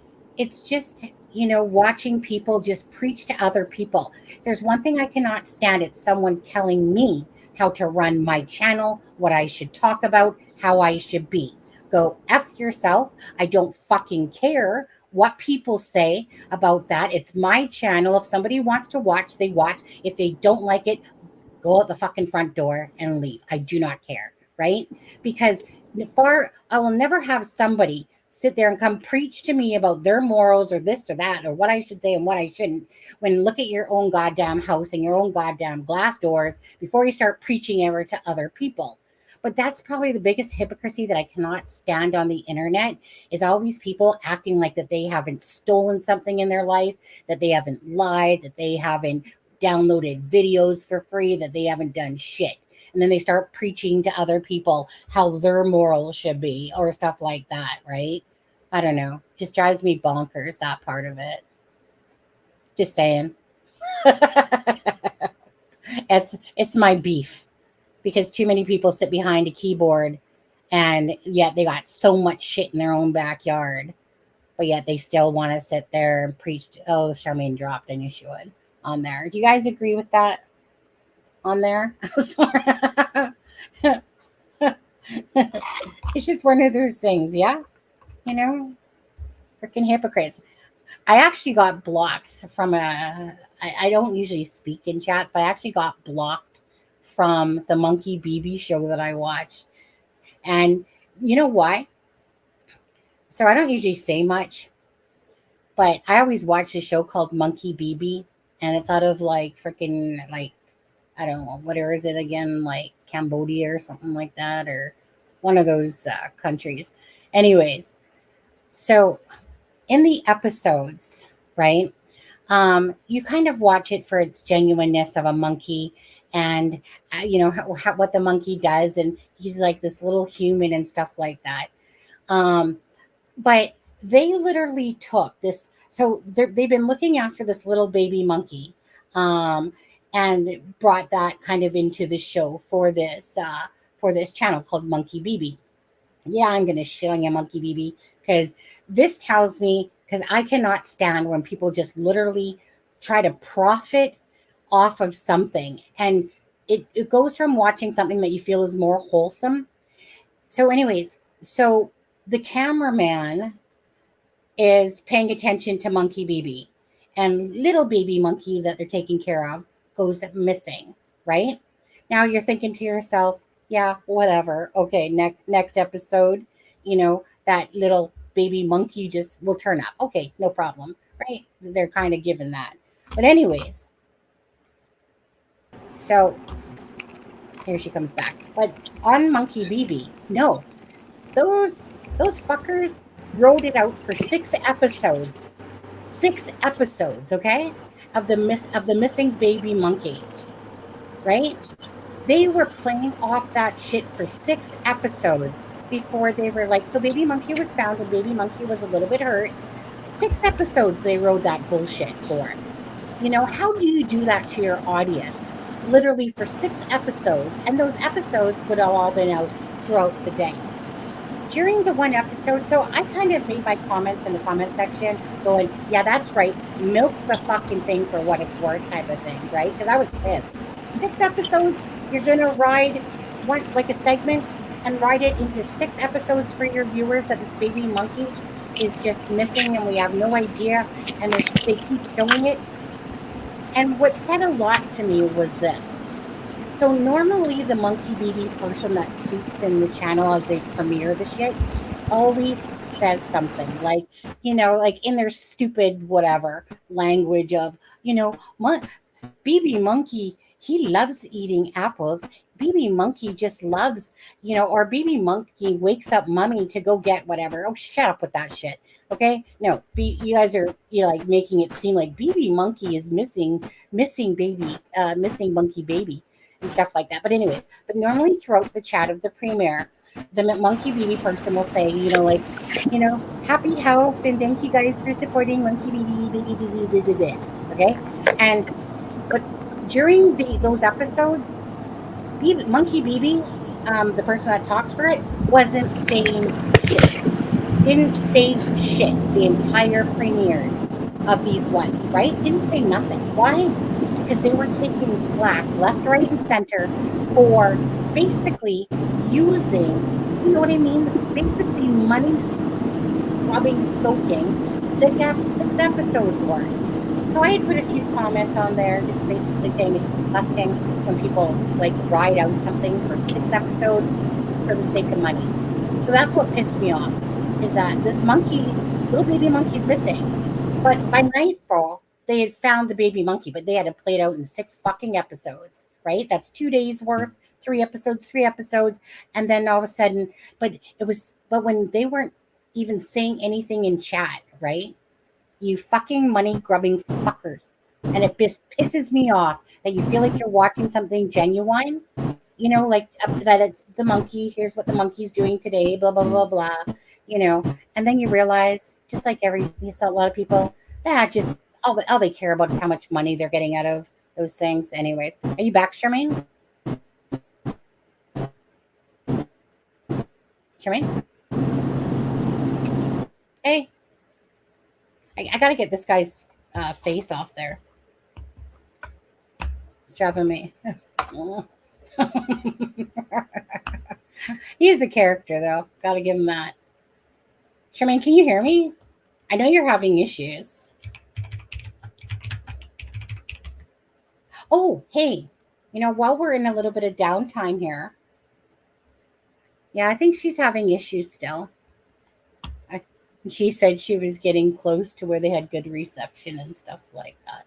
Speaker 1: watching people just preach to other people. There's one thing I cannot stand. It's someone telling me how to run my channel, what I should talk about, how I should be. Go F yourself. I don't fucking care what people say about that. It's my channel. If somebody wants to watch, they watch. If they don't like it, go out the fucking front door and leave. I do not care, right? Because I will never have somebody sit there and come preach to me about their morals or this or that or what I should say and what I shouldn't, when look at your own goddamn house and your own goddamn glass doors before you start preaching ever to other people. But that's probably the biggest hypocrisy that I cannot stand on the internet, is all these people acting like that they haven't stolen something in their life, that they haven't lied, that they haven't downloaded videos for free, that they haven't done shit. And then they start preaching to other people how their morals should be or stuff like that, right? I don't know. Just drives me bonkers, that part of it. Just saying. It's my beef, because too many people sit behind a keyboard and yet they got so much shit in their own backyard, but yet they still want to sit there and preach. Oh, Charmaine dropped and you should on there. Do you guys agree with that on there? It's just one of those things, yeah? Freaking hypocrites. I actually got blocked from I don't usually speak in chats, but I actually got blocked from the Monkey BB show that I watch. And you know why? So I don't usually say much, but I always watch a show called Monkey BB, and it's out of freaking I don't know, whatever is it again, Cambodia or something like that, or one of those countries. Anyways, so in the episodes, right, you kind of watch it for its genuineness of a monkey, and what the monkey does, and he's like this little human and stuff like that. But they literally took this. So they've been looking after this little baby monkey, and brought that kind of into the show for this channel called Monkey BB. Yeah, I'm gonna shit on you, Monkey BB, because this tells me, because I cannot stand when people just literally try to profit off of something, and it goes from watching something that you feel is more wholesome. So anyways, so the cameraman is paying attention to Monkey BB, and little baby monkey that they're taking care of goes missing, right? Now you're thinking to yourself, yeah, whatever. Okay, next episode, that little baby monkey just will turn up. Okay, no problem, right? They're kind of given that. But anyways, so here she comes back. But on Monkey BB, no, those fuckers wrote it out for 6 episodes. 6 episodes, okay? Of the missing baby monkey, right? They were playing off that shit for 6 episodes before they were like, so baby monkey was found and baby monkey was a little bit hurt. 6 episodes they wrote that bullshit for. How do you do that to your audience? Literally for 6 episodes, and those episodes would have all been out throughout the day. During the one episode, so I kind of made my comments in the comment section going, yeah, that's right, milk the fucking thing for what it's worth type of thing, right? Because I was pissed. 6 episodes, you're going to ride one, a segment, and write it into 6 episodes for your viewers that this baby monkey is just missing and we have no idea, and they keep showing it. And what said a lot to me was this. So normally the Monkey BB person that speaks in the channel as they premiere the shit always says something in their stupid whatever language of, BB monkey, he loves eating apples. BB monkey just loves, or BB monkey wakes up mommy to go get whatever. Oh, shut up with that shit. Okay? No, you guys are making it seem like BB monkey is missing monkey baby and stuff like that. But anyways, normally throughout the chat of the premiere, the Monkey BB person will say, happy health and thank you guys for supporting Monkey BB, okay? But during those episodes, Monkey BB, the person that talks for it, wasn't saying shit. Didn't say shit the entire premieres of these ones, right? Didn't say nothing. Why? Because they were taking slack left, right, and center for basically using, you know what I mean? Basically money scrubbing, soaking 6 episodes worth. So I had put a few comments on there just basically saying it's disgusting when people like ride out something for 6 episodes for the sake of money. So that's what pissed me off, is that this monkey, little baby monkey's missing. But by nightfall, they had found the baby monkey, but they had to play it out in 6 fucking episodes, right? That's 2 days worth, 3 episodes. And then all of a sudden, but when they weren't even saying anything in chat, right? You fucking money grubbing fuckers. And it just pisses me off that you feel like you're watching something genuine, you know, like that it's the monkey, here's what the monkey's doing today, blah, blah, blah, blah, you know, and then you realize, just like you saw a lot of people, that just, all they care about is how much money they're getting out of those things. Anyways, are you back, Charmaine? Charmaine? Hey. I got to get this guy's face off there. It's driving me. He's a character, though. Got to give him that. Charmaine, can you hear me? I know you're having issues. Oh, hey. You know, while we're in a little bit of downtime here. Yeah, I think she's having issues still. She said she was getting close to where they had good reception and stuff like that.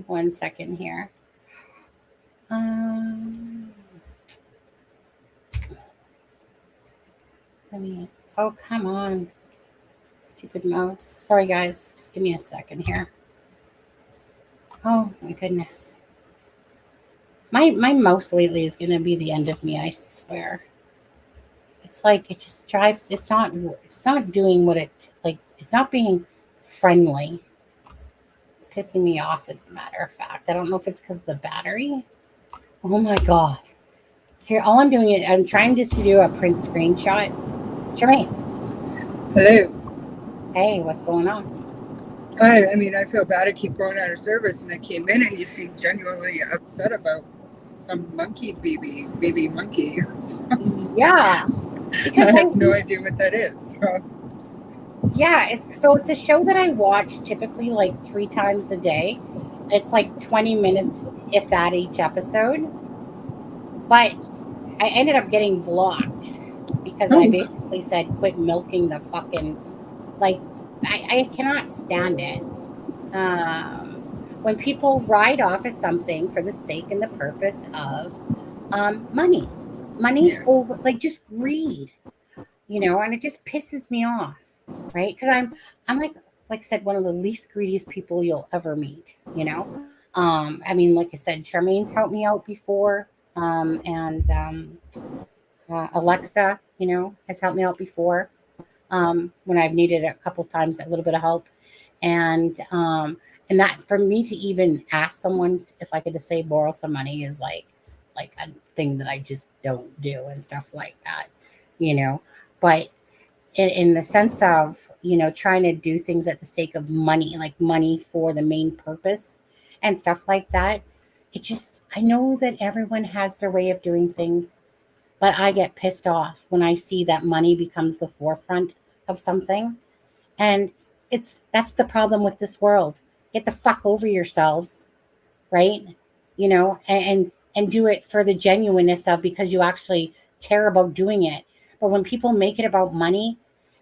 Speaker 1: 1 second here. Oh, come on. Stupid mouse. Sorry, guys. Just give me a second here. Oh, my goodness. My mouse lately is going to be the end of me, I swear. It's like it just drives. It's not doing what it's not being friendly. It's pissing me off, as a matter of fact. I don't know if it's because of the battery. Oh my god. So all I'm doing is I'm trying just to do a print screenshot. Charmaine.
Speaker 3: Hello.
Speaker 1: Hey, what's going on?
Speaker 3: I mean, I feel bad I keep going out of service, and I came in and you seem genuinely upset about some monkey baby monkey.
Speaker 1: Yeah.
Speaker 3: Because I have no idea what that is. So.
Speaker 1: Yeah, it's a show that I watch typically like 3 times a day. It's like 20 minutes, if that, each episode. But I ended up getting blocked because I basically said, quit milking the fucking, like, I cannot stand it. When people ride off of something for the sake and the purpose of money over, like, just greed, you know, and it just pisses me off, right? Because I'm like I said, one of the least greediest people you'll ever meet, you know. I mean, like I said, Charmaine's helped me out before, and Alexa, you know, has helped me out before when I've needed a couple times a little bit of help, and that for me to even ask someone if I could just say borrow some money is like a thing that I just don't do and stuff like that, you know. But in the sense of, you know, trying to do things at the sake of money, like money for the main purpose and stuff like that, I know that everyone has their way of doing things, but I get pissed off when I see that money becomes the forefront of something. And that's the problem with this world. Get the fuck over yourselves, right? You know, and do it for the genuineness of, because you actually care about doing it. But when people make it about money,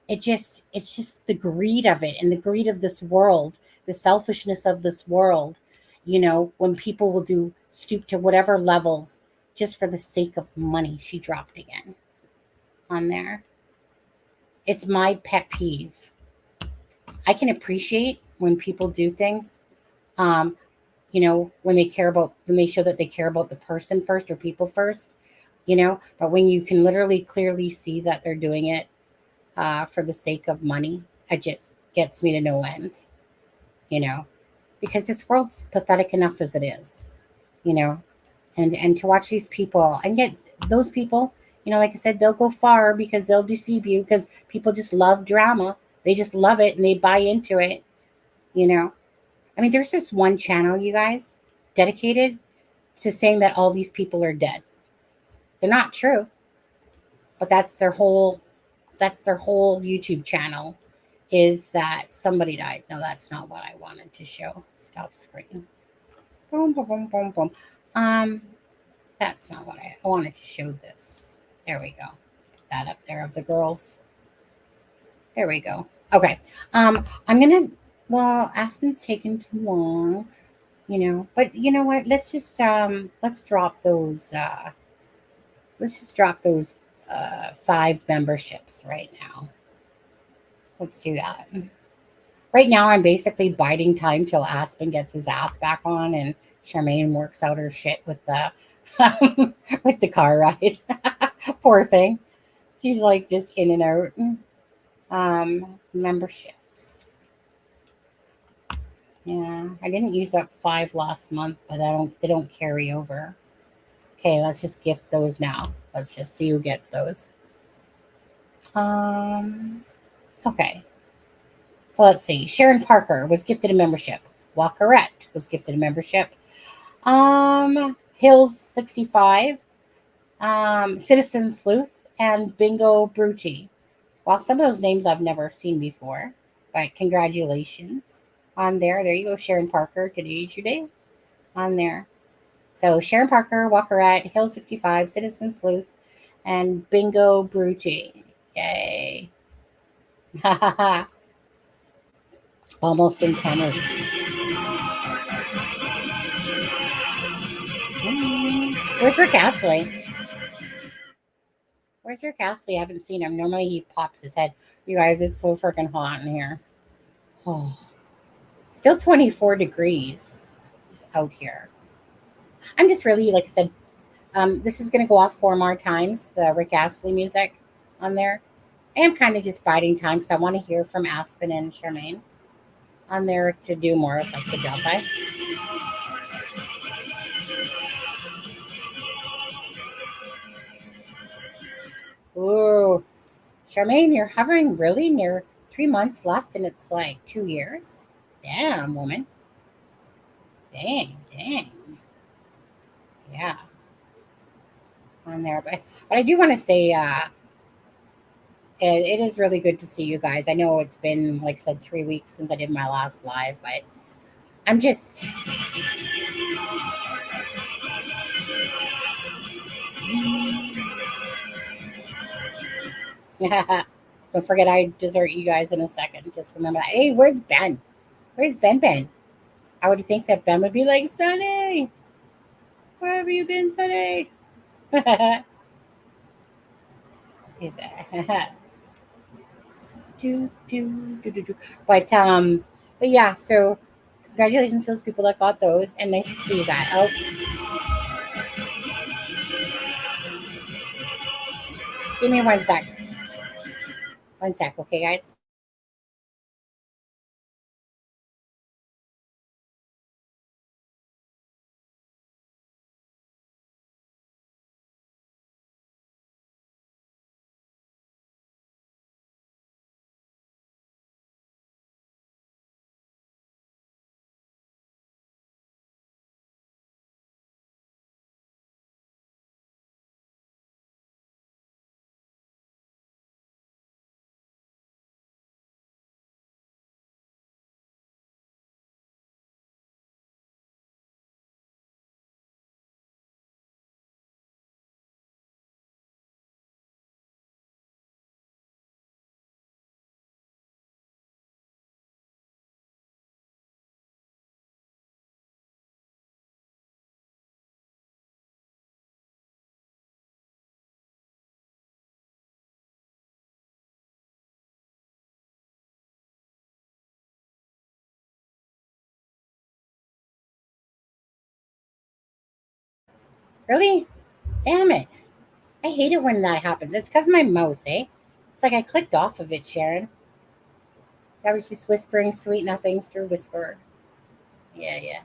Speaker 1: it's just the greed of it, and the greed of this world, the selfishness of this world, you know, when people will stoop to whatever levels just for the sake of money. She dropped again on there. It's my pet peeve. I can appreciate when people do things, you know, when they show that they care about the person first or people first, you know, but when you can literally clearly see that they're doing it for the sake of money, it just gets me to no end, you know, because this world's pathetic enough as it is, you know, and to watch these people, and yet those people, you know, like I said, they'll go far because they'll deceive you because people just love drama, They just love it and they buy into it, you know. I mean, there's this one channel, you guys, dedicated to saying that all these people are dead. They're not true, but that's their whole YouTube channel, is that somebody died. No, that's not what I wanted to show. Stop screen. Boom, boom, boom, boom, boom. That's not what I wanted to show this. There we go. Put that up there of the girls. There we go. Okay. I'm gonna. Well, Aspen's taken too long, you know. But you know what? Let's just drop those. Let's just drop those 5 memberships right now. Let's do that. Right now, I'm basically biding time till Aspen gets his ass back on and Charmaine works out her shit with the with the car ride. Poor thing. She's like just in and out. Memberships. Yeah, I didn't use up 5 last month, but they don't carry over. Okay, let's just gift those now. Let's just see who gets those. Okay. So let's see. Sharon Parker was gifted a membership. Walkerette was gifted a membership. Hills 65, Citizen Sleuth, and Bingo Bruti. Well, some of those names I've never seen before, but congratulations on there. There you go, Sharon Parker. Today's your day on there. So Sharon Parker, Walkerette, Hills 65, Citizen Sleuth, and Bingo Bruti. Yay. Almost in cameras. Where's Rick Astley? Where's Rick Astley? I haven't seen him. Normally he pops his head. You guys, it's so freaking hot in here. Oh, still 24 degrees out here. I'm just really, like I said, this is going to go off 4 more times, the Rick Astley music on there. I am kind of just biding time because I want to hear from Aspen and Charmaine on there to do more of like the Delphi. Ooh, Charmaine, you're hovering really near 3 months left and it's like 2 years. Damn, woman. Dang. Yeah. On there. But I do want to say it is really good to see you guys. I know it's been, like I said, 3 weeks since I did my last live, but I'm just... Don't forget I desert you guys in a second. Just remember that. Hey, where's Ben? Where's Ben? I would think that Ben would be like, Sunny, where have you been, Sunny? He's But yeah, so congratulations to those people that got those, and nice to see you guys. Oh. Give me 1 sec. 1 sec, okay, guys? Really? Damn it. I hate it when that happens. It's because my mouse, eh? It's like I clicked off of it, Sharon. That was just whispering sweet nothings through Whisper. Yeah.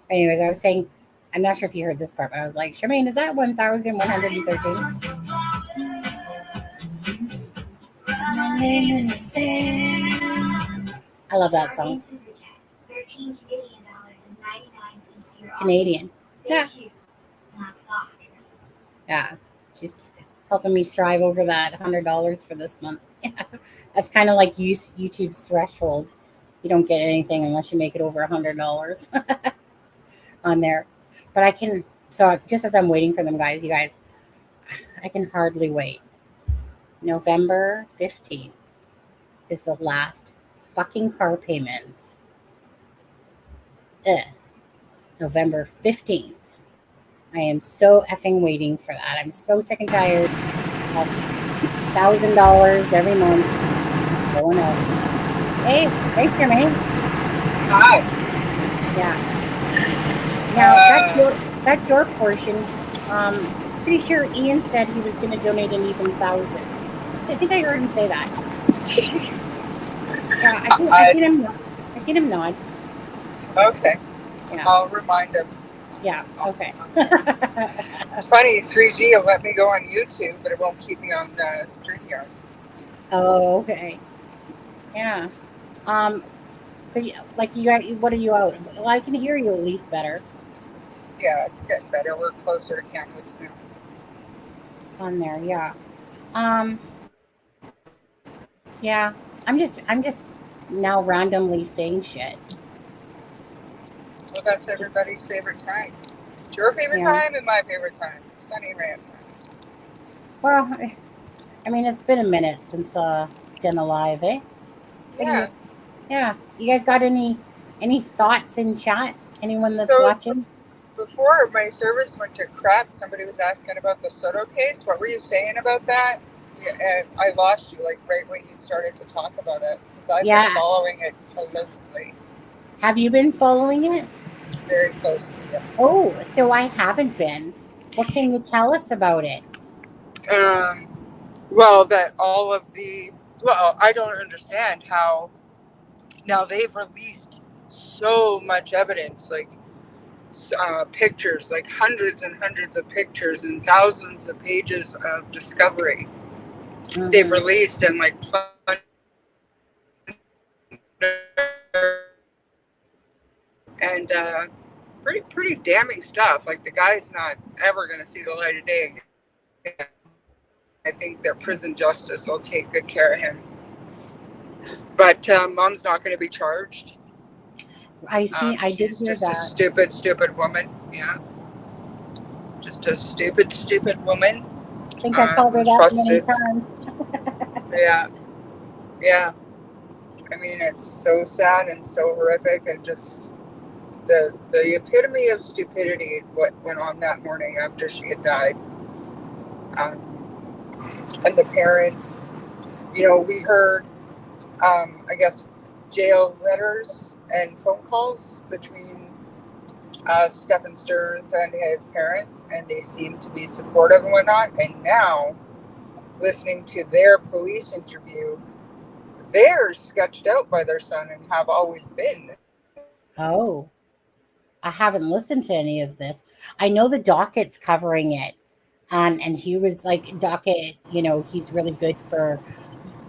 Speaker 1: Anyways, I was saying, I'm not sure if you heard this part, but I was like, Charmaine, is that 1,113? name in the sand. I love that song. Canadian. Yeah. Yeah. She's helping me strive over that $100 for this month. That's kind of like YouTube's threshold. You don't get anything unless you make it over $100 on there. But I can, so just as I'm waiting for them, guys, you guys, I can hardly wait. November 15th is the last fucking car payment. November 15th. I am so effing waiting for that. I'm so sick and tired of $1,000 every month going up. Hey, Jermaine.
Speaker 3: Hi.
Speaker 1: Yeah. Now that's your portion. Pretty sure Ian said he was going to donate an even 1,000. I think I heard him say that. Yeah, I seen him nod.
Speaker 3: Okay.
Speaker 1: Yeah.
Speaker 3: I'll remind him.
Speaker 1: Yeah. Okay.
Speaker 3: It's funny, 3G will let me go on YouTube, but it won't keep me on StreamYard.
Speaker 1: Oh, okay. Yeah. Like you got, what are you out? Well, I can hear you at least better.
Speaker 3: Yeah, it's getting better. We're closer to Kamloops now.
Speaker 1: On there, yeah. Yeah. I'm just now randomly saying shit.
Speaker 3: Well, that's everybody's favorite time. It's your favorite time and my favorite time. It's Sunny Rant time.
Speaker 1: Well, I mean, it's been a minute since been alive, eh?
Speaker 3: Yeah.
Speaker 1: Yeah. You guys got any thoughts in chat? Anyone that's
Speaker 3: So,
Speaker 1: watching?
Speaker 3: Before my service went to crap, somebody was asking about the Soto case. What were you saying about that? Yeah, I lost you right when you started to talk about it, because I've been following it closely.
Speaker 1: Have you been following it?
Speaker 3: Very closely, yeah.
Speaker 1: Oh, so I haven't been. What can you tell us about it?
Speaker 3: Well, that all of the, I don't understand how now they've released so much evidence, like pictures, like hundreds and hundreds of pictures and thousands of pages of discovery. Mm-hmm. They've released and and pretty damning stuff. Like, the guy's not ever going to see the light of day again. I think that prison justice will take good care of him. But Mom's not going to be charged.
Speaker 1: I see. I did hear
Speaker 3: just
Speaker 1: that.
Speaker 3: A stupid woman. Yeah. Just a stupid woman.
Speaker 1: I think I called her that many times.
Speaker 3: Yeah. Yeah. I mean, it's so sad and so horrific, and just the epitome of stupidity what went on that morning after she had died. And the parents, we heard, I guess, jail letters and phone calls between Stephen Stearns and his parents, and they seem to be supportive and whatnot. And now, listening to their police interview, they're sketched out by their son and have always been.
Speaker 1: Oh, I haven't listened to any of this. I know the docket's covering it. And he was like, docket, he's really good for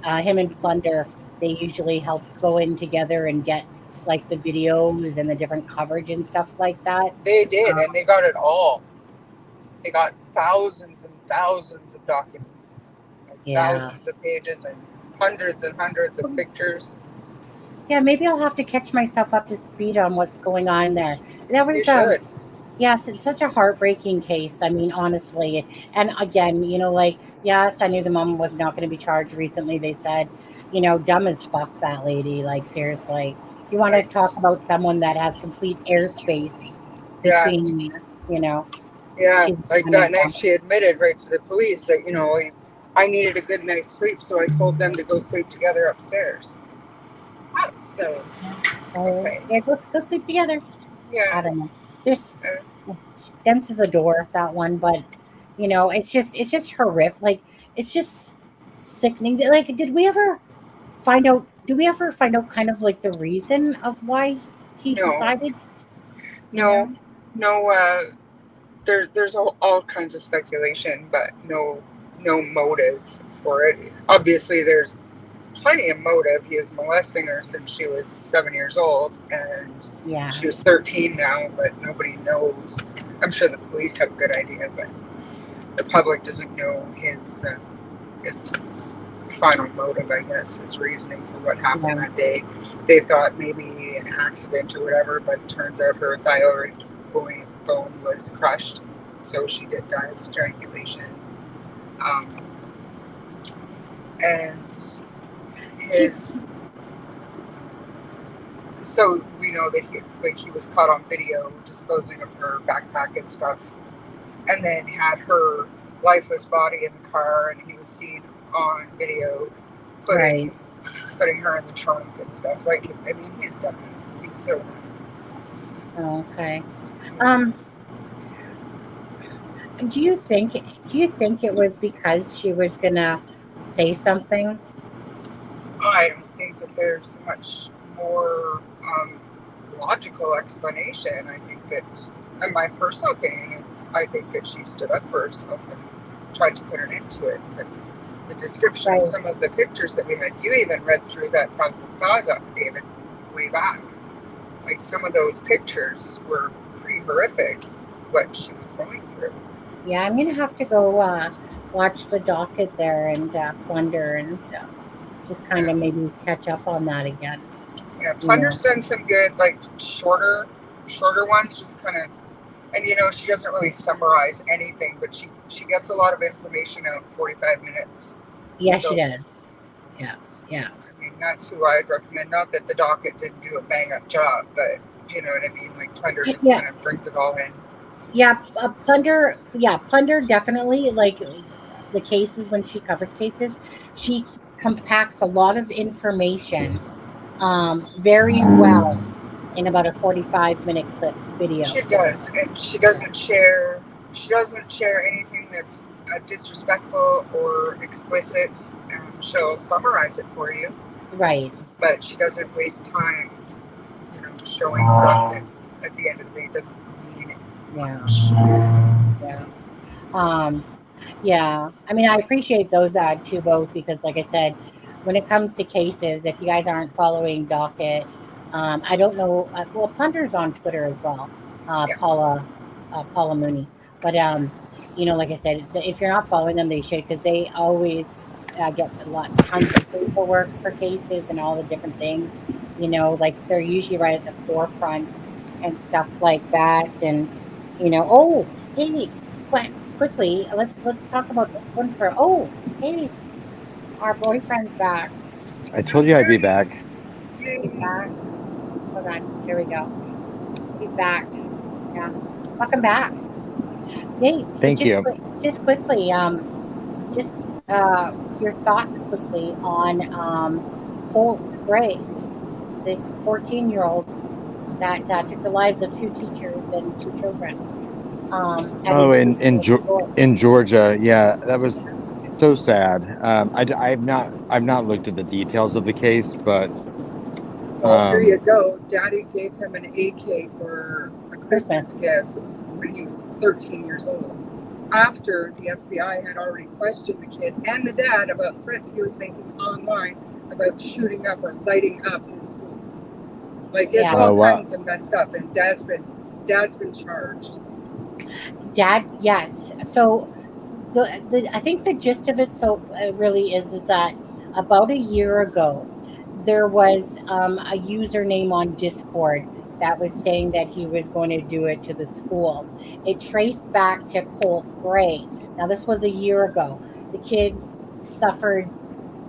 Speaker 1: him and Plunder. They usually help go in together and get like the videos and the different coverage and stuff like that.
Speaker 3: They did, and they got it all. They got thousands and thousands of documents, thousands of pages, and hundreds of pictures.
Speaker 1: Yeah, maybe I'll have to catch myself up to speed on what's going on there. That was yes, it's such a heartbreaking case. I mean, honestly. And again, yes, I knew the mom was not going to be charged recently. They said, dumb as fuck, that lady. Like, seriously. If you want to talk about someone that has complete airspace between,
Speaker 3: Yeah, like that night she admitted right to the police that, I needed a good night's sleep, so I told them to go sleep together upstairs. So, okay.
Speaker 1: Yeah, go sleep together.
Speaker 3: Yeah.
Speaker 1: I don't know. Just dense as a door, that one, but it's just horrific. Like, it's just sickening. Like, did we ever find out kind of like the reason of why he decided?
Speaker 3: No. There's all kinds of speculation, but no motive for it. Obviously, there's plenty of motive. He was molesting her since she was 7 years old, and
Speaker 1: Yeah.
Speaker 3: she was 13 now, but nobody knows. I'm sure the police have a good idea, but the public doesn't know his final motive, I guess, his reasoning for what happened that day. They thought maybe an accident or whatever, but it turns out her thyroid bone was crushed, so she did die of strangulation. And so we know that he was caught on video disposing of her backpack and stuff, and then had her lifeless body in the car, and he was seen on video putting her in the trunk and stuff. Like, I mean, he's done. He's so done.
Speaker 1: Okay. Do you think it was because she was gonna say something?
Speaker 3: I don't think that there's much more logical explanation. I think that, in my personal opinion, I think that she stood up for herself and tried to put an end to it, because the description of some of the pictures that we had, you even read through that probable cause affidavit way back. Like, some of those pictures were pretty horrific, what she was going through.
Speaker 1: Yeah, I'm gonna have to go watch the docket there and Plunder and just kind of maybe catch up on that again.
Speaker 3: Yeah, Plunder's done some good, like, shorter ones, just kind of, and she doesn't really summarize anything, but she gets a lot of information out in 45 minutes.
Speaker 1: Yeah, so, she does. Yeah.
Speaker 3: I mean, that's who I'd recommend. Not that the docket didn't do a bang-up job, but you know what I mean? Like, Plunder just kind of brings it all in.
Speaker 1: Yeah, Plunder definitely, like, the cases, when she covers cases, she compacts a lot of information very well in about a 45-minute clip video.
Speaker 3: She does, and she doesn't share anything that's disrespectful or explicit. She'll summarize it for you,
Speaker 1: right?
Speaker 3: But she doesn't waste time, showing stuff that at the end of the day doesn't mean it.
Speaker 1: Yeah. I mean, I appreciate those two both, because, like I said, when it comes to cases, if you guys aren't following docket, I don't know. Well, Plunder's on Twitter as well, Paula Mooney. But like I said, if you're not following them, they should, because they always get tons of paperwork for cases and all the different things. Like, they're usually right at the forefront and stuff like that. And oh, hey, quickly, let's talk about this one for. Oh, hey, our boyfriend's back.
Speaker 2: I told you I'd be back.
Speaker 1: He's back. Hold on. Here we go. He's back. Yeah. Welcome back. Hey,
Speaker 2: thank you.
Speaker 1: Just quickly, your thoughts quickly on Colt Gray, the 14-year-old that took the lives of 2 teachers and 2 children.
Speaker 2: In Georgia, yeah, that was so sad. I've not looked at the details of the case, but
Speaker 3: here you go. Daddy gave him an AK for a Christmas gift when he was 13 years old. After the FBI had already questioned the kid and the dad about threats he was making online about shooting up or lighting up his school. Like, it's all kinds of messed up, and dad's been charged.
Speaker 1: Dad, yes. So I think the gist of it really is that about a year ago, there was a username on Discord that was saying that he was going to do it to the school. It traced back to Colt Gray. Now, this was a year ago. The kid suffered,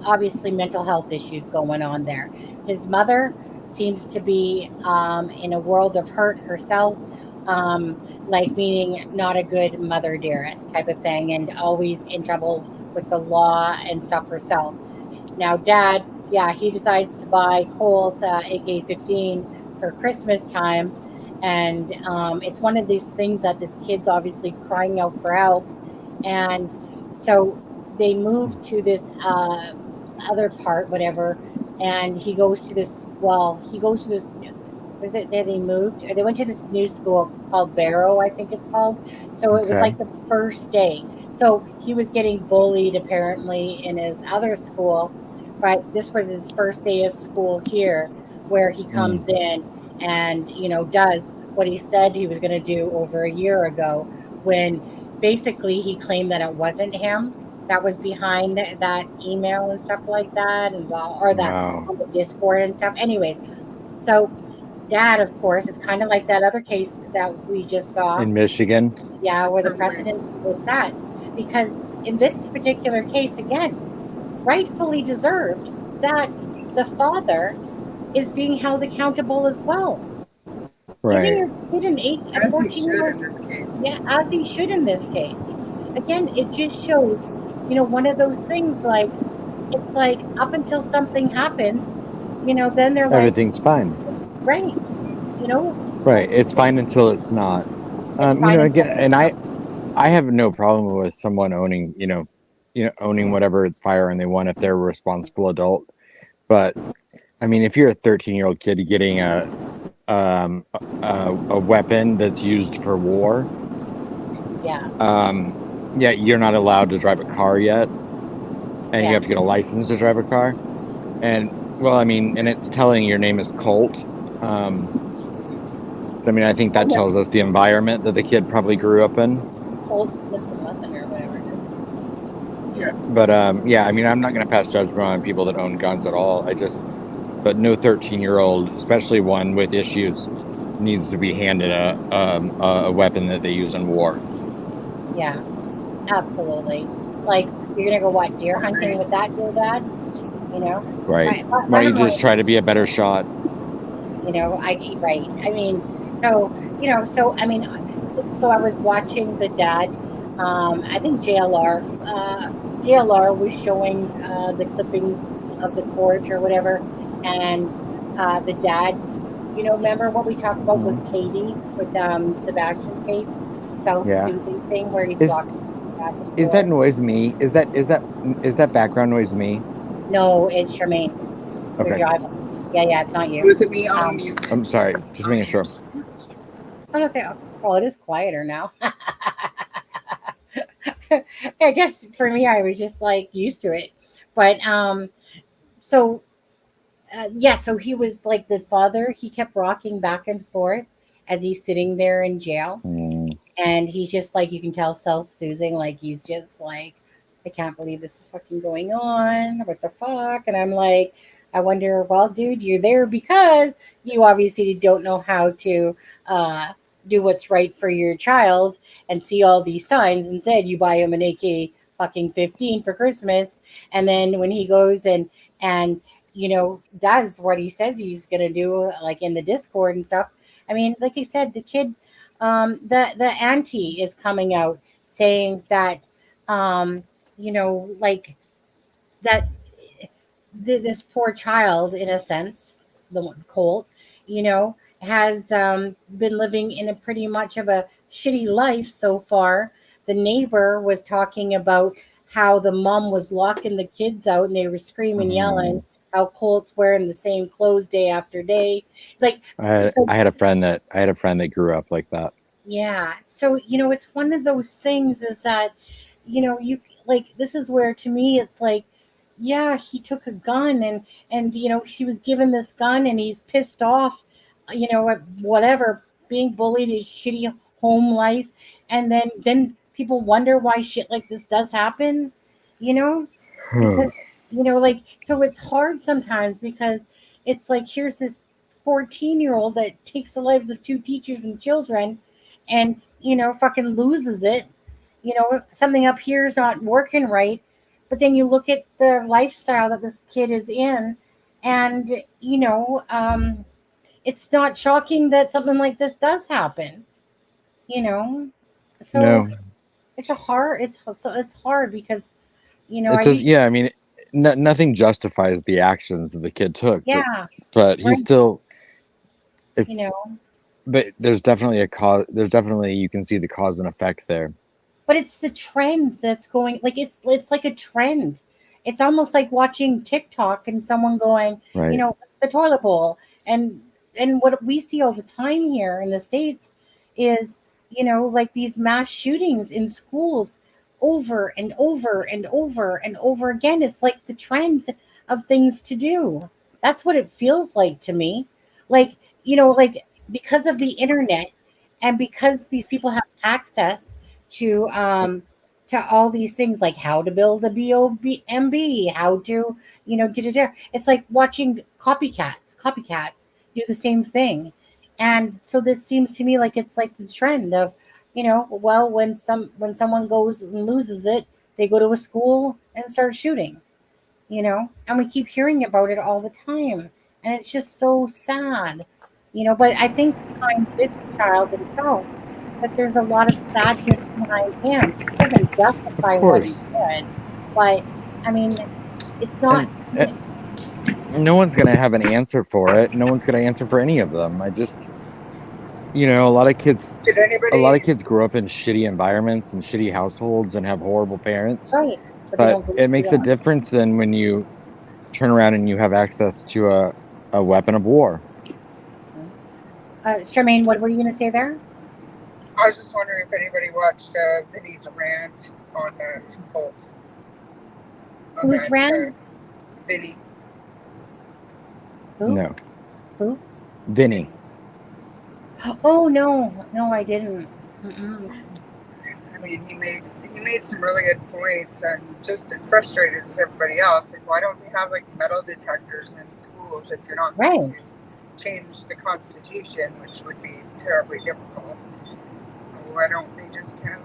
Speaker 1: obviously, mental health issues going on there. His mother seems to be in a world of hurt herself, like, meaning not a good mother dearest type of thing, and always in trouble with the law and stuff herself. Now, Dad, he decides to buy Colt AK-15 for Christmas time, and it's one of these things that this kid's obviously crying out for help, and so they move to this other part, whatever, and he goes to this. Was it that they moved? They went to this new school called Barrow, I think it's called. So it was like the first day. So he was getting bullied apparently in his other school, but this was his first day of school here, where he comes in and, you know, does what he said he was going to do over a year ago, when basically he claimed that it wasn't him that was behind that email and stuff like that, and blah, or that on the Discord and stuff. Anyways, so Dad, of course, it's kind of like that other case that we just saw
Speaker 2: in Michigan.
Speaker 1: Yeah, where the precedent was set, because in this particular case, again, rightfully deserved that the father is being held accountable as well.
Speaker 2: Right.
Speaker 1: Giving your kid a 14-year-old, yeah, as he should in this case. Again, it just shows, you know, one of those things, like, it's like up until something happens, you know, then they're like,
Speaker 2: everything's fine.
Speaker 1: Right. You know?
Speaker 2: Right. It's fine until it's not.
Speaker 1: It's
Speaker 2: You know,
Speaker 1: fine
Speaker 2: again,
Speaker 1: until
Speaker 2: and
Speaker 1: it's
Speaker 2: I have no problem with someone owning, owning whatever firearm they want if they're a responsible adult. But I mean, if you're a 13-year-old kid getting a weapon that's used for war,
Speaker 1: yeah,
Speaker 2: you're not allowed to drive a car yet, and you
Speaker 1: Yeah.
Speaker 2: have to get a license to drive a car. And well, I mean, and it's telling your name is Colt. So, I mean, I think that tells us the environment that the kid probably grew up in.
Speaker 1: Colt Smith and Wesson or whatever it is.
Speaker 2: But yeah, I mean, I'm not going to pass judgment on people that own guns at all. But no 13-year-old, especially one with issues, needs to be handed a weapon that they use in war.
Speaker 1: Yeah, absolutely. Like, you're gonna go what, deer hunting with that, dear Dad? You know?
Speaker 2: Right. Why don't you just try to be a better shot?
Speaker 1: You know, right. I mean, so I mean, so I was watching the dad. I think JLR was showing the clippings of the court or whatever, and the dad. You know, remember what we talked about with Katie, with Sebastian's case, self-soothing thing where he's walking.
Speaker 2: Is that noise me? Is that background noise me?
Speaker 1: No, it's Charmaine.
Speaker 2: Okay.
Speaker 1: You're driving. Yeah, it's not you.
Speaker 3: Was it me on mute?
Speaker 2: I'm sorry, just making sure.
Speaker 1: I'm gonna say, well, it is quieter now. I guess for me, I was just like used to it. But so yeah, so he was like the father. He kept rocking back and forth as he's sitting there in jail, and he's just like, you can tell, self-soothing. Like, he's just like, I can't believe this is fucking going on. What the fuck? And I'm like, I wonder, well, dude, you're there because you obviously don't know how to do what's right for your child and see all these signs. Instead, you buy him an AK fucking 15 for Christmas, and then when he goes and you know, does what he says he's gonna do, like in the Discord and stuff. I mean, like I said, the kid, the auntie is coming out saying that, you know, like that this poor child, in a sense, the one Colt, you know, has been living in a pretty much of a shitty life so far. The neighbor was talking about how the mom was locking the kids out and they were screaming, yelling, how Colt's wearing the same clothes day after day. Like,
Speaker 2: I had a friend that grew up like that.
Speaker 1: Yeah. So, you know, it's one of those things is that, you know, you like, this is where to me it's like, yeah, he took a gun and you know, he was given this gun and he's pissed off, you know, at whatever, being bullied, his shitty home life, and then people wonder why shit like this does happen, you know? Because, you know, like, so it's hard sometimes because it's like, here's this 14-year-old that takes the lives of two teachers and children and, you know, fucking loses it. You know, something up here is not working right. But then you look at the lifestyle that this kid is in, and, you know, it's not shocking that something like this does happen, you know? So
Speaker 2: No.
Speaker 1: it's hard because, you know,
Speaker 2: It does. Yeah, I mean, nothing justifies the actions that the kid took.
Speaker 1: Yeah.
Speaker 2: But he's still. It's,
Speaker 1: you know.
Speaker 2: But there's definitely a cause. There's definitely, you can see the cause and effect there.
Speaker 1: But it's the trend that's going, like, it's like a trend. It's almost like watching TikTok and someone going,
Speaker 2: Right.
Speaker 1: you know, the toilet bowl. And what we see all the time here in the States is, you know, like these mass shootings in schools over and over and over and over again. It's like the trend of things to do. That's what it feels like to me. Like, you know, like because of the internet and because these people have access to all these things like how to build a BOMB, how to, you know, it's like watching copycats do the same thing. And so this seems to me like it's like the trend of, you know, well, when someone goes and loses it, they go to a school and start shooting, you know, and we keep hearing about it all the time. And it's just so sad, you know. But I think behind this child himself, that there's a lot of sadness behind him. It doesn't
Speaker 2: Of
Speaker 1: justify what he
Speaker 2: course.
Speaker 1: did, but I mean, it's not.
Speaker 2: And no one's going to have an answer for it. No one's going to answer for any of them. I just, you know,
Speaker 3: Did
Speaker 2: a lot
Speaker 3: anybody?
Speaker 2: of kids grow up in shitty environments and shitty households and have horrible parents.
Speaker 1: Right, but they
Speaker 2: But
Speaker 1: don't believe
Speaker 2: it makes a
Speaker 1: that.
Speaker 2: difference then when you turn around and you have access to a weapon of war.
Speaker 1: Charmaine, what were you going to say there?
Speaker 3: I was just wondering if anybody watched Vinny's rant on Bolt.
Speaker 1: Who's ran?
Speaker 3: Vinny.
Speaker 1: Who?
Speaker 2: No.
Speaker 1: Who?
Speaker 2: Vinny.
Speaker 1: Oh no, I didn't. Mm-mm.
Speaker 3: I mean, he made some really good points, and just as frustrated as everybody else. Like, why don't they have like metal detectors in schools if you're not going
Speaker 1: Right.
Speaker 3: to change the Constitution, which would be terribly difficult? Why don't they just have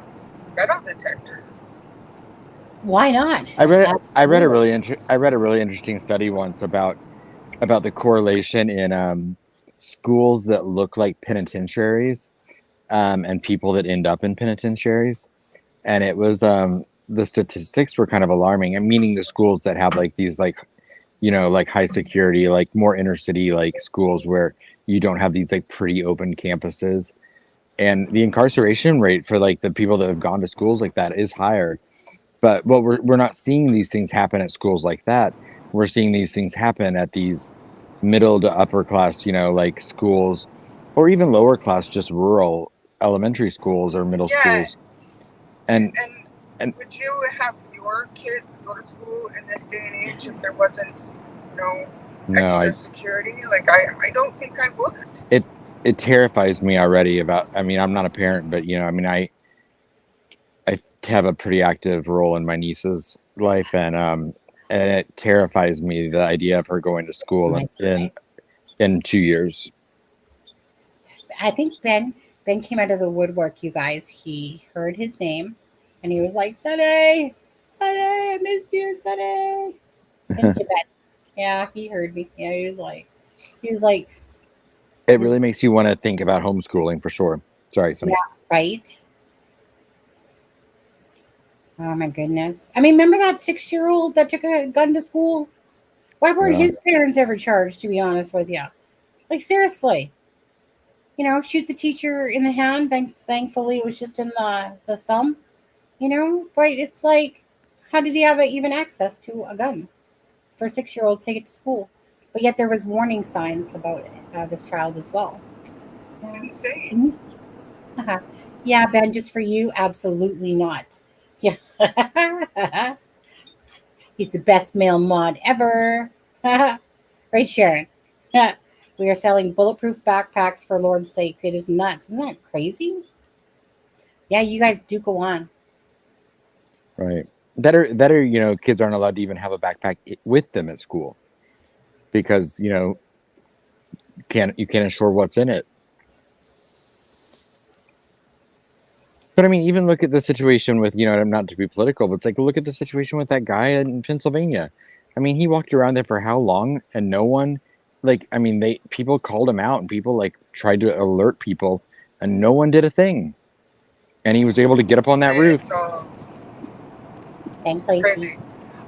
Speaker 3: metal detectors?
Speaker 1: Why not?
Speaker 2: I read a
Speaker 1: Absolutely.
Speaker 2: really interesting study once about the correlation in schools that look like penitentiaries and people that end up in penitentiaries. And it was the statistics were kind of alarming, and meaning the schools that have like these like, you know, like high security, like more inner city like schools where you don't have these like pretty open campuses. And the incarceration rate for like the people that have gone to schools like that is higher. But what we're not seeing these things happen at schools like that. We're seeing these things happen at these middle to upper class, you know, like schools, or even lower class, just rural elementary schools or middle
Speaker 3: Yeah,
Speaker 2: schools. And
Speaker 3: and would you have your kids go to school in this day and age if there wasn't, you know,
Speaker 2: no,
Speaker 3: extra security? Like, I don't think I would.
Speaker 2: it terrifies me already about, I mean, I'm not a parent, but you know, I mean, I have a pretty active role in my niece's life, and it terrifies me the idea of her going to school in 2 years.
Speaker 1: I think Ben came out of the woodwork, you guys. He heard his name and he was like, Sunday, I missed you, Sunday. In Tibet. Yeah, he heard me. Yeah, he was like,
Speaker 2: It really makes you want to think about homeschooling for sure. Sorry, Sonny.
Speaker 1: yeah, right. Oh my goodness. I mean, remember that 6-year-old that took a gun to school? Why weren't
Speaker 2: Yeah.
Speaker 1: his parents ever charged, to be honest with you? Like, seriously. You know, shoots a teacher in the hand. Thankfully, it was just in the thumb. You know, but it's like, how did he have even access to a gun for a 6-year-old to take it to school? But yet there was warning signs about this child as well.
Speaker 3: It's insane.
Speaker 1: Uh-huh. Yeah, Ben, just for you, absolutely not. Yeah. He's the best male mod ever. Right, Sharon? We are selling bulletproof backpacks for Lord's sake. It is nuts. Isn't that crazy? Yeah, you guys do go on.
Speaker 2: Right. That are, you know, kids aren't allowed to even have a backpack with them at school because, you know, you can't ensure what's in it. But I mean, even look at the situation with, you know, not to be political, but it's like, look at the situation with that guy in Pennsylvania. I mean, he walked around there for how long, and no one, like, I mean, people called him out, and people like tried to alert people, and no one did a thing. And he was able to get up on that roof.
Speaker 1: Thanks,
Speaker 3: Lacey. Crazy.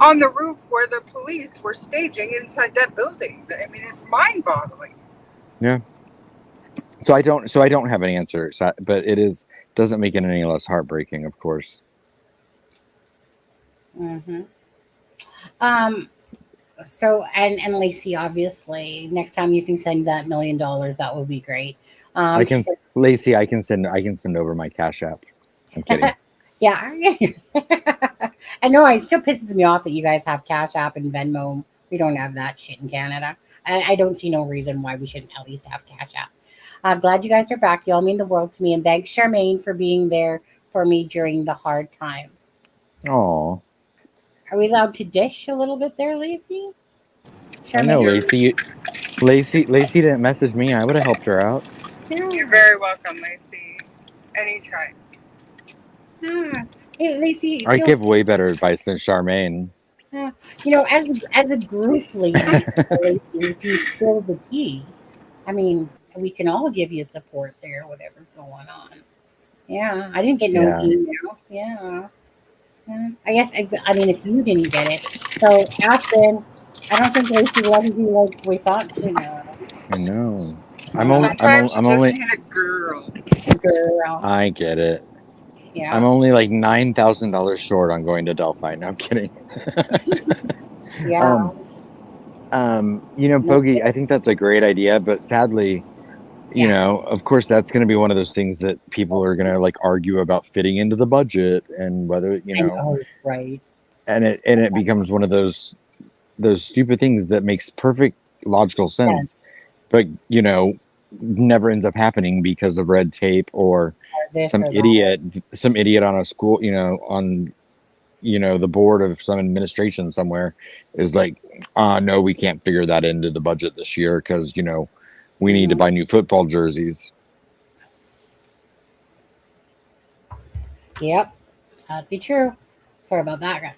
Speaker 3: On the roof where the police were staging inside that building. I mean, it's mind-boggling.
Speaker 2: Yeah. So I don't have an answer, but doesn't make it any less heartbreaking, of course.
Speaker 1: Mm-hmm. So and Lacey, obviously, next time you can send that $1 million, that would be great.
Speaker 2: Lacey, I can send over my Cash App. I'm kidding.
Speaker 1: Yeah. I know it still pisses me off that you guys have Cash App and Venmo We don't have that shit in Canada. I don't see no reason why we shouldn't at least have Cash App. Glad you guys are back. You all mean the world to me. And thanks, Charmaine, for being there for me during the hard times.
Speaker 2: Oh,
Speaker 1: Are we allowed to dish a little bit there, Lacey?
Speaker 2: I know
Speaker 1: Charmaine?
Speaker 2: Lacey didn't message me. I would have helped her out.
Speaker 1: Yeah.
Speaker 3: You're very welcome, Lacey. Anytime.
Speaker 1: Hey, Lacey,
Speaker 2: I give way better advice than Charmaine.
Speaker 1: as a group lady, Lacey, if you spill the tea, I mean, we can all give you support there, whatever's going on. Yeah, I didn't get no
Speaker 2: Yeah.
Speaker 1: email. Yeah. I guess, I mean, if you didn't get it. So, Aspen, I don't think Lacey loves you like we thought she does.
Speaker 2: I know.
Speaker 3: Sometimes she
Speaker 2: I'm
Speaker 3: doesn't
Speaker 2: only.
Speaker 3: hit a girl.
Speaker 1: Girl.
Speaker 2: I get it.
Speaker 1: Yeah.
Speaker 2: I'm only like $9,000 short on going to Delphi. No, I'm kidding.
Speaker 1: Yeah.
Speaker 2: Bogey, I think that's a great idea, but sadly, of course, that's going to be one of those things that people are going to like argue about fitting into the budget and whether
Speaker 1: I know, right.
Speaker 2: and it becomes one of those stupid things that makes perfect logical sense, but never ends up happening because of red tape or
Speaker 1: This
Speaker 2: some
Speaker 1: or that.
Speaker 2: idiot on a school, on the board of some administration somewhere is like, no, we can't figure that into the budget this year because we need to buy new football jerseys.
Speaker 1: Yep, that'd be true. Sorry about that.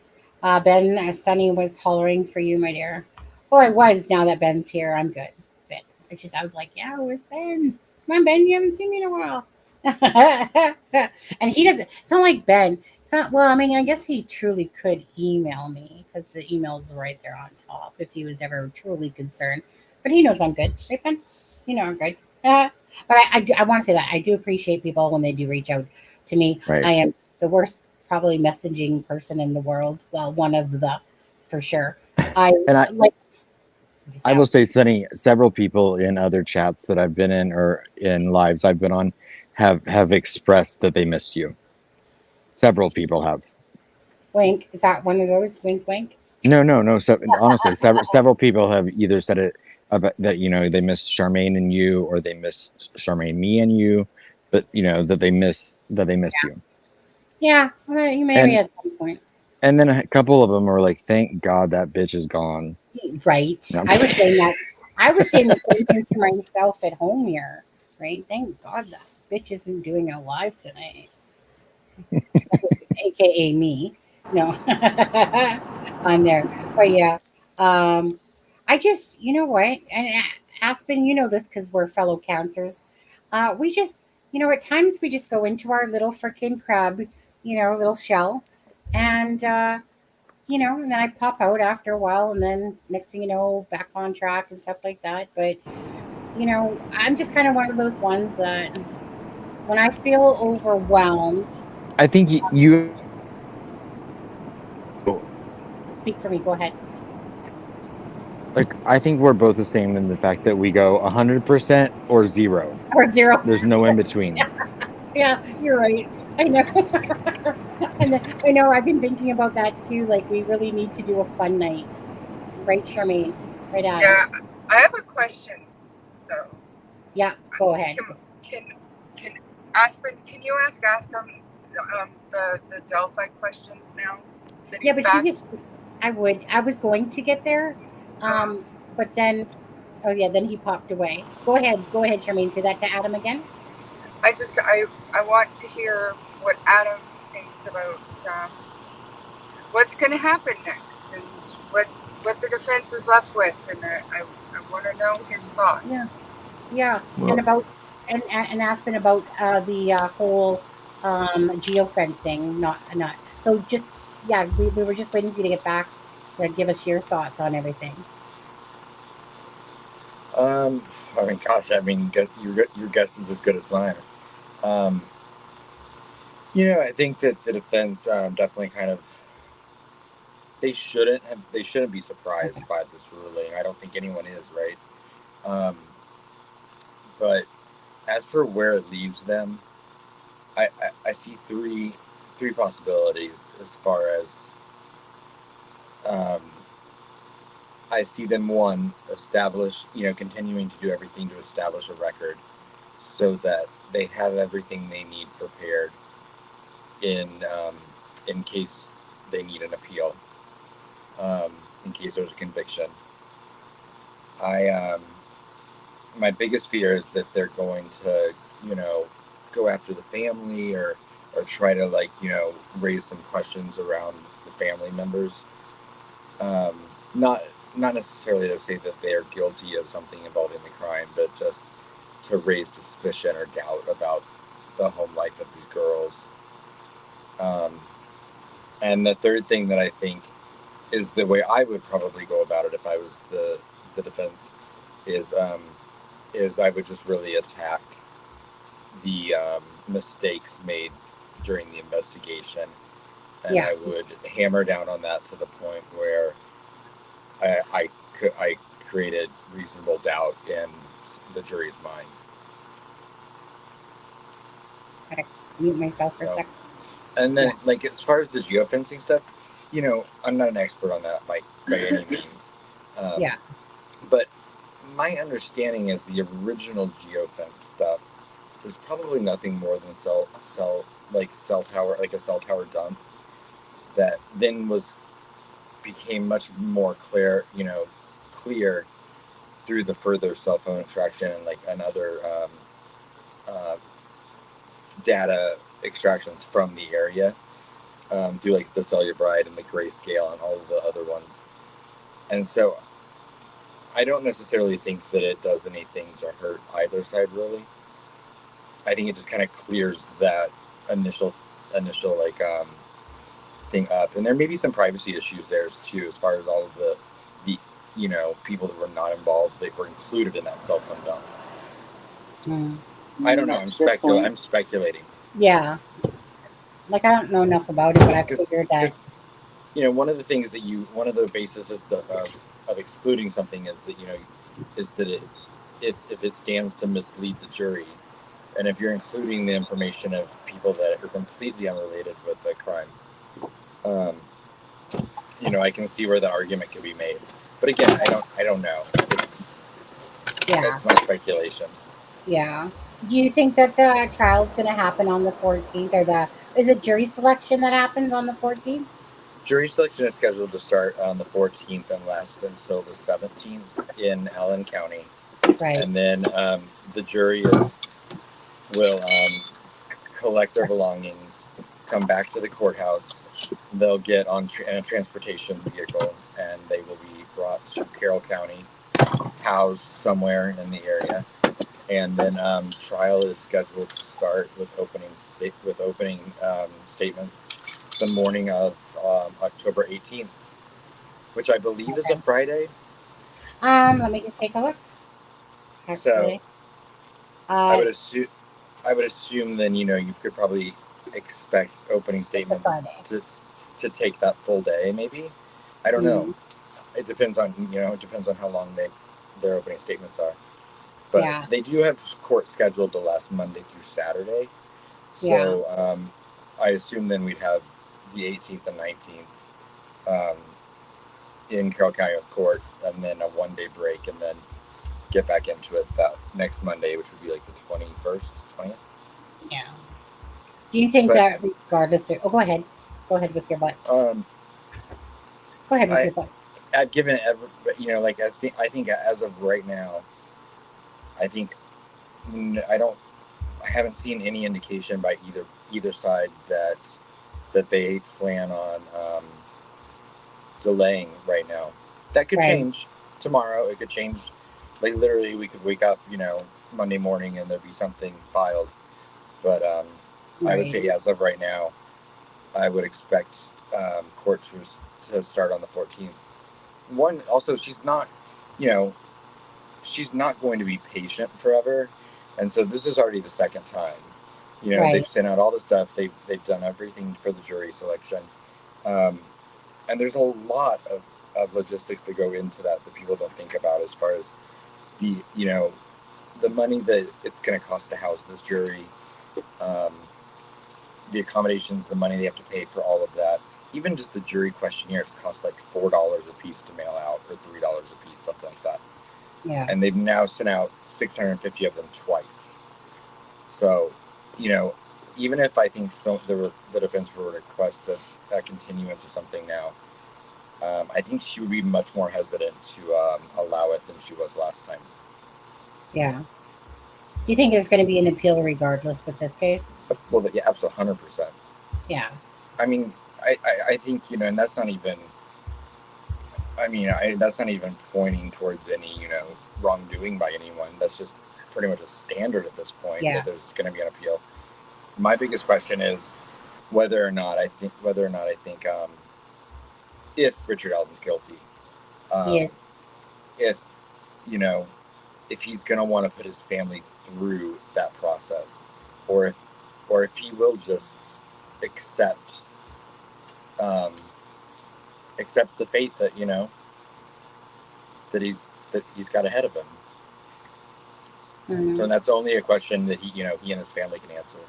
Speaker 1: Ben, Sunny was hollering for you, my dear. Well, I was. Now that Ben's here, I'm good. Ben. It's just I was like, yeah, where's Ben? Come on, Ben. You haven't seen me in a while. And he doesn't. It's not like Ben. It's not. Well, I mean, I guess he truly could email me because the email's right there on top if he was ever truly concerned. But he knows I'm good, right, Ben? I'm good. But I want to say that I do appreciate people when they do reach out to me.
Speaker 2: Right.
Speaker 1: I am the worst probably messaging person in the world. Well, one of the, for sure. I
Speaker 2: will say, Sunny, several people in other chats that I've been in or in lives I've been on have expressed that they missed you. Several people have.
Speaker 1: Wink. Is that one of those? Wink, wink.
Speaker 2: No. So honestly, several people have either said it about that they missed Charmaine and you, or they missed Charmaine, me, and you, but that they miss you.
Speaker 1: Yeah, well, you maybe at some point.
Speaker 2: And then a couple of them were like, "Thank God that bitch is gone."
Speaker 1: Right.
Speaker 2: No,
Speaker 1: I was saying that. I was saying the same thing to myself at home here. Right. Thank God that bitch isn't doing it live tonight. AKA me. No. I'm there. But yeah. I just, you know what? And Aspen, you know this because we're fellow counselors. We just, at times we just go into our little freaking crab, little shell. And, and then I pop out after a while. And then next thing you know, back on track and stuff like that. But, I'm just kind of one of those ones that when I feel overwhelmed.
Speaker 2: I think you
Speaker 1: Speak for me. Go ahead.
Speaker 2: Like, I think we're both the same in the fact that we go 100% or 0.
Speaker 1: Or 0.
Speaker 2: There's no in between.
Speaker 1: Yeah, you're right. I know. And I know. I've been thinking about that too. Like, we really need to do a fun night, right, Charmaine? Right, Adam?
Speaker 3: Yeah, I have a question though.
Speaker 1: Yeah, go ahead.
Speaker 3: Can Aspen? Can you ask Aspen the Delphi questions now?
Speaker 1: Yeah, but he just. I would. I was going to get there, but then. Oh yeah, then he popped away. Go ahead, Charmaine. Say that to Adam again.
Speaker 3: I want to hear what Adam thinks about what's going to happen next and what the defense is left with, and I want to know his thoughts.
Speaker 1: Yeah, well, and about and Aspen about the whole geofencing. Not. So just we were just waiting for you to get back to give us your thoughts on everything.
Speaker 2: I mean, gosh, your guess is as good as mine. I think that the defense definitely kind of they shouldn't be surprised by this ruling. I don't think anyone is, right? But as for where it leaves them, I see three possibilities as far as I see them continuing to do everything to establish a record so that they have everything they need prepared in case they need an appeal, in case there's a conviction. My biggest fear is that they're going to, go after the family or try to raise some questions around the family members. Not necessarily to say that they are guilty of something involving the crime, but just to raise suspicion or doubt about the home life of these girls. And the third thing that I think is the way I would probably go about it if I was the defense is I would just really attack the mistakes made during the investigation, and I would hammer down on that to the point where I created reasonable doubt in the jury's mind.
Speaker 1: Gotta mute myself for a second.
Speaker 2: And then, as far as the geofencing stuff, I'm not an expert on that by any means. But my understanding is the original geofence stuff was probably nothing more than cell tower, like a cell tower dump that then became much more clear through the further cell phone extraction and other data extractions from the area, through the Cellubrite and the Grayscale and all of the other ones. And so I don't necessarily think that it does anything to hurt either side, really. I think it just kind of clears that initial thing up. And there may be some privacy issues there too, as far as all of the people that were not involved, that were included in that cell phone dump. I don't know. I'm speculating.
Speaker 1: Yeah. I don't know enough about it, but I figured that.
Speaker 2: One of the things one of the bases of excluding something is that if it stands to mislead the jury, and if you're including the information of people that are completely unrelated with the crime, I can see where the argument could be made. But again, I don't know. That's my speculation.
Speaker 1: Yeah. Do you think that the trial's going to happen on the 14th, or is it jury selection that happens on the 14th?
Speaker 2: Jury selection is scheduled to start on the 14th and last until the 17th in Allen County.
Speaker 1: Right.
Speaker 2: And then the jury will collect their belongings, come back to the courthouse. They'll get on a transportation vehicle, and they will be brought to Carroll County, housed somewhere in the area. And then trial is scheduled to start with opening statements the morning of October 18th, which I believe is a Friday.
Speaker 1: Let me just take a look. Actually,
Speaker 2: so I would assume then you could probably expect opening statements to take that full day. Maybe, I don't know. It depends on how long their opening statements are. But they do have court scheduled the last Monday through Saturday. So I assume then we'd have the 18th and 19th in Carroll County court, and then a one-day break, and then get back into it that next Monday, which would be the 21st, 20th.
Speaker 1: Yeah. Do you think that regardless of... Oh, go ahead. Go ahead with your butt. Go ahead with your butt.
Speaker 2: I've given I think as of right now, I haven't seen any indication by either side that they plan on delaying right now. That could change tomorrow. It could change. Literally, we could wake up, Monday morning and there'd be something filed. But I would say, as of right now, I would expect court to start on the 14th. Also, she's not going to be patient forever. And so this is already the second time. They've sent out all the stuff. They've done everything for the jury selection. And there's a lot of logistics that go into that people don't think about, as far as the money that it's going to cost to house this jury, the accommodations, the money they have to pay for all of that, even just the jury questionnaires cost like $4 a piece to mail out, or $3 a piece, something like that.
Speaker 1: Yeah.
Speaker 2: And they've now sent out 650 of them twice. So, you know, even if I think the defense will request a continuance or something now, I think she would be much more hesitant to allow it than she was last time.
Speaker 1: Yeah. Do you think there's going to be an appeal regardless with this case?
Speaker 2: Well, yeah, absolutely, 100%.
Speaker 1: Yeah.
Speaker 2: I mean, I think, you know, and that's not even, I mean, that's not even pointing towards any, you know, wrongdoing by anyone. That's just pretty much a standard at this point that there's going to be an appeal. My biggest question is whether or not I think if Richard Alden's guilty, if, you know, if he's going to want to put his family through that process, or if he will just accept the fate that, you know, that he's got ahead of him.
Speaker 3: Mm-hmm.
Speaker 2: So that's only a question that he and his family can answer.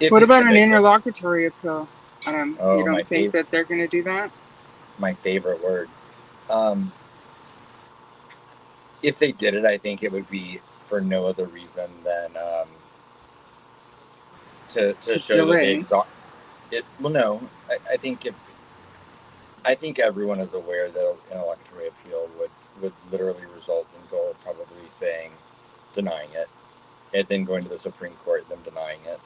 Speaker 3: What about an interlocutory appeal? You don't think that they're going to do that?
Speaker 2: My favorite word. If they did it, I think it would be for no other reason than to show delay. That they exhaust it. Well, no, I think everyone is aware that an interlocutory appeal would literally result in Gold probably saying, denying it, and then going to the Supreme Court, them denying it.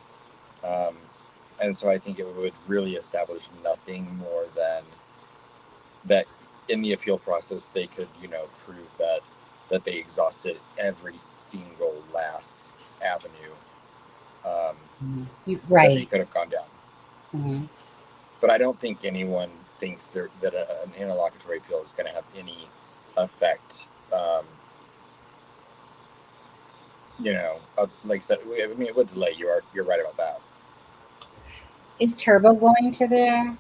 Speaker 2: And so I think it would really establish nothing more than that in the appeal process they could, you know, prove that they exhausted every single last avenue that they could have gone down.
Speaker 1: Mm-hmm.
Speaker 2: But I don't think anyone thinks that an interlocutory appeal is going to have any effect. You know, like I said, I mean, it would delay. You're right about that.
Speaker 1: Is Turbo going to the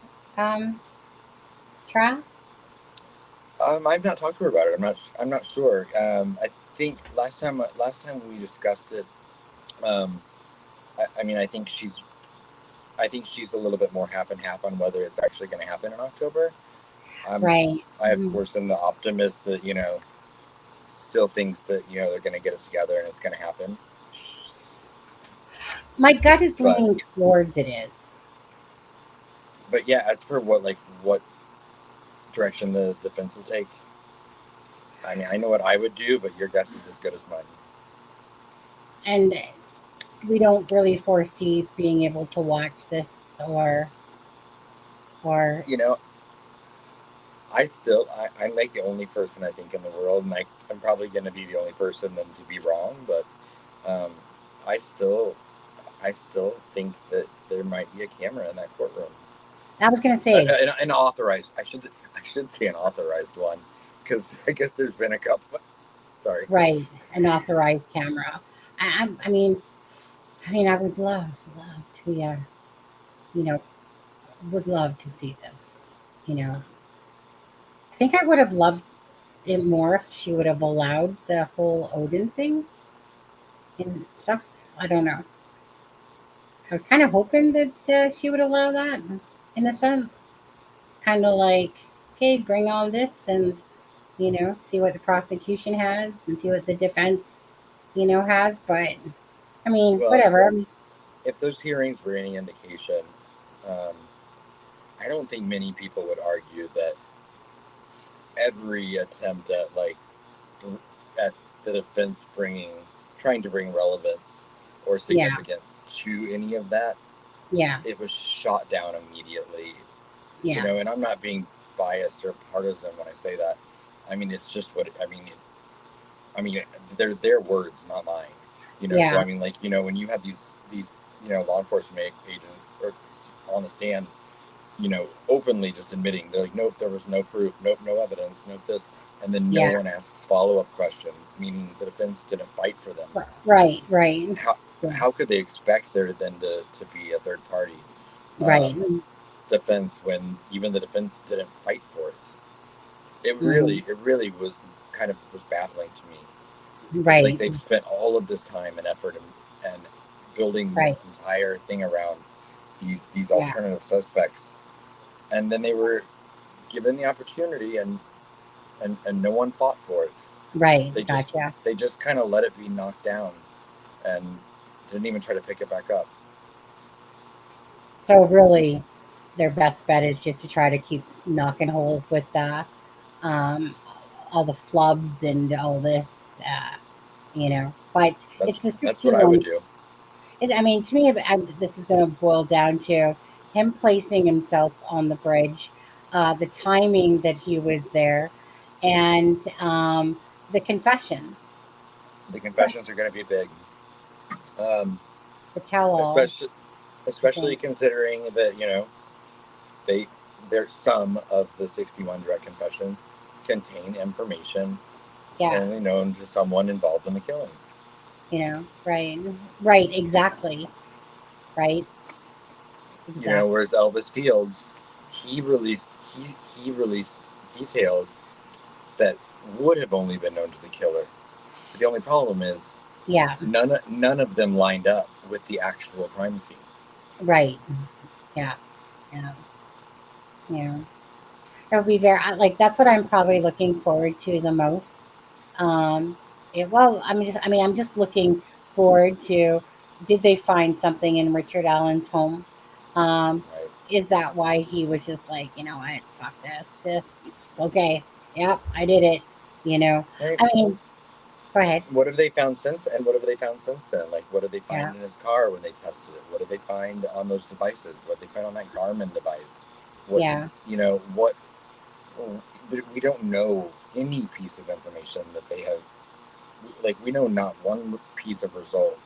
Speaker 1: trial?
Speaker 2: I've not talked to her about it. I'm not sure. I think last time we discussed it, I mean, I think she's a little bit more half and half on whether it's actually going to happen in October.
Speaker 1: Right.
Speaker 2: I, of course, am the optimist that, you know, still thinks that, you know, they're going to get it together and it's going to happen.
Speaker 1: My gut is leaning towards it is.
Speaker 2: But yeah, as for what direction the defense will take, I mean, I know what I would do, but your guess is as good as mine.
Speaker 1: And we don't really foresee being able to watch this or
Speaker 2: you know, I'm like the only person I think in the world, and I'm probably going to be the only person then to be wrong, but I still think that there might be a camera in that courtroom.
Speaker 1: I was going to say
Speaker 2: an authorized. I should say an authorized one, because I guess there's been a couple. Sorry.
Speaker 1: Right, an authorized camera. I mean, I would love to, you know, would love to see this. You know, I think I would have loved it more if she would have allowed the whole Odin thing and stuff. I don't know. I was kind of hoping that she would allow that, in a sense. Kind of like, okay, bring on this and, you know, see what the prosecution has and see what the defense, you know, has. But, I mean, whatever.
Speaker 2: If those hearings were any indication, I don't think many people would argue that every attempt at the defense trying to bring relevance or significance to any of that, it was shot down immediately. You know, and I'm not being biased or partisan when I say that. I mean, it's just what I mean, they're their words, not mine. You know, so I mean, like, you know, when you have these you know, law enforcement agents or on the stand, you know, openly just admitting, they're like, nope, there was no proof, nope, no evidence, nope, this, and then no one asks follow-up questions, meaning the defense didn't fight for them.
Speaker 1: Right.
Speaker 2: How could they expect there then to be a third party defense when even the defense didn't fight for it? It really was baffling to me.
Speaker 1: Right.
Speaker 2: It's like they've spent all of this time and effort and building this entire thing around these alternative suspects, and then they were given the opportunity, and no one fought for it.
Speaker 1: Right.
Speaker 2: They
Speaker 1: Gotcha.
Speaker 2: just kind of let it be knocked down, and didn't even try to pick it back up.
Speaker 1: So really, their best bet is just to try to keep knocking holes with um, all the flubs and all this, But it's the
Speaker 2: That's what I would
Speaker 1: 61.
Speaker 2: do.
Speaker 1: I mean, to me, this is going to boil down to him placing himself on the bridge, the timing that he was there, and the confessions.
Speaker 2: The confessions are going to be big.
Speaker 1: The tell-all.
Speaker 2: Especially considering that, there's some of the 61 direct confessions contain information only known to someone involved in the killing.
Speaker 1: Right, exactly. Right. Exactly.
Speaker 2: Whereas Elvis Fields, he released details that would have only been known to the killer. But the only problem is, none of them lined up with the actual crime scene.
Speaker 1: Right. Yeah. That would be very that's what I'm probably looking forward to the most. I'm just looking forward to, did they find something in Richard Allen's home?
Speaker 2: Right.
Speaker 1: Is that why he was just like, what, fuck this, it's okay. Yep, I did it.
Speaker 2: Right.
Speaker 1: I mean, go ahead.
Speaker 2: What have they found since? And what have they found since then? Like, what did they find in his car when they tested it? What did they find on those devices? What did they find on that Garmin device? We don't know any piece of information that they have. Like, we know not one piece of result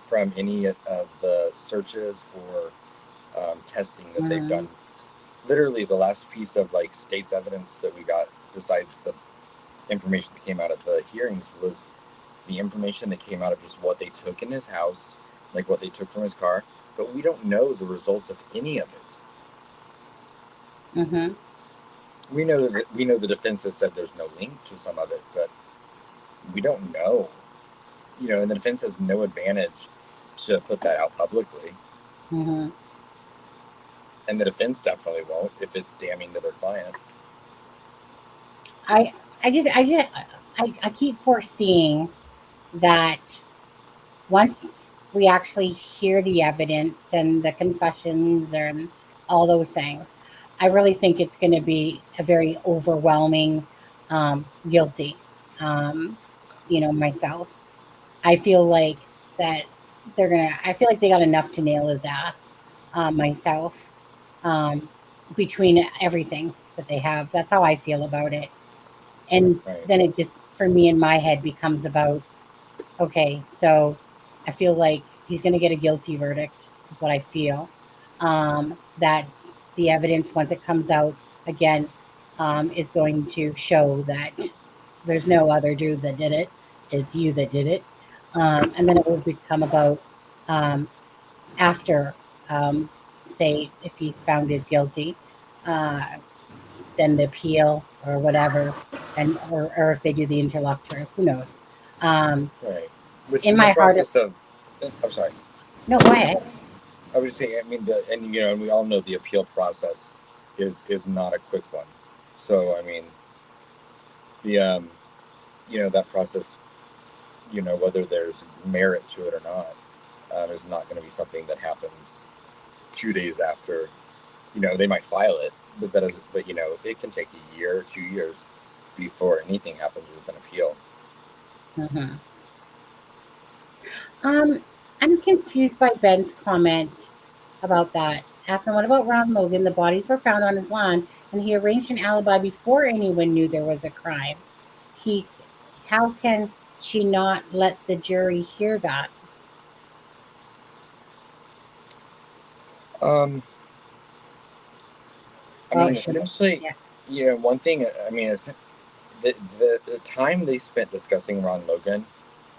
Speaker 2: from any of the searches or testing that they've done. Literally, the last piece of state's evidence that we got, besides the information that came out at the hearings, was the information that came out of just what they took in his house, like what they took from his car. But we don't know the results of any of it. We know the defense has said there's no link to some of it, but we don't know. And the defense has no advantage to put that out publicly. And the defense definitely won't if it's damning to their client.
Speaker 1: I keep foreseeing that once we actually hear the evidence and the confessions and all those things, I really think it's going to be a very overwhelming guilty. Myself, I feel like that I feel like they got enough to nail his ass. Myself, between everything that they have, that's how I feel about it. And then it just, for me, in my head, becomes about, okay, so I feel like he's going to get a guilty verdict, is what I feel. That the evidence, once it comes out again, is going to show that there's no other dude that did it. It's you that did it. And then it will become about, after, say, if he's found guilty, then the appeal or whatever, and or if they do the interlocutor, who knows?
Speaker 2: Right. Which
Speaker 1: in my heart
Speaker 2: I'm sorry.
Speaker 1: No, go ahead.
Speaker 2: I was just saying. I mean, and we all know the appeal process is not a quick one. So I mean, the that process, whether there's merit to it or not, is not going to be something that happens 2 days after. They might file it, but it can take a year, 2 years before anything happens with an appeal.
Speaker 1: I'm confused by Ben's comment about that. Asking, what about Ron Logan? The bodies were found on his lawn, and he arranged an alibi before anyone knew there was a crime. How can she not let the jury hear that?
Speaker 2: Essentially, one thing. I mean, the time they spent discussing Ron Logan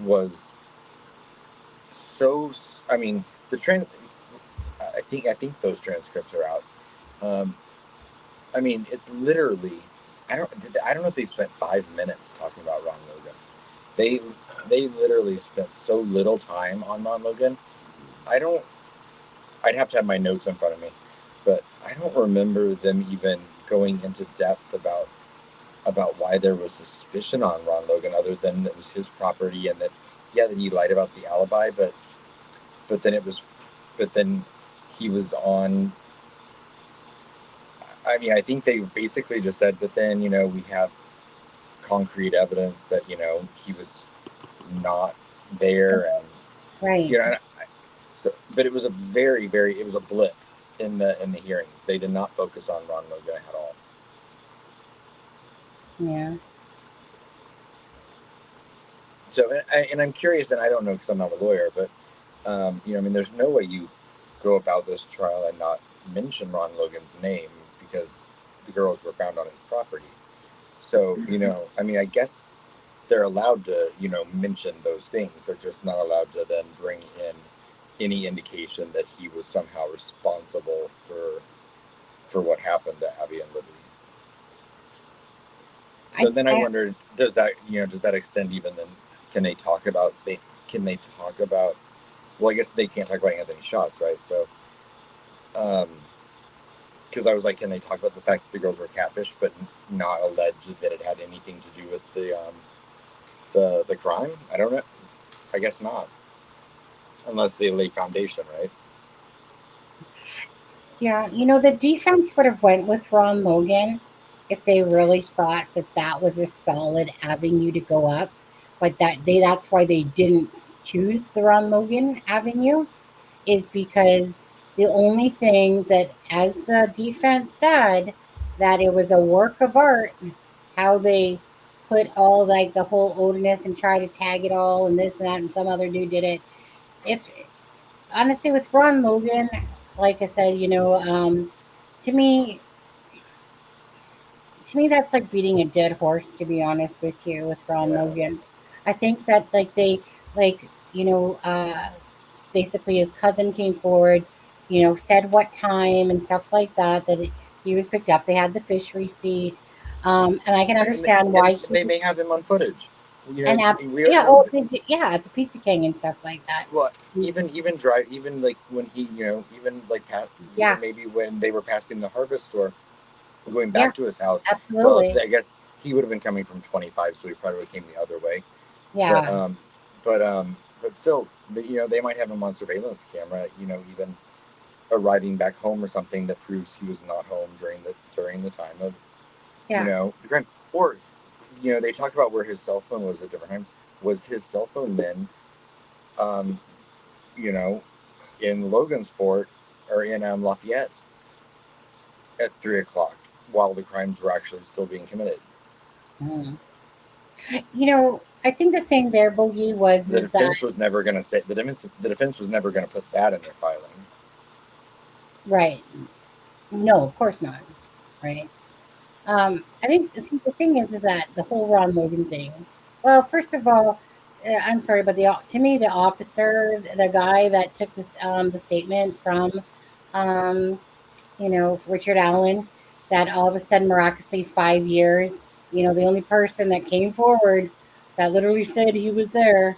Speaker 2: was so. I mean, I think those transcripts are out. I mean, it's literally. I don't know if they spent 5 minutes talking about Ron Logan. They literally spent so little time on Ron Logan. I'd have to have my notes in front of me. but I don't remember them even going into depth about why there was suspicion on Ron Logan, other than that it was his property and that he lied about the alibi, but then he was on. I mean, I think they basically just said, but then we have concrete evidence that he was not there, and
Speaker 1: Right.
Speaker 2: so, but it was a very, very, it was a blip in the hearings. They did not focus on Ron Logan at all.
Speaker 1: Yeah.
Speaker 2: So, and I'm curious, and I don't know because I'm not a lawyer, but I mean, there's no way you go about this trial and not mention Ron Logan's name because the girls were found on his property. So, I mean, I guess they're allowed to, mention those things. They're just not allowed to then bring in any indication that he was somehow responsible for what happened to Abby and Libby. So then I wondered, does that extend even then? Can they talk about well, I guess they can't talk about Anthony shots, right? So because I was like, can they talk about the fact that the girls were catfish but not allege that it had anything to do with the crime? I don't know. I guess not. Unless they lay foundation, right?
Speaker 1: Yeah, the defense would have went with Ron Logan if they really thought that was a solid avenue to go up, but that's why they didn't choose the Ron Logan avenue, is because the only thing that, as the defense said, that it was a work of art, how they put all like the whole odiness and try to tag it all and this and that and some other dude did it. If honestly, with Ron Logan, like I said, to me, that's like beating a dead horse. To be honest with you, with Ron Logan, I think that like they like basically his cousin came forward, said what time and stuff like that he was picked up. They had the fish receipt, and I can understand why
Speaker 2: they may have him on footage.
Speaker 1: At the Pizza King and stuff like that.
Speaker 2: Well, even like when he, even like maybe when they were passing the harvest store, going back to his house.
Speaker 1: Absolutely.
Speaker 2: Well, I guess he would have been coming from 25, so he probably came the other way.
Speaker 1: Yeah.
Speaker 2: But still, they might have him on surveillance camera. Even arriving back home or something that proves he was not home during the time of the crime. Or they talked about where his cell phone was at different times. Was his cell phone then in Logansport or in Lafayette at 3:00 while the crimes were actually still being committed?
Speaker 1: I think the thing there, Bogey, was
Speaker 2: the defense was never going to say the defense was never going to put that in their filing.
Speaker 1: Right. No, of course not. Right. I think the thing is that the whole Ron Logan thing. Well, first of all, I'm sorry, but to me, the officer, the guy that took this the statement from, Richard Allen, that all of a sudden miraculously 5 years, the only person that came forward that literally said he was there,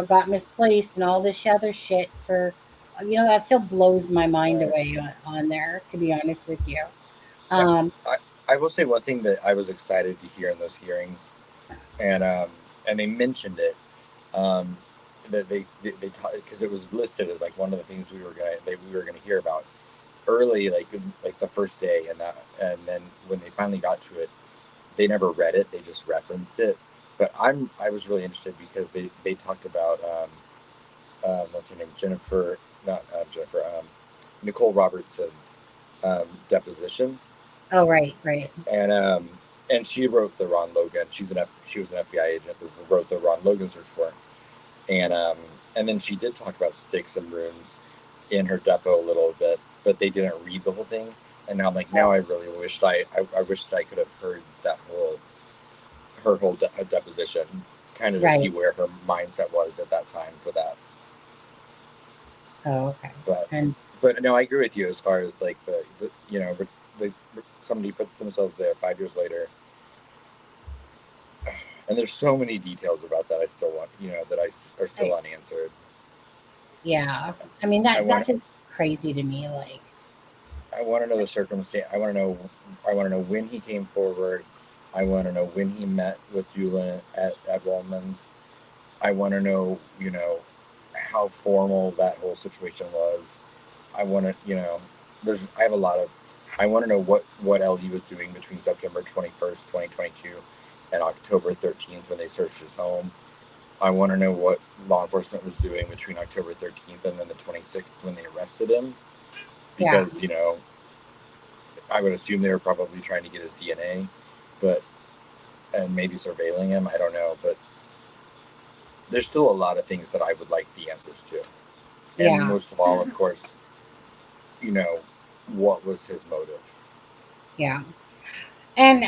Speaker 1: got misplaced and all this other shit for, that still blows my mind away on there, to be honest with you.
Speaker 2: I will say one thing that I was excited to hear in those hearings, and they mentioned it, that they because it was listed as like one of the things we were gonna hear about early, like the first day, and then when they finally got to it, they never read it; they just referenced it. But I was really interested because they talked about what's her name, Nicole Robertson's deposition.
Speaker 1: Oh, right.
Speaker 2: And she wrote the Ron Logan. She was an FBI agent that wrote the Ron Logan search warrant. And then she did talk about sticks and runes in her depo a little bit, but they didn't read the whole thing. And now I'm like, now I really wished I wished I could have heard her whole deposition, kind of to see where her mindset was at that time for that.
Speaker 1: Oh, okay.
Speaker 2: But no, I agree with you as far as like the somebody puts themselves there 5 years later, and there's so many details about that I still want, that are still unanswered.
Speaker 1: Yeah, I mean that's just crazy to me. Like,
Speaker 2: I want to know the circumstance. I want to know when he came forward. I want to know when he met with Julian at Waldman's. I want to know, how formal that whole situation was. I want to, I have a lot of, I want to know what LD was doing between September 21st, 2022 and October 13th when they searched his home. I want to know what law enforcement was doing between October 13th and then the 26th when they arrested him. Because, I would assume they were probably trying to get his DNA, and maybe surveilling him. I don't know, but there's still a lot of things that I would like the answers to. And most of all, of course, what was his motive?
Speaker 1: Yeah. And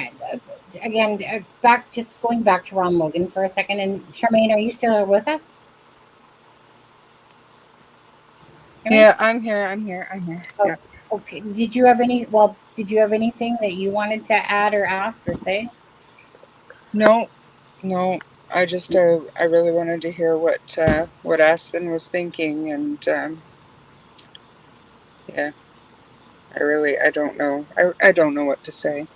Speaker 1: again, going back to Ron Logan for a second. And Charmaine, are you still with us? Charmaine?
Speaker 3: Yeah, I'm here.
Speaker 1: Oh,
Speaker 3: Yeah.
Speaker 1: okay. Did you have anything that you wanted to add or ask or say?
Speaker 3: No. I just I really wanted to hear what Aspen was thinking, and yeah, I don't know. I don't know what to say.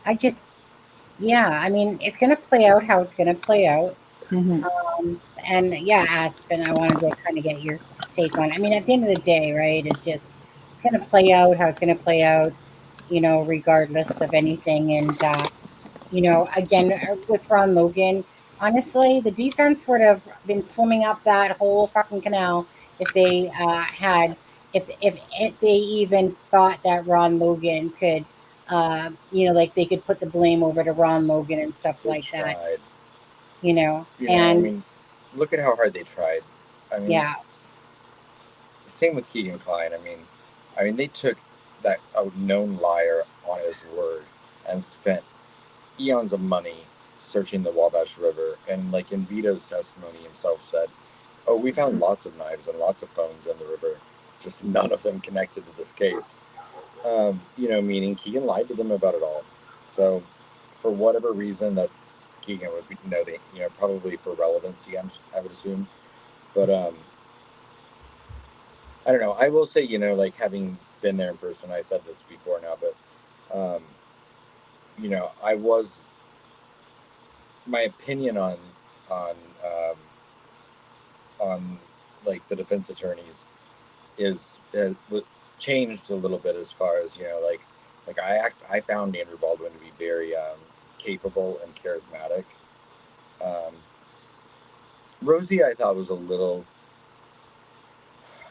Speaker 1: I mean, it's going to play out how it's going to play out.
Speaker 3: Mm-hmm.
Speaker 1: And yeah, Aspen, I wanted to kind of get your take on it. I mean, at the end of the day, right, it's going to play out how it's going to play out, regardless of anything. And, again, with Ron Logan, honestly, the defense would have been swimming up that whole fucking canal if they if they even thought that Ron Logan could, like they could put the blame over to Ron Logan and stuff
Speaker 2: They
Speaker 1: like
Speaker 2: tried.
Speaker 1: that.
Speaker 2: I mean, look at how hard they tried. I mean,
Speaker 1: yeah.
Speaker 2: Same with Keegan Klein. I mean, they took that known liar on his word and spent eons of money searching the Wabash River. And like in Vito's testimony himself said, "Oh, we found lots of knives and lots of phones in the river, just none of them connected to this case." Meaning Keegan lied to them about it all. So, for whatever reason, that's Keegan would be, probably for relevancy, I would assume. But I don't know. I will say, like having been there in person, I said this before now, but I was my opinion on um, on like the defense attorneys is changed a little bit as far as like I found Andrew Baldwin to be very capable and charismatic. Rosie, I thought was a little.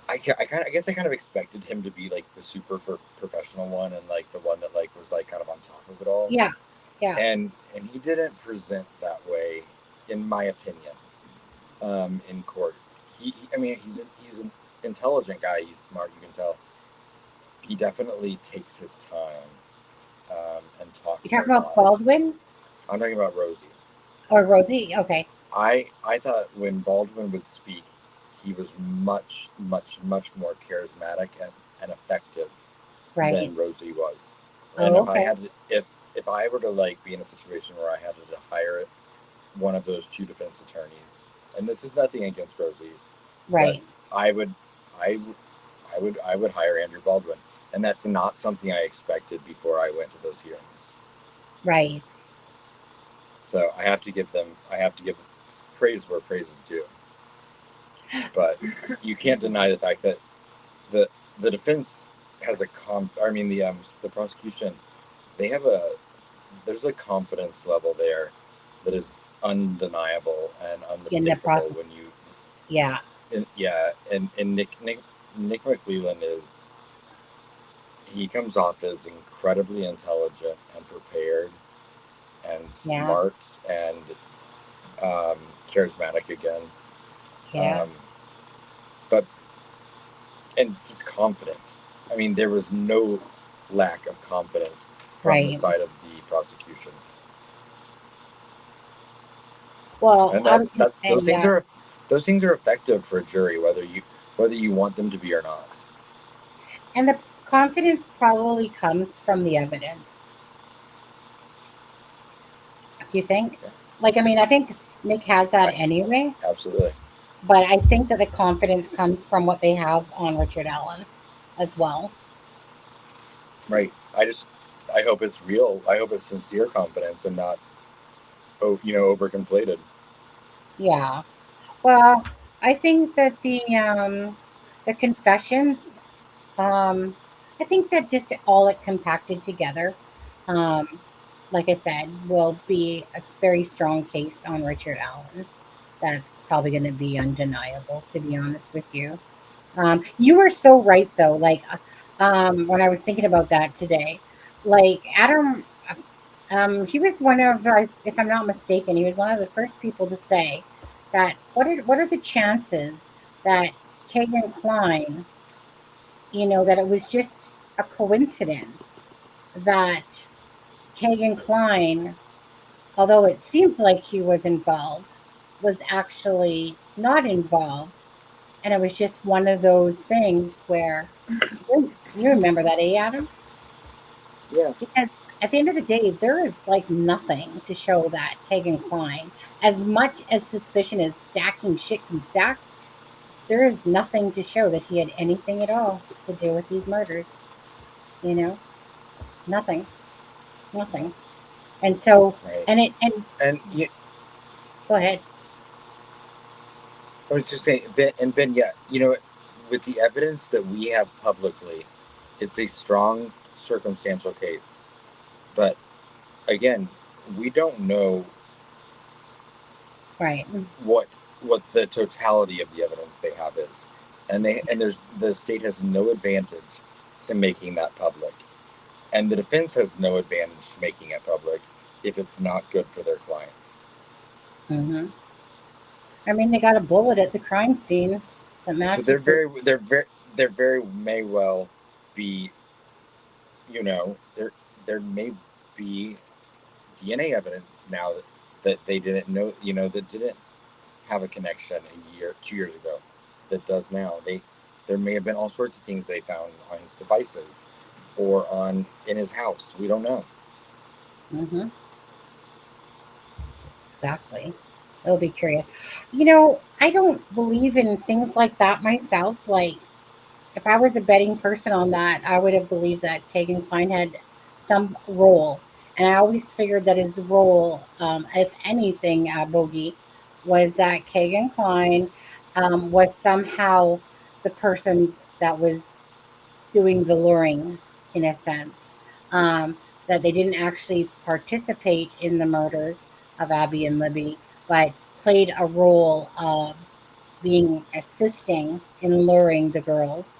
Speaker 2: I guess I kind of expected him to be like the super professional one and like the one that like was like kind of on top of it all.
Speaker 1: Yeah.
Speaker 2: And he didn't present that way, in my opinion. In court, I mean, he's an intelligent guy. He's smart. You can tell. He definitely takes his time and talks.
Speaker 1: You talking about Baldwin?
Speaker 2: I'm talking about Rosie.
Speaker 1: Or Rosie? Okay.
Speaker 2: I thought when Baldwin would speak, he was much, much, much more charismatic and effective than Rosie was. And if I were to like be in a situation where I had to hire one of those two defense attorneys, and this is nothing against Rosie,
Speaker 1: right?
Speaker 2: But I would hire Andrew Baldwin, and that's not something I expected before I went to those hearings.
Speaker 1: Right.
Speaker 2: So I have to give praise where praise is due. But you can't deny the fact that the defense has the prosecution, there's a confidence level there that is undeniable and unmistakable when you.
Speaker 1: Yeah.
Speaker 2: And Nick McClelland he comes off as incredibly intelligent and prepared and smart and charismatic again.
Speaker 1: Yeah.
Speaker 2: And just confident. I mean, there was no lack of confidence from the side of the prosecution.
Speaker 1: Well,
Speaker 2: and those things are effective for a jury, whether you want them to be or not.
Speaker 1: And the confidence probably comes from the evidence. Do you think?
Speaker 2: Okay.
Speaker 1: Like, I mean, I think Nick has that anyway.
Speaker 2: Absolutely.
Speaker 1: But I think that the confidence comes from what they have on Richard Allen. as well.
Speaker 2: Right. I hope it's real. I hope it's sincere confidence and not, overconflated.
Speaker 1: Yeah. Well, I think that the confessions, I think that just all it compacted together, um, like I said, will be a very strong case on Richard Allen. That's probably going to be undeniable, to be honest with you. You were so right, though. Like, when I was thinking about that today, like Adam, he was one of, if I'm not mistaken, he was one of the first people to say that what are the chances that Kagan Klein, that it was just a coincidence that Kagan Klein, although it seems like he was involved, was actually not involved, and it was just one of those things where you remember that, Adam?
Speaker 2: Yeah.
Speaker 1: Because at the end of the day, there is like nothing to show that Kagan Klein, as much as suspicion as stacking shit can stack, there is nothing to show that he had anything at all to do with these murders. You know, nothing, nothing. And so,
Speaker 2: Right.
Speaker 1: and go ahead.
Speaker 2: I was just saying, Ben, yeah, with the evidence that we have publicly, it's a strong circumstantial case. But again, we don't know
Speaker 1: Right.
Speaker 2: what the totality of the evidence they have is, and the state has no advantage to making that public, and the defense has no advantage to making it public if it's not good for their client.
Speaker 1: Mm-hmm. I mean, they got a bullet at the crime scene that matches.
Speaker 2: So they're very may well be, there may be DNA evidence now that they didn't know, that didn't have a connection 2 years ago, that does now. There may have been all sorts of things they found on his devices or in his house. We don't know.
Speaker 1: Mm-hmm. Exactly. It'll be curious. I don't believe in things like that myself. Like, if I was a betting person on that, I would have believed that Kagan Klein had some role. And I always figured that his role, if anything, Bogey, was that Kagan Klein was somehow the person that was doing the luring, in a sense. That they didn't actually participate in the murders of Abby and Libby, but played a role of being assisting in luring the girls,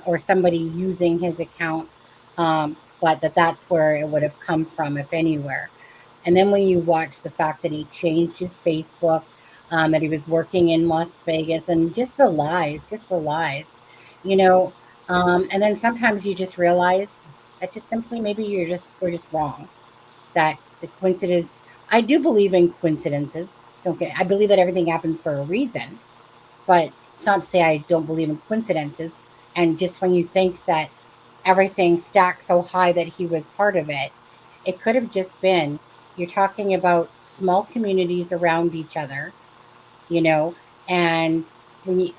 Speaker 1: or somebody using his account, but that's where it would have come from, if anywhere. And then when you watch the fact that he changed his Facebook, that he was working in Las Vegas, and just the lies, you know. And then sometimes you just realize that just simply maybe we're just wrong. That the coincidence. I do believe in coincidences. Okay, I believe that everything happens for a reason, but it's not to say I don't believe in coincidences. And just when you think that everything stacked so high that he was part of it, it could have just been, you're talking about small communities around each other, you know, and when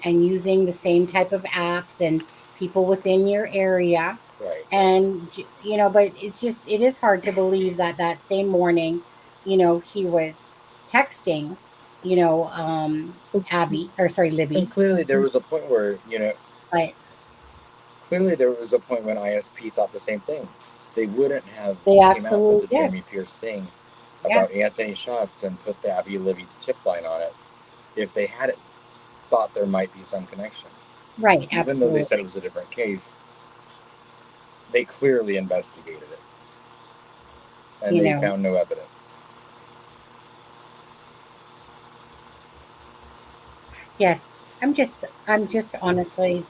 Speaker 1: and using the same type of apps and people within your area.
Speaker 2: Right.
Speaker 1: And but it is hard to believe that that same morning, he was texting, Abby, or sorry, Libby.
Speaker 2: And clearly there was a point where,
Speaker 1: But
Speaker 2: clearly there was a point when ISP thought the same thing. They wouldn't have
Speaker 1: they
Speaker 2: came out
Speaker 1: absolutely
Speaker 2: with the
Speaker 1: did.
Speaker 2: Jeremy Pierce thing about Anthony Schatz and put the Abby Libby tip line on it if they hadn't thought there might be some connection.
Speaker 1: Right,
Speaker 2: Even
Speaker 1: absolutely.
Speaker 2: though they said it was a different case, they clearly investigated it. And they found no evidence.
Speaker 1: Yes, I'm just honestly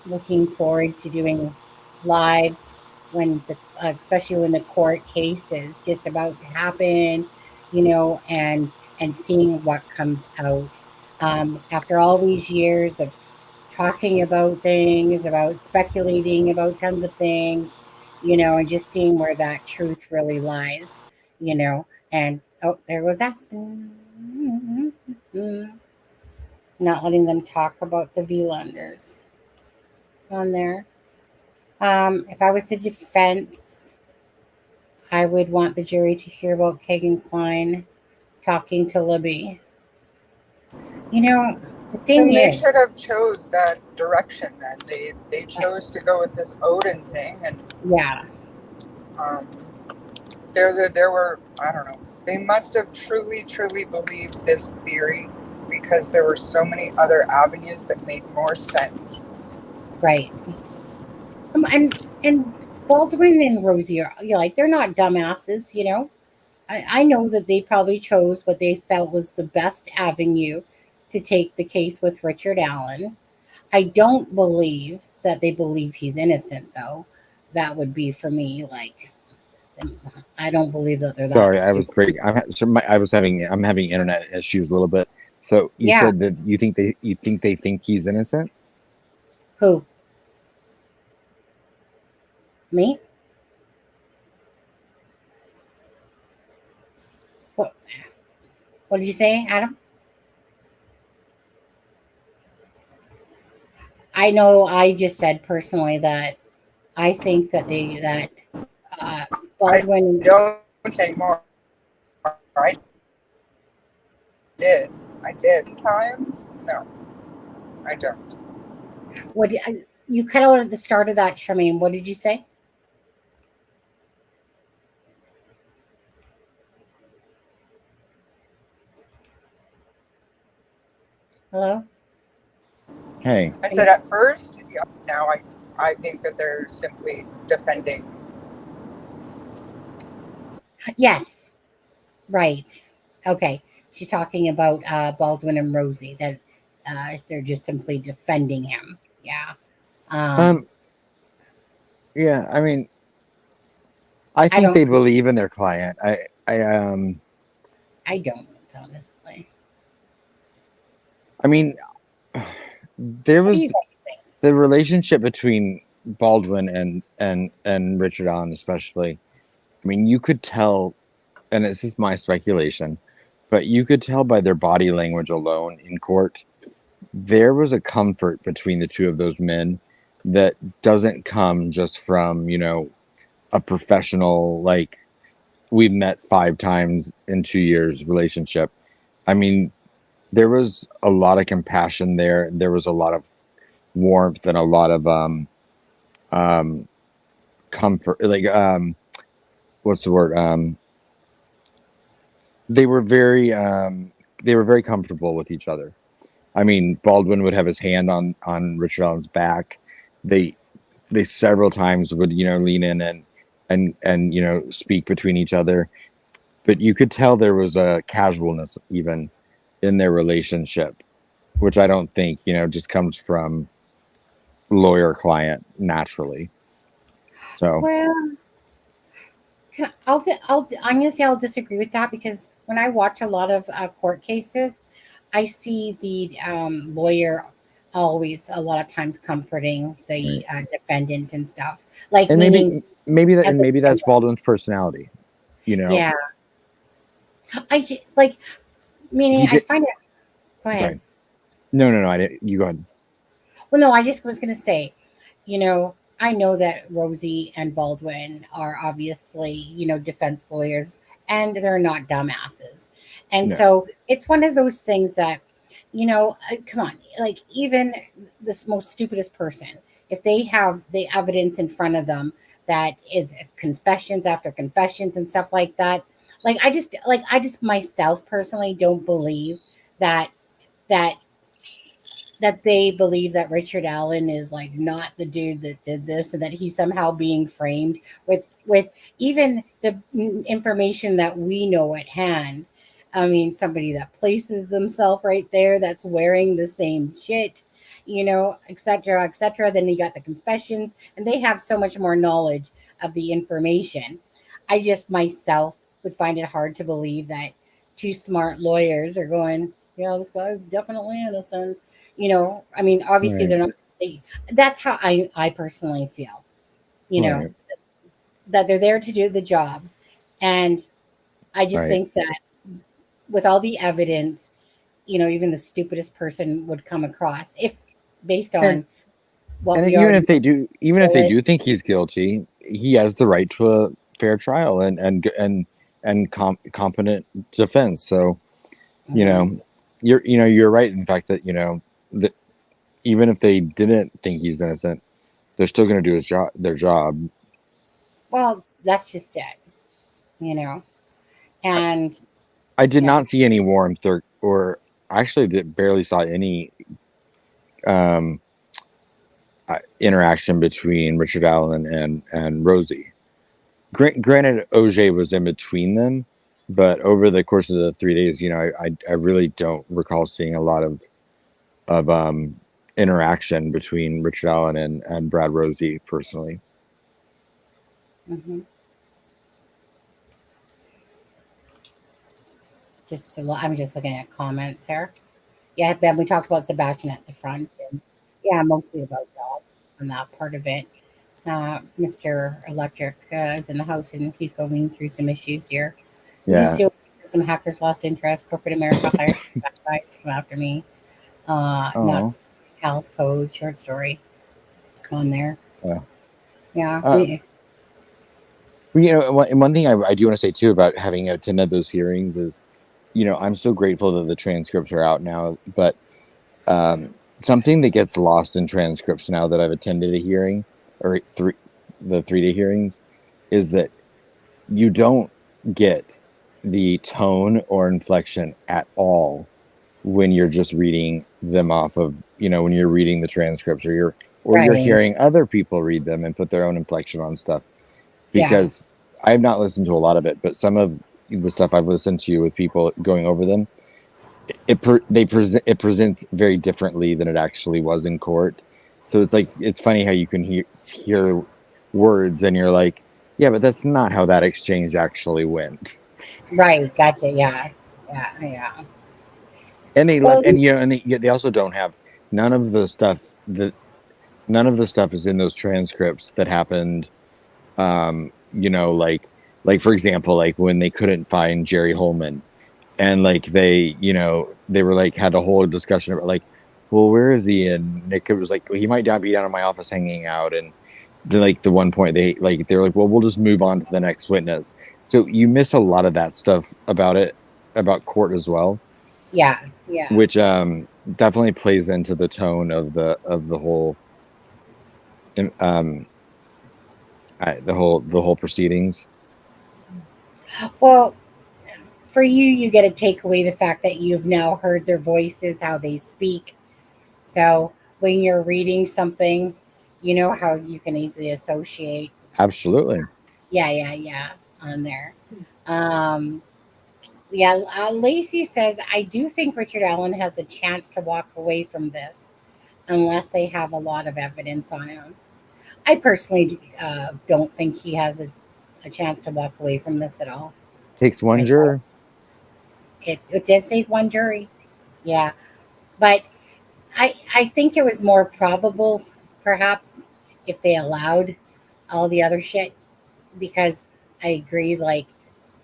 Speaker 1: looking forward to doing lives when especially when the court case is just about to happen, and seeing what comes out. After all these years of talking about things, about speculating about tons of things, and just seeing where that truth really lies, and there goes Aspen. Not letting them talk about the V-landers. on there. If I was the defense, I would want the jury to hear about Kagan Klein talking to Libby. You know, the thing
Speaker 3: Then they
Speaker 1: is,
Speaker 3: should have chose that direction. Then they chose to go with this Odin thing, and
Speaker 1: yeah,
Speaker 3: there were, I don't know. They must have truly believed this theory because there were so many other avenues that made more sense.
Speaker 1: right. And Baldwin and Rosie are, like, they're not dumbasses. I know that they probably chose what they felt was the best avenue to take the case with Richard Allen. I don't believe that they believe he's innocent, though. That would be for me like, I don't believe that they're that
Speaker 2: Sorry, I was
Speaker 1: stupid.
Speaker 2: breaking. I'm having internet issues a little bit. So you
Speaker 1: Yeah.
Speaker 2: said that you think they think he's innocent?
Speaker 1: Who? Me? What? What did you say, Adam? I know. I just said personally that I think that uh,
Speaker 3: I
Speaker 1: Baldwin.
Speaker 3: don't anymore. I did. Times? No, I don't.
Speaker 1: What you cut out at the start of that, Charmaine? What did you say? Hello.
Speaker 2: Hey,
Speaker 3: I said at first, yeah. Now I think that they're simply defending.
Speaker 1: Yes. Right. Okay. She's talking about Baldwin and Rosie. That they're just simply defending him. Yeah.
Speaker 2: um, yeah. I mean, I
Speaker 1: I
Speaker 2: think
Speaker 1: don't.
Speaker 2: they believe in their client.
Speaker 1: I don't, honestly.
Speaker 2: I mean, there
Speaker 1: What do you
Speaker 2: was
Speaker 1: guys think?
Speaker 2: the relationship between Baldwin and Richard Allen, especially. I mean, you could tell, and this is my speculation, but you could tell by their body language alone in court, there was a comfort between the two of those men that doesn't come just from, a professional, like, we've met 5 times in 2 years relationship. I mean, there was a lot of compassion there. There was a lot of warmth and a lot of um comfort, like, what's the word, they were very comfortable with each other. I mean, Baldwin would have his hand on Richard Allen's back. They several times would, lean in and speak between each other, but you could tell there was a casualness even in their relationship, which I don't think, just comes from lawyer client naturally. So
Speaker 1: Well, I'm going to say I'll disagree with that because when I watch a lot of court cases, I see the lawyer always a lot of times comforting the defendant and stuff, like
Speaker 2: and
Speaker 1: meaning as a
Speaker 2: maybe that's
Speaker 1: defendant.
Speaker 2: Baldwin's personality.
Speaker 1: Yeah, like meaning
Speaker 2: He
Speaker 1: I
Speaker 2: did.
Speaker 1: find it. Go ahead.
Speaker 2: Sorry. No, I didn't. You go ahead.
Speaker 1: Well, no, I just was going to say, I know that Rosie and Baldwin are obviously, defense lawyers and they're not dumbasses. And
Speaker 2: No.
Speaker 1: so it's one of those things that, come on, like even this most stupidest person, if they have the evidence in front of them that is confessions after confessions and stuff like that, I just myself personally don't believe that that that they believe that Richard Allen is like not the dude that did this and that he's somehow being framed with even the information that we know at hand. I mean, somebody that places himself right there that's wearing the same shit, et cetera, et cetera. Then you got the confessions, and they have so much more knowledge of the information. I just myself would find it hard to believe that two smart lawyers are going, yeah, this guy's definitely innocent. I mean, obviously
Speaker 2: Right.
Speaker 1: they're not. That's how I personally feel. You know
Speaker 2: Right.
Speaker 1: that they're there to do the job, and I just
Speaker 2: Right.
Speaker 1: think that with all the evidence, even the stupidest person would come across if based
Speaker 2: And
Speaker 1: on what
Speaker 2: And
Speaker 1: we
Speaker 2: even
Speaker 1: already
Speaker 2: if they do,
Speaker 1: know it.
Speaker 2: think he's guilty, he has the right to a fair trial and competent defense. So, you
Speaker 1: Mhm.
Speaker 2: know, you're right in the fact that that even if they didn't think he's innocent, they're still going to do their job.
Speaker 1: Well, that's just it, you know. And
Speaker 2: I did
Speaker 1: yeah,
Speaker 2: not see any warmth or actually barely saw any um, interaction between Richard Allen and Rosie. Granted, OJ was in between them, but over the course of the 3 days, I really don't recall seeing a lot of interaction between Richard Allen and Brad Rosie personally.
Speaker 1: hmm I'm just looking at comments here. Yeah, Ben, we talked about Sebastian at the front. And yeah, mostly about God on that part of it. Mr. Electric is in the house and he's going through some issues here. I'm just
Speaker 2: Yeah.
Speaker 1: doing some hackers lost interest. Corporate America hired bad guys to come after me. Not
Speaker 2: Oh.
Speaker 1: Cal's Code short story on there.
Speaker 2: Yeah.
Speaker 1: Yeah.
Speaker 2: One thing I do want to say too about having attended those hearings is, I'm so grateful that the transcripts are out now. But something that gets lost in transcripts now that I've attended a hearing or the 3-day hearings is that you don't get the tone or inflection at all when you're just reading them off of, when you're reading the transcripts or you're
Speaker 1: Right.
Speaker 2: hearing other people read them and put their own inflection on stuff. Because I have not listened to a lot of it, but some of the stuff I've listened to with people going over them, it presents very differently than it actually was in court. So it's funny how you can hear words and you're like, yeah, but that's not how that exchange actually went.
Speaker 1: Right. Gotcha. Yeah. Yeah.
Speaker 2: And they
Speaker 1: Well,
Speaker 2: they also don't have none of the stuff is in those transcripts that happened. Like for example, like when they couldn't find Jerry Holman, and like they were like had a whole discussion about like, well, where is he? And Nick was like, well, he might not be down in my office hanging out. And then like the one point they're like, well, we'll just move on to the next witness. So you miss a lot of that stuff about court as well.
Speaker 1: Yeah.
Speaker 2: Which definitely plays into the tone of the whole the whole proceedings.
Speaker 1: Well, for you get to take away the fact that you've now heard their voices, how they speak. So when you're reading something, you know how you can easily associate.
Speaker 2: Absolutely.
Speaker 1: Yeah. On there. Um, yeah, Lacey says, I do think Richard Allen has a chance to walk away from this unless they have a lot of evidence on him. I personally don't think he has a chance to walk away from this at all.
Speaker 2: Takes one juror.
Speaker 1: It does take one jury. Yeah. But I think it was more probable, perhaps, if they allowed all the other shit, because I agree, like,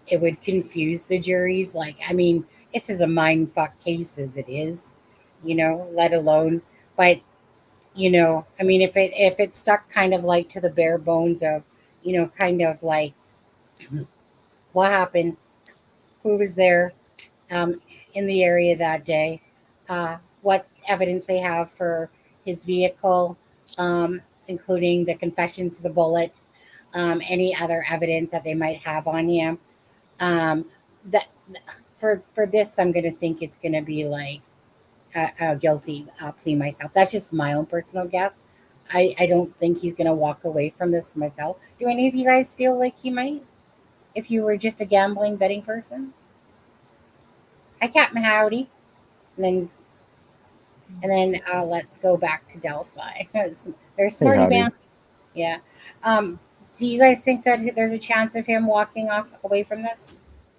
Speaker 1: it would confuse the juries. Like, I mean, this is a mind fuck case as it is, let alone, but, I mean, if it stuck kind of like to the bare bones of, kind of like what happened, who was there, um, in the area that day, what evidence they have for his vehicle, including the confessions of the bullet, any other evidence that they might have on him. That for this, I'm going to think it's going to be like a guilty plea myself. That's just my own personal guess. I don't think he's going to walk away from this myself. Do any of you guys feel like he might? If you were just a gambling betting person? Hi, Captain Howdy. And then let's go back to Delphi. There's Smarty
Speaker 2: howdy.
Speaker 1: Man. Yeah. Do you guys think that there's a chance of him walking off away from this?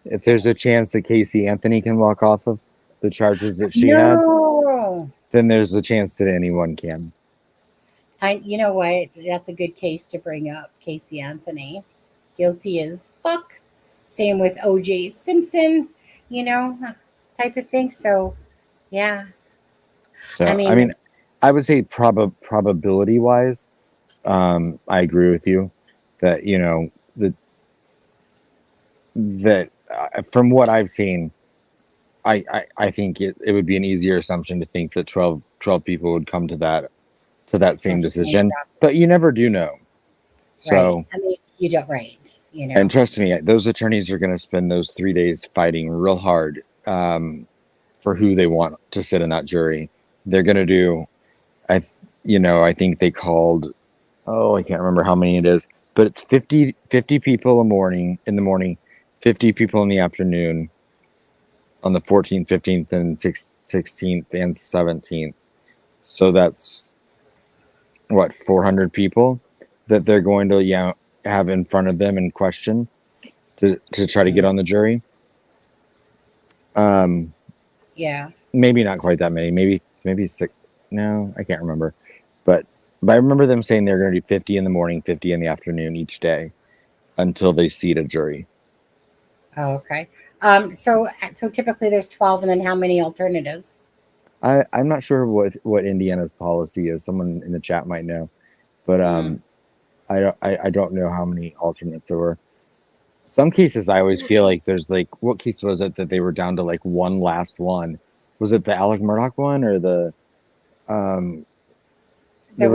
Speaker 2: If there's a chance that Casey Anthony can walk off of the charges that she had,
Speaker 1: No.
Speaker 2: then there's a chance that anyone can.
Speaker 1: You know what? That's a good case to bring up. Casey Anthony, guilty as fuck. Same with O.J. Simpson, type of thing. So, yeah.
Speaker 2: So
Speaker 1: I mean,
Speaker 2: I would say probability wise, I agree with you that, you know, that from what I've seen, I think it would be an easier assumption to think that 12 people would come to that same decision, but you never do know. So,
Speaker 1: right. I mean, you don't, right. You know,
Speaker 2: and trust me, those attorneys are going to spend those 3 days fighting real hard for who they want to sit in that jury. They're going to do, I think they called, I can't remember how many it is, but it's 50 people in the morning, 50 people in the afternoon on the 14th, 15th, and 16th and 17th. So that's what, 400 people that they're going to have in front of them and question to try to get on the jury.
Speaker 1: Yeah.
Speaker 2: Maybe not quite that many. Maybe 6. No, I can't remember. But I remember them saying they're going to do 50 in the morning, 50 in the afternoon each day until they seat a jury.
Speaker 1: Oh, okay. So typically there's 12, and then how many alternatives?
Speaker 2: I'm not sure what Indiana's policy is. Someone in the chat might know, but I don't know how many alternates there were. Some cases I always feel like there's like, what case was it that they were down to like one last one? Was it the Alec Murdoch one or the there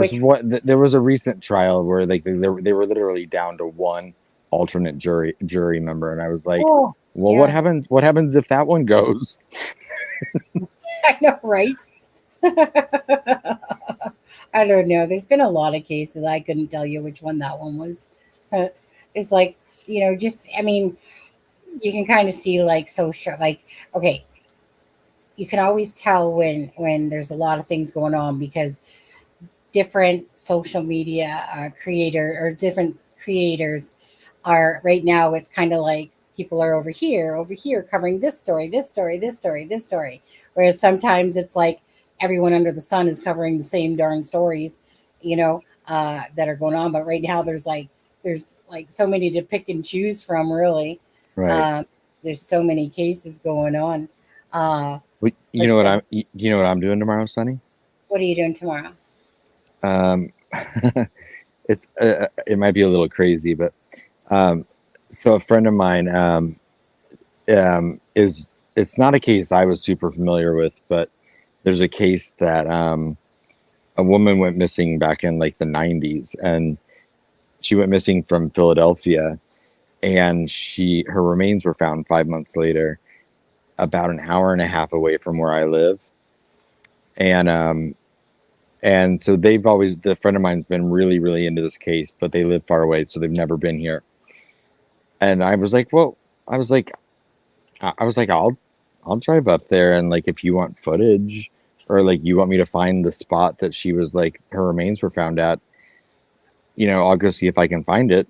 Speaker 2: was a recent trial where like they were literally down to one alternate jury member, and I was like, well, yeah. What happens if that one goes?
Speaker 1: I know, right? I don't know. There's been a lot of cases. I couldn't tell you which one that one was. It's like, you know, just, I mean, you can kind of see like social, like, okay, you can always tell when there's a lot of things going on because different social media creator or different creators are right now. It's kind of like people are over here covering this story. Whereas sometimes it's like everyone under the sun is covering the same darn stories, you know, that are going on. But right now there's like so many to pick and choose from, really.
Speaker 2: Right.
Speaker 1: There's so many cases going on.
Speaker 2: You know what I'm doing tomorrow, Sonny?
Speaker 1: What are you doing tomorrow?
Speaker 2: It's it might be a little crazy, but so a friend of mine is, it's not a case I was super familiar with, but there's a case that a woman went missing back in like the 90s, and she went missing from Philadelphia, and her remains were found 5 months later, about an hour and a half away from where I live. And so the friend of mine's been really, really into this case, but they live far away, so they've never been here. And I was like, I'll drive up there, and like, if you want footage, or like you want me to find the spot that she was like, her remains were found at, you know, I'll go see if I can find it.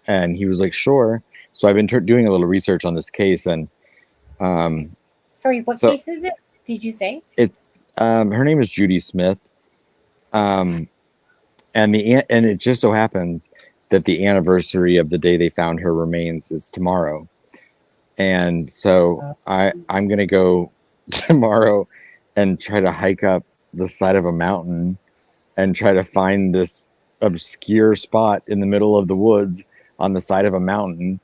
Speaker 2: And he was like, sure. So I've been doing a little research on this case, and
Speaker 1: sorry, what case is it? Did you say?
Speaker 2: It's her name is Judy Smith. And it just so happens that the anniversary of the day they found her remains is tomorrow. And so I'm going to go tomorrow and try to hike up the side of a mountain and try to find this obscure spot in the middle of the woods on the side of a mountain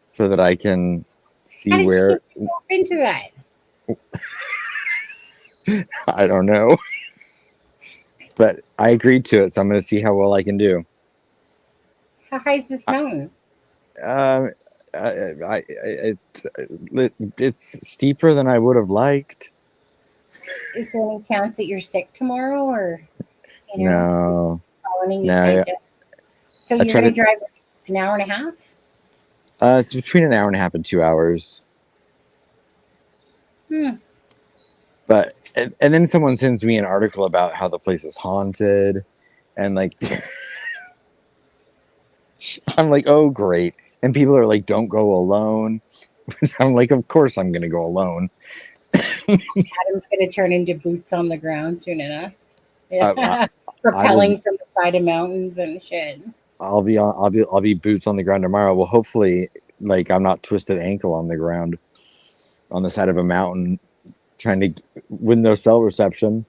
Speaker 2: so that I can see where.
Speaker 1: How did you get into that?
Speaker 2: I don't know. But I agreed to it, so I'm going to see how well I can do.
Speaker 1: How high is this mountain?
Speaker 2: It's steeper than I would have liked.
Speaker 1: Is there any chance that you're sick tomorrow, or
Speaker 2: no?
Speaker 1: No. So you're going to drive an hour and a half?
Speaker 2: It's between an hour and a half and 2 hours. But and then someone sends me an article about how the place is haunted, and like I'm like, oh great. And people are like, don't go alone. I'm like, of course I'm gonna go alone.
Speaker 1: Adam's gonna turn into boots on the ground soon enough. Propelling from the side of mountains and shit.
Speaker 2: I'll be boots on the ground tomorrow. Well, hopefully, like, I'm not twisted ankle on the ground on the side of a mountain trying to with no cell reception.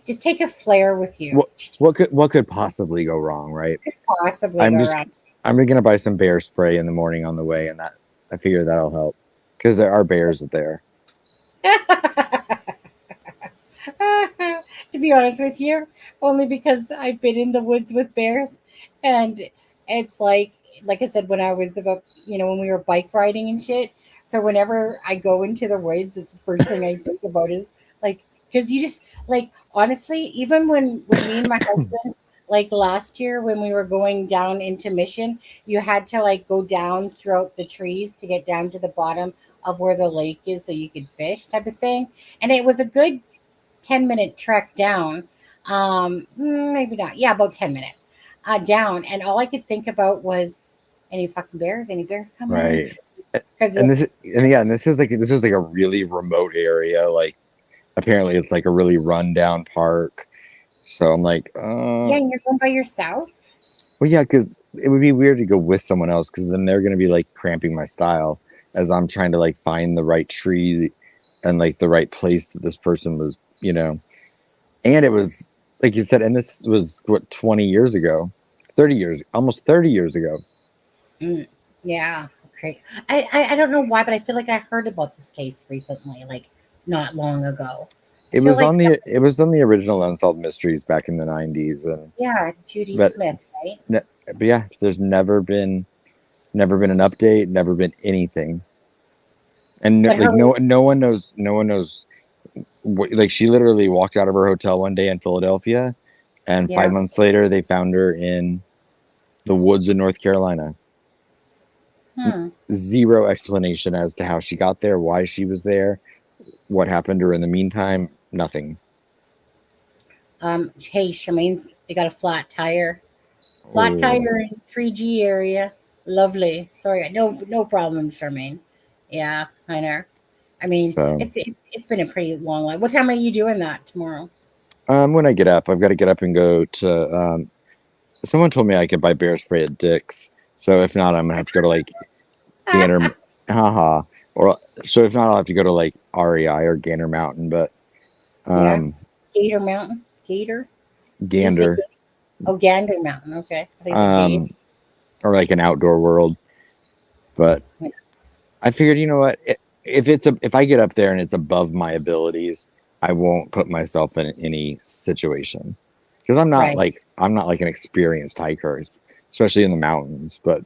Speaker 1: Just take a flare with you.
Speaker 2: What could possibly go wrong, right?
Speaker 1: Could possibly go wrong.
Speaker 2: I'm gonna buy some bear spray in the morning on the way, and that I figure that'll help because there are bears there.
Speaker 1: To be honest with you, only because I've been in the woods with bears, and it's like I said, when I was about, when we were bike riding and shit. So whenever I go into the woods, it's the first thing I think about is like, because you just like, honestly, even when me and my husband, like last year when we were going down into Mission, you had to like go down throughout the trees to get down to the bottom of where the lake is so you could fish, type of thing. And it was a good 10-minute trek down. Maybe not. Yeah, about 10 minutes down. And all I could think about was any fucking bears, coming.
Speaker 2: Right. And this is like a really remote area. Like apparently it's like a really rundown park. So I'm like,
Speaker 1: yeah, and you're going by yourself?
Speaker 2: Well, yeah, because it would be weird to go with someone else because then they're gonna be like cramping my style as I'm trying to like find the right tree and like the right place that this person was, And it was like you said, and this was what 20 years ago, 30 years, almost 30 years ago.
Speaker 1: Yeah, great. I don't know why, but I feel like I heard about this case recently, like not long ago.
Speaker 2: It was on the original Unsolved Mysteries back in the 90s, and
Speaker 1: yeah, Judy Smith, right?
Speaker 2: But yeah, there's never been an update, never been anything, and no one knows. Like she literally walked out of her hotel one day in Philadelphia, and 5 months later they found her in the woods in North Carolina. Zero explanation as to how she got there, why she was there, what happened to her in the meantime. Nothing.
Speaker 1: Hey, Charmaine's, they got a flat tire. Flat tire in 3G area. Lovely. Sorry, no problem, Charmaine. Yeah, I know. I mean, it's been a pretty long life. What time are you doing that tomorrow?
Speaker 2: When I get up, I've got to get up and go to. Someone told me I could buy bear spray at Dick's. So if not, I'm gonna have to go to like Gander, Or so if not, I'll have to go to like REI or Gander Mountain. But
Speaker 1: Gator Mountain, Gator,
Speaker 2: Gander.
Speaker 1: Oh, Gander Mountain. Okay.
Speaker 2: Or like an Outdoor World. But I figured, you know what? If I get up there and it's above my abilities, I won't put myself in any situation because I'm not like an experienced hiker, especially in the mountains. But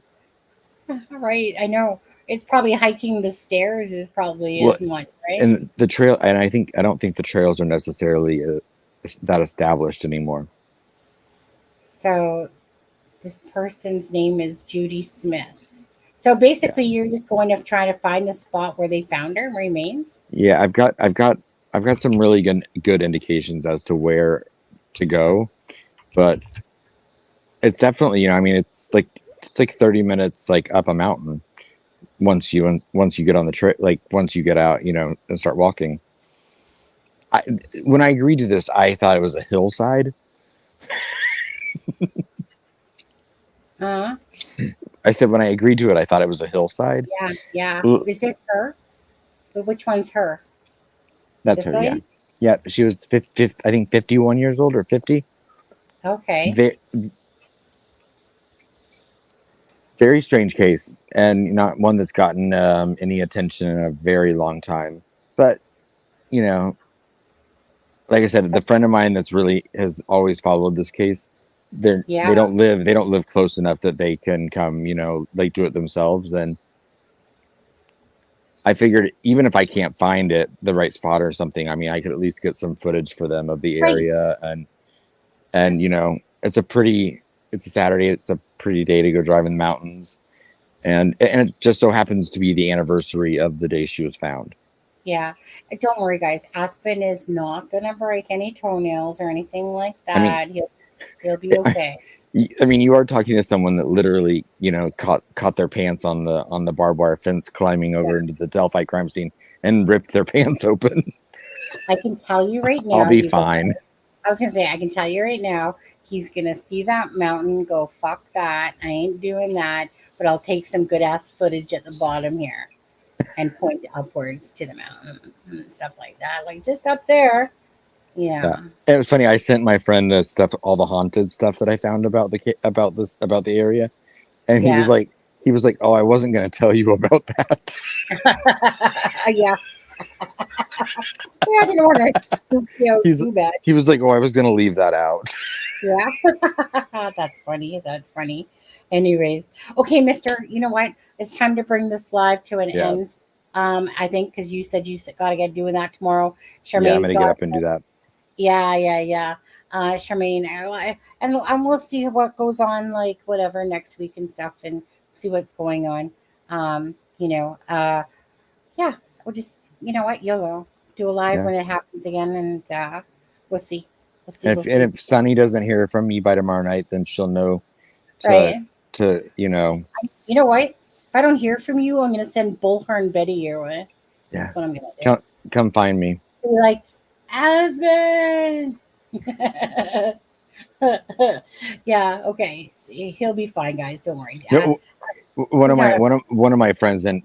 Speaker 1: right, I know it's probably hiking the stairs is probably as much, right?
Speaker 2: And the trail, and I don't think the trails are necessarily that established anymore.
Speaker 1: So this person's name is Judy Smith. So basically, you're just going to try to find the spot where they found her remains.
Speaker 2: Yeah, I've got some really good indications as to where to go, but it's definitely it's like 30 minutes like up a mountain once you get on the trail, like once you get out and start walking. When I agreed to this, I thought it was a hillside. I said when I agreed to it, I thought it was a hillside.
Speaker 1: Yeah. Is this her? But which one's her?
Speaker 2: That's her. Yeah. Yeah. She was 50, I think 51 years old or 50.
Speaker 1: Okay.
Speaker 2: Very strange case, and not one that's gotten any attention in a very long time. But like I said, the friend of mine that's really has always followed this case. They don't live close enough that they can come, like do it themselves. And I figured even if I can't find the right spot or something, I mean, I could at least get some footage for them of the area. And it's a Saturday. It's a pretty day to go drive in the mountains. And it just so happens to be the anniversary of the day she was found.
Speaker 1: Yeah. Don't worry, guys. Aspen is not going to break any toenails or anything like that.
Speaker 2: I mean,
Speaker 1: He'll be okay.
Speaker 2: I mean, you are talking to someone that literally, caught their pants on the barbed wire fence, climbing over into the Delphi crime scene and ripped their pants open.
Speaker 1: I can tell you right now.
Speaker 2: I'll be fine.
Speaker 1: I was going to say, I can tell you right now, he's going to see that mountain, go, fuck that. I ain't doing that. But I'll take some good ass footage at the bottom here and point upwards to the mountain and stuff like that. Like just up there. Yeah.
Speaker 2: It was funny. I sent my friend the stuff, all the haunted stuff that I found about about the area, and
Speaker 1: Yeah.
Speaker 2: he was like, "Oh, I wasn't going to tell you about that."
Speaker 1: Yeah. I didn't want to spook you out too bad.
Speaker 2: He was like, "Oh, I was going to leave that out."
Speaker 1: Yeah. That's funny. That's funny. Anyways, okay, Mister. You know what? It's time to bring this live to an
Speaker 2: Yeah.
Speaker 1: end. I think because you said you got to get doing that tomorrow.
Speaker 2: Yeah, I'm
Speaker 1: Charmaine's
Speaker 2: going to get up and do that.
Speaker 1: Yeah. Charmaine, and we'll see what goes on, like whatever next week and stuff, and see what's going on. Yeah, we'll just, you know what, YOLO, do a live
Speaker 2: Yeah.
Speaker 1: when it happens again, and we'll see.
Speaker 2: And if Sunny doesn't hear from me by tomorrow night, then she'll know
Speaker 1: Right.
Speaker 2: you know.
Speaker 1: You know what? If I don't hear from you, I'm gonna send Bullhorn Betty your way.
Speaker 2: Yeah.
Speaker 1: That's what I'm gonna do.
Speaker 2: Come find me.
Speaker 1: Be like, Aspen. Yeah. Okay. He'll be fine, guys. Don't worry.
Speaker 2: No, one of my friends like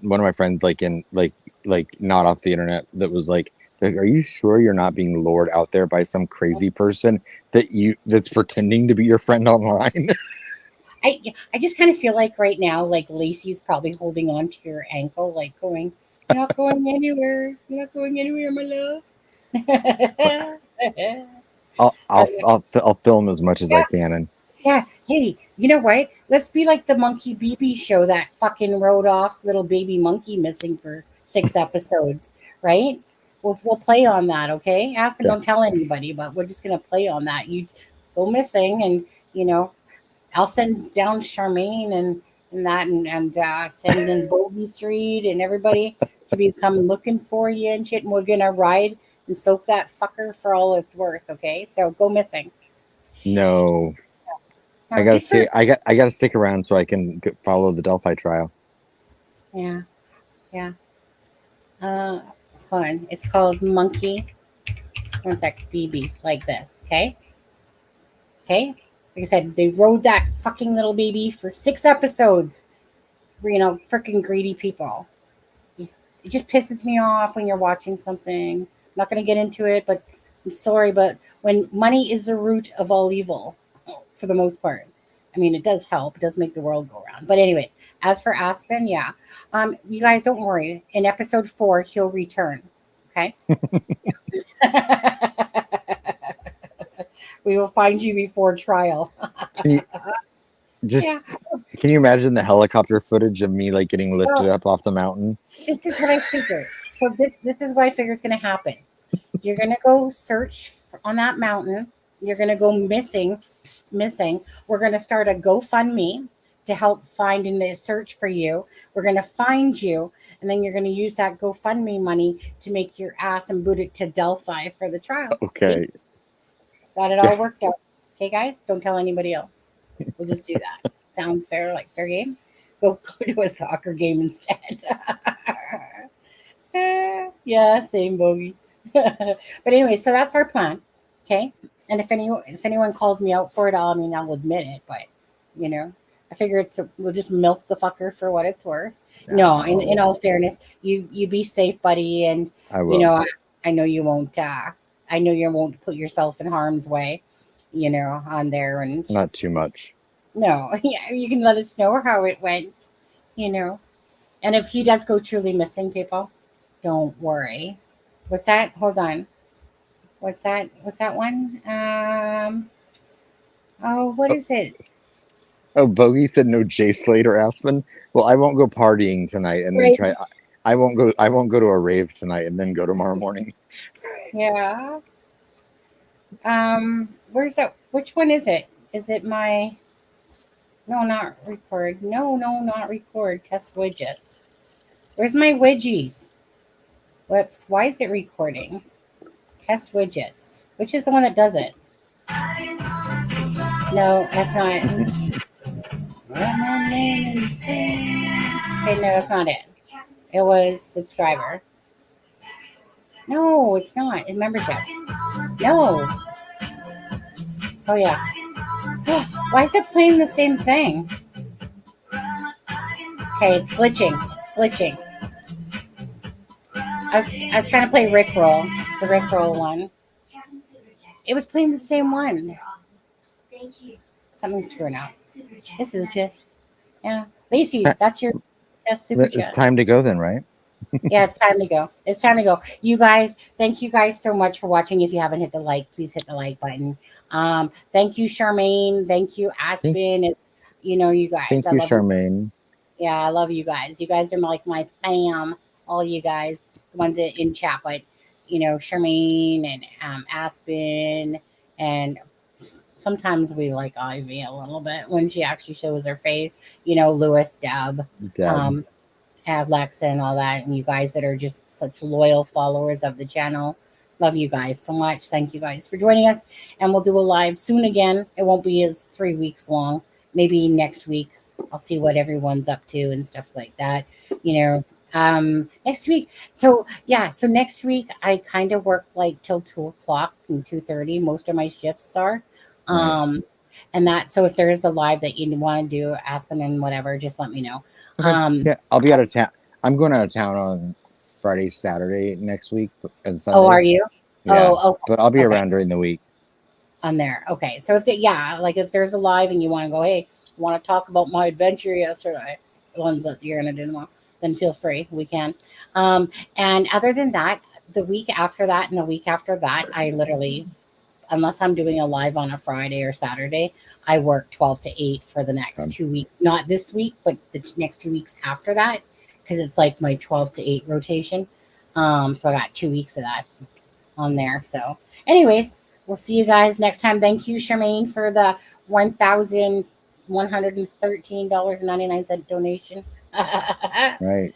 Speaker 2: not off the internet that was like, are you sure you're not being lured out there by some crazy person that's pretending to be your friend online?
Speaker 1: I just kind of feel like right now, like Lacey's probably holding on to your ankle, like going, "You're not going anywhere. You're not going anywhere, my love."
Speaker 2: I'll film as much as I can, and
Speaker 1: yeah. Hey, you know what? Let's be like the Monkey BB show that fucking wrote off little baby monkey missing for 6 episodes, right? We'll play on that, okay? Aspen, don't tell anybody, but we're just gonna play on that. You go missing, and I'll send down Charmaine and send in Bogey Street and everybody to be come looking for you and shit. And we're gonna ride and soak that fucker for all it's worth. Okay, so go missing.
Speaker 2: No, I gotta stay. I gotta stick around so I can follow the Delphi trial.
Speaker 1: Yeah. Hold on. It's called Monkey. 1 sec. BB, like this. Okay. Like I said, they rode that fucking little baby for 6 episodes. Freaking greedy people. It just pisses me off when you're watching something. I'm not going to get into it, but I'm sorry, but when money is the root of all evil, for the most part, I mean, it does help. It does make the world go round. But anyways, as for Aspen, yeah. You guys don't worry. In episode 4, he'll return. Okay? We will find you before trial.
Speaker 2: Can you imagine the helicopter footage of me like getting lifted up off the mountain?
Speaker 1: This is what I figured. So this is what I figure is going to happen. You're going to go search on that mountain. You're going to go missing. We're going to start a GoFundMe to help find in the search for you. We're going to find you, and then you're going to use that GoFundMe money to make your ass and boot it to Delphi for the trial.
Speaker 2: Okay.
Speaker 1: See? Got it all worked out. Okay, guys? Don't tell anybody else. We'll just do that. Sounds fair, like fair game? Go to a soccer game instead. Yeah, same bogey. But anyway, so that's our plan. Okay? And if anyone calls me out for it, I'll admit it. But, I figure we'll just milk the fucker for what it's worth. No, in all fairness, you be safe, buddy. And,
Speaker 2: I will.
Speaker 1: I know you won't. I know you won't put yourself in harm's way, on there. And
Speaker 2: not too much.
Speaker 1: No, yeah, you can let us know how it went, And if he does go truly missing, people, don't worry. What's that? Hold on. What's that? What's that one? What is it?
Speaker 2: Oh, Bogey said no Jay Slade or Aspen. Well, I won't go partying tonight, and then try. I won't go to a rave tonight, and then go tomorrow morning.
Speaker 1: Yeah. Where's that? Which one is it? Is it my? No, not record. No, not record. Test widgets. Where's my widgets? Whoops. Why is it recording? Test widgets. Which is the one that does it? No, that's not. Okay, no, that's not it. It was subscriber. No, it's not. It's membership. No. Oh, yeah. Why is it playing the same thing? Okay, it's glitching. I was trying to play Rickroll, the Rickroll one. It was playing the same one. Something's screwing up. This is just, yeah. Lacey, that's your super
Speaker 2: It's
Speaker 1: chat.
Speaker 2: time to go then, right?
Speaker 1: Yeah, it's time to go. It's time to go. You guys, thank you guys so much for watching. If you haven't hit the like, please hit the like button. Thank you, Charmaine. Thank you, Aspen. It's you guys.
Speaker 2: Thank
Speaker 1: I
Speaker 2: you,
Speaker 1: love
Speaker 2: Charmaine.
Speaker 1: Yeah, I love you guys. You guys are like my fam. All you guys, the ones in chat, but Charmaine and Aspen, and sometimes we like Ivy a little bit when she actually shows her face. Lewis, Deb.
Speaker 2: Deb.
Speaker 1: Have Lexa and all that, and you guys that are just such loyal followers of the channel. Love you guys so much. Thank you guys for joining us, and we'll do a live soon again. It won't be as 3 weeks long. Maybe next week. I'll see what everyone's up to and stuff like that. Next week. So next week I kind of work like till 2:00 and 2:30. Most of my shifts are.
Speaker 2: Right.
Speaker 1: And that, so if there is a live that you want to do, Aspen and whatever, just let me know.
Speaker 2: Okay. Yeah, I'll be out of town. I'm going out of town on Friday, Saturday next week, and Sunday.
Speaker 1: Oh, are you?
Speaker 2: Yeah.
Speaker 1: Oh, okay.
Speaker 2: But I'll be around during the week.
Speaker 1: On there. Okay. So if there's a live and you want to go, hey, I want to talk about my adventure yesterday, the ones that you're going to do tomorrow, then feel free. We can. And other than that, the week after that and the week after that, I literally, unless I'm doing a live on a Friday or Saturday, I work 12 to 8 for the next 2 weeks. Not this week, but the next 2 weeks after that, because it's like my 12 to 8 rotation. So I got 2 weeks of that on there. So anyways, we'll see you guys next time. Thank you, Charmaine, for the $1,113.99 donation.
Speaker 2: Right.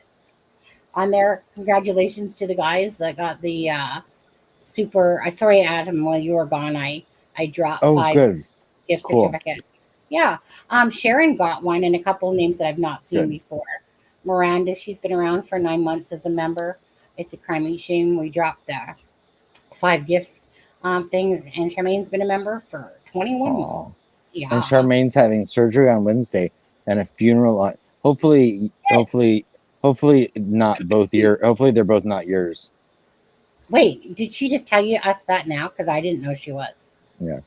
Speaker 1: On there, congratulations to the guys that got the super. Sorry, Adam, while you were gone, I dropped 5
Speaker 2: good.
Speaker 1: gift certificates. Yeah. Sharon got one, and a couple of names that I've not seen before. Miranda, she's been around for 9 months as a member. It's a crime and shame. We dropped 5 gifts things, and Charmaine's been a member for 21 months. Yeah.
Speaker 2: And Charmaine's having surgery on Wednesday and a funeral on. Hopefully not both hopefully they're both not yours.
Speaker 1: Wait, did she just tell us that now? Because I didn't know she was.
Speaker 2: Yeah.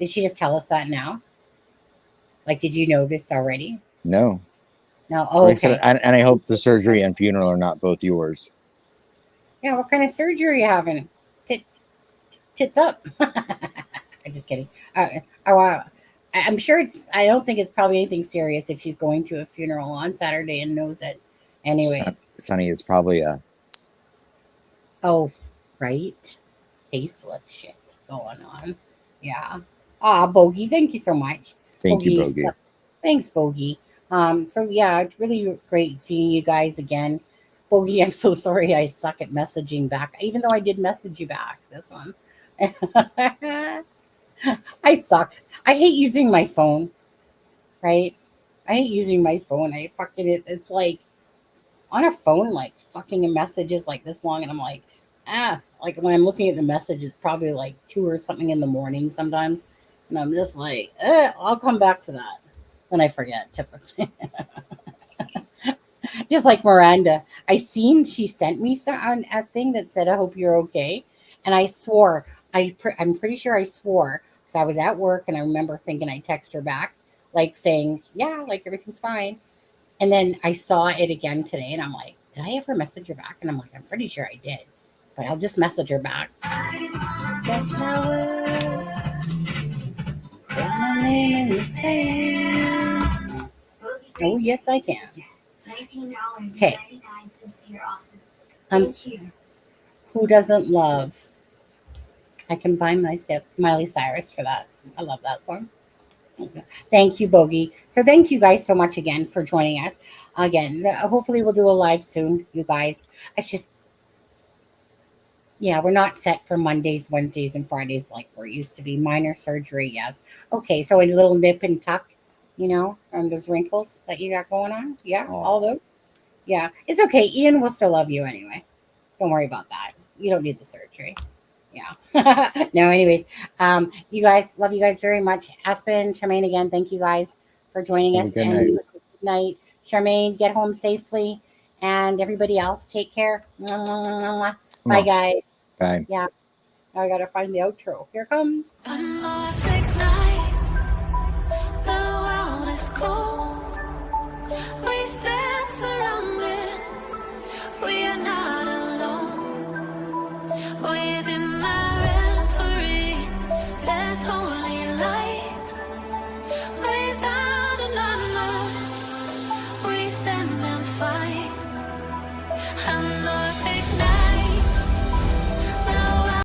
Speaker 1: Did she just tell us that now? Like, did you know this already?
Speaker 2: No.
Speaker 1: No. Oh,
Speaker 2: like
Speaker 1: okay.
Speaker 2: I said, and I hope the surgery and funeral are not both yours.
Speaker 1: Yeah. What kind of surgery are you having? Tits up. I'm just kidding. I'm sure I don't think it's probably anything serious if she's going to a funeral on Saturday and knows it. Anyways.
Speaker 2: Sonny is probably a.
Speaker 1: Oh, right. Facelift shit going on. Yeah. Bogey, thank you so much.
Speaker 2: Thank you, Bogey.
Speaker 1: Thanks, Bogey. So yeah, it's really great seeing you guys again. Bogey, I'm so sorry I suck at messaging back, even though I did message you back this one. I suck. I hate using my phone. Right? I hate using my phone. It's like on a phone, like fucking a message is like this long, and I'm like, like when I'm looking at the message, it's probably like 2 or something in the morning sometimes, and I'm just like, I'll come back to that. Then I forget typically. Just like Miranda, she sent me a thing that said, "I hope you're okay," and I swore, I'm pretty sure I swore because I was at work and I remember thinking I text her back, like saying, "Yeah, like everything's fine." And then I saw it again today, and I'm like, did I ever message her back? And I'm like, I'm pretty sure I did, but I'll just message her back. Set flowers, put my name in the sand. Oh, yes, I can. Okay. Who doesn't love? I can buy myself Miley Cyrus for that. I love that song. Thank you, Bogey. So thank you guys so much again for joining us. Again, hopefully we'll do a live soon, you guys. It's just, we're not set for Mondays, Wednesdays, and Fridays like we're used to be. Minor surgery, yes. Okay, so a little nip and tuck, on those wrinkles that you got going on. Yeah, all those. Yeah, it's okay. Ian will still love you anyway. Don't worry about that. You don't need the surgery. Yeah. No, anyways, you guys, love you guys very much. Aspen, Charmaine, again, thank you guys for joining us.
Speaker 2: Good
Speaker 1: night. Good night. Charmaine, get home safely. And everybody else, take care. Bye, guys.
Speaker 2: Bye.
Speaker 1: Yeah. Now I gotta find the outro. Here it comes.
Speaker 12: One more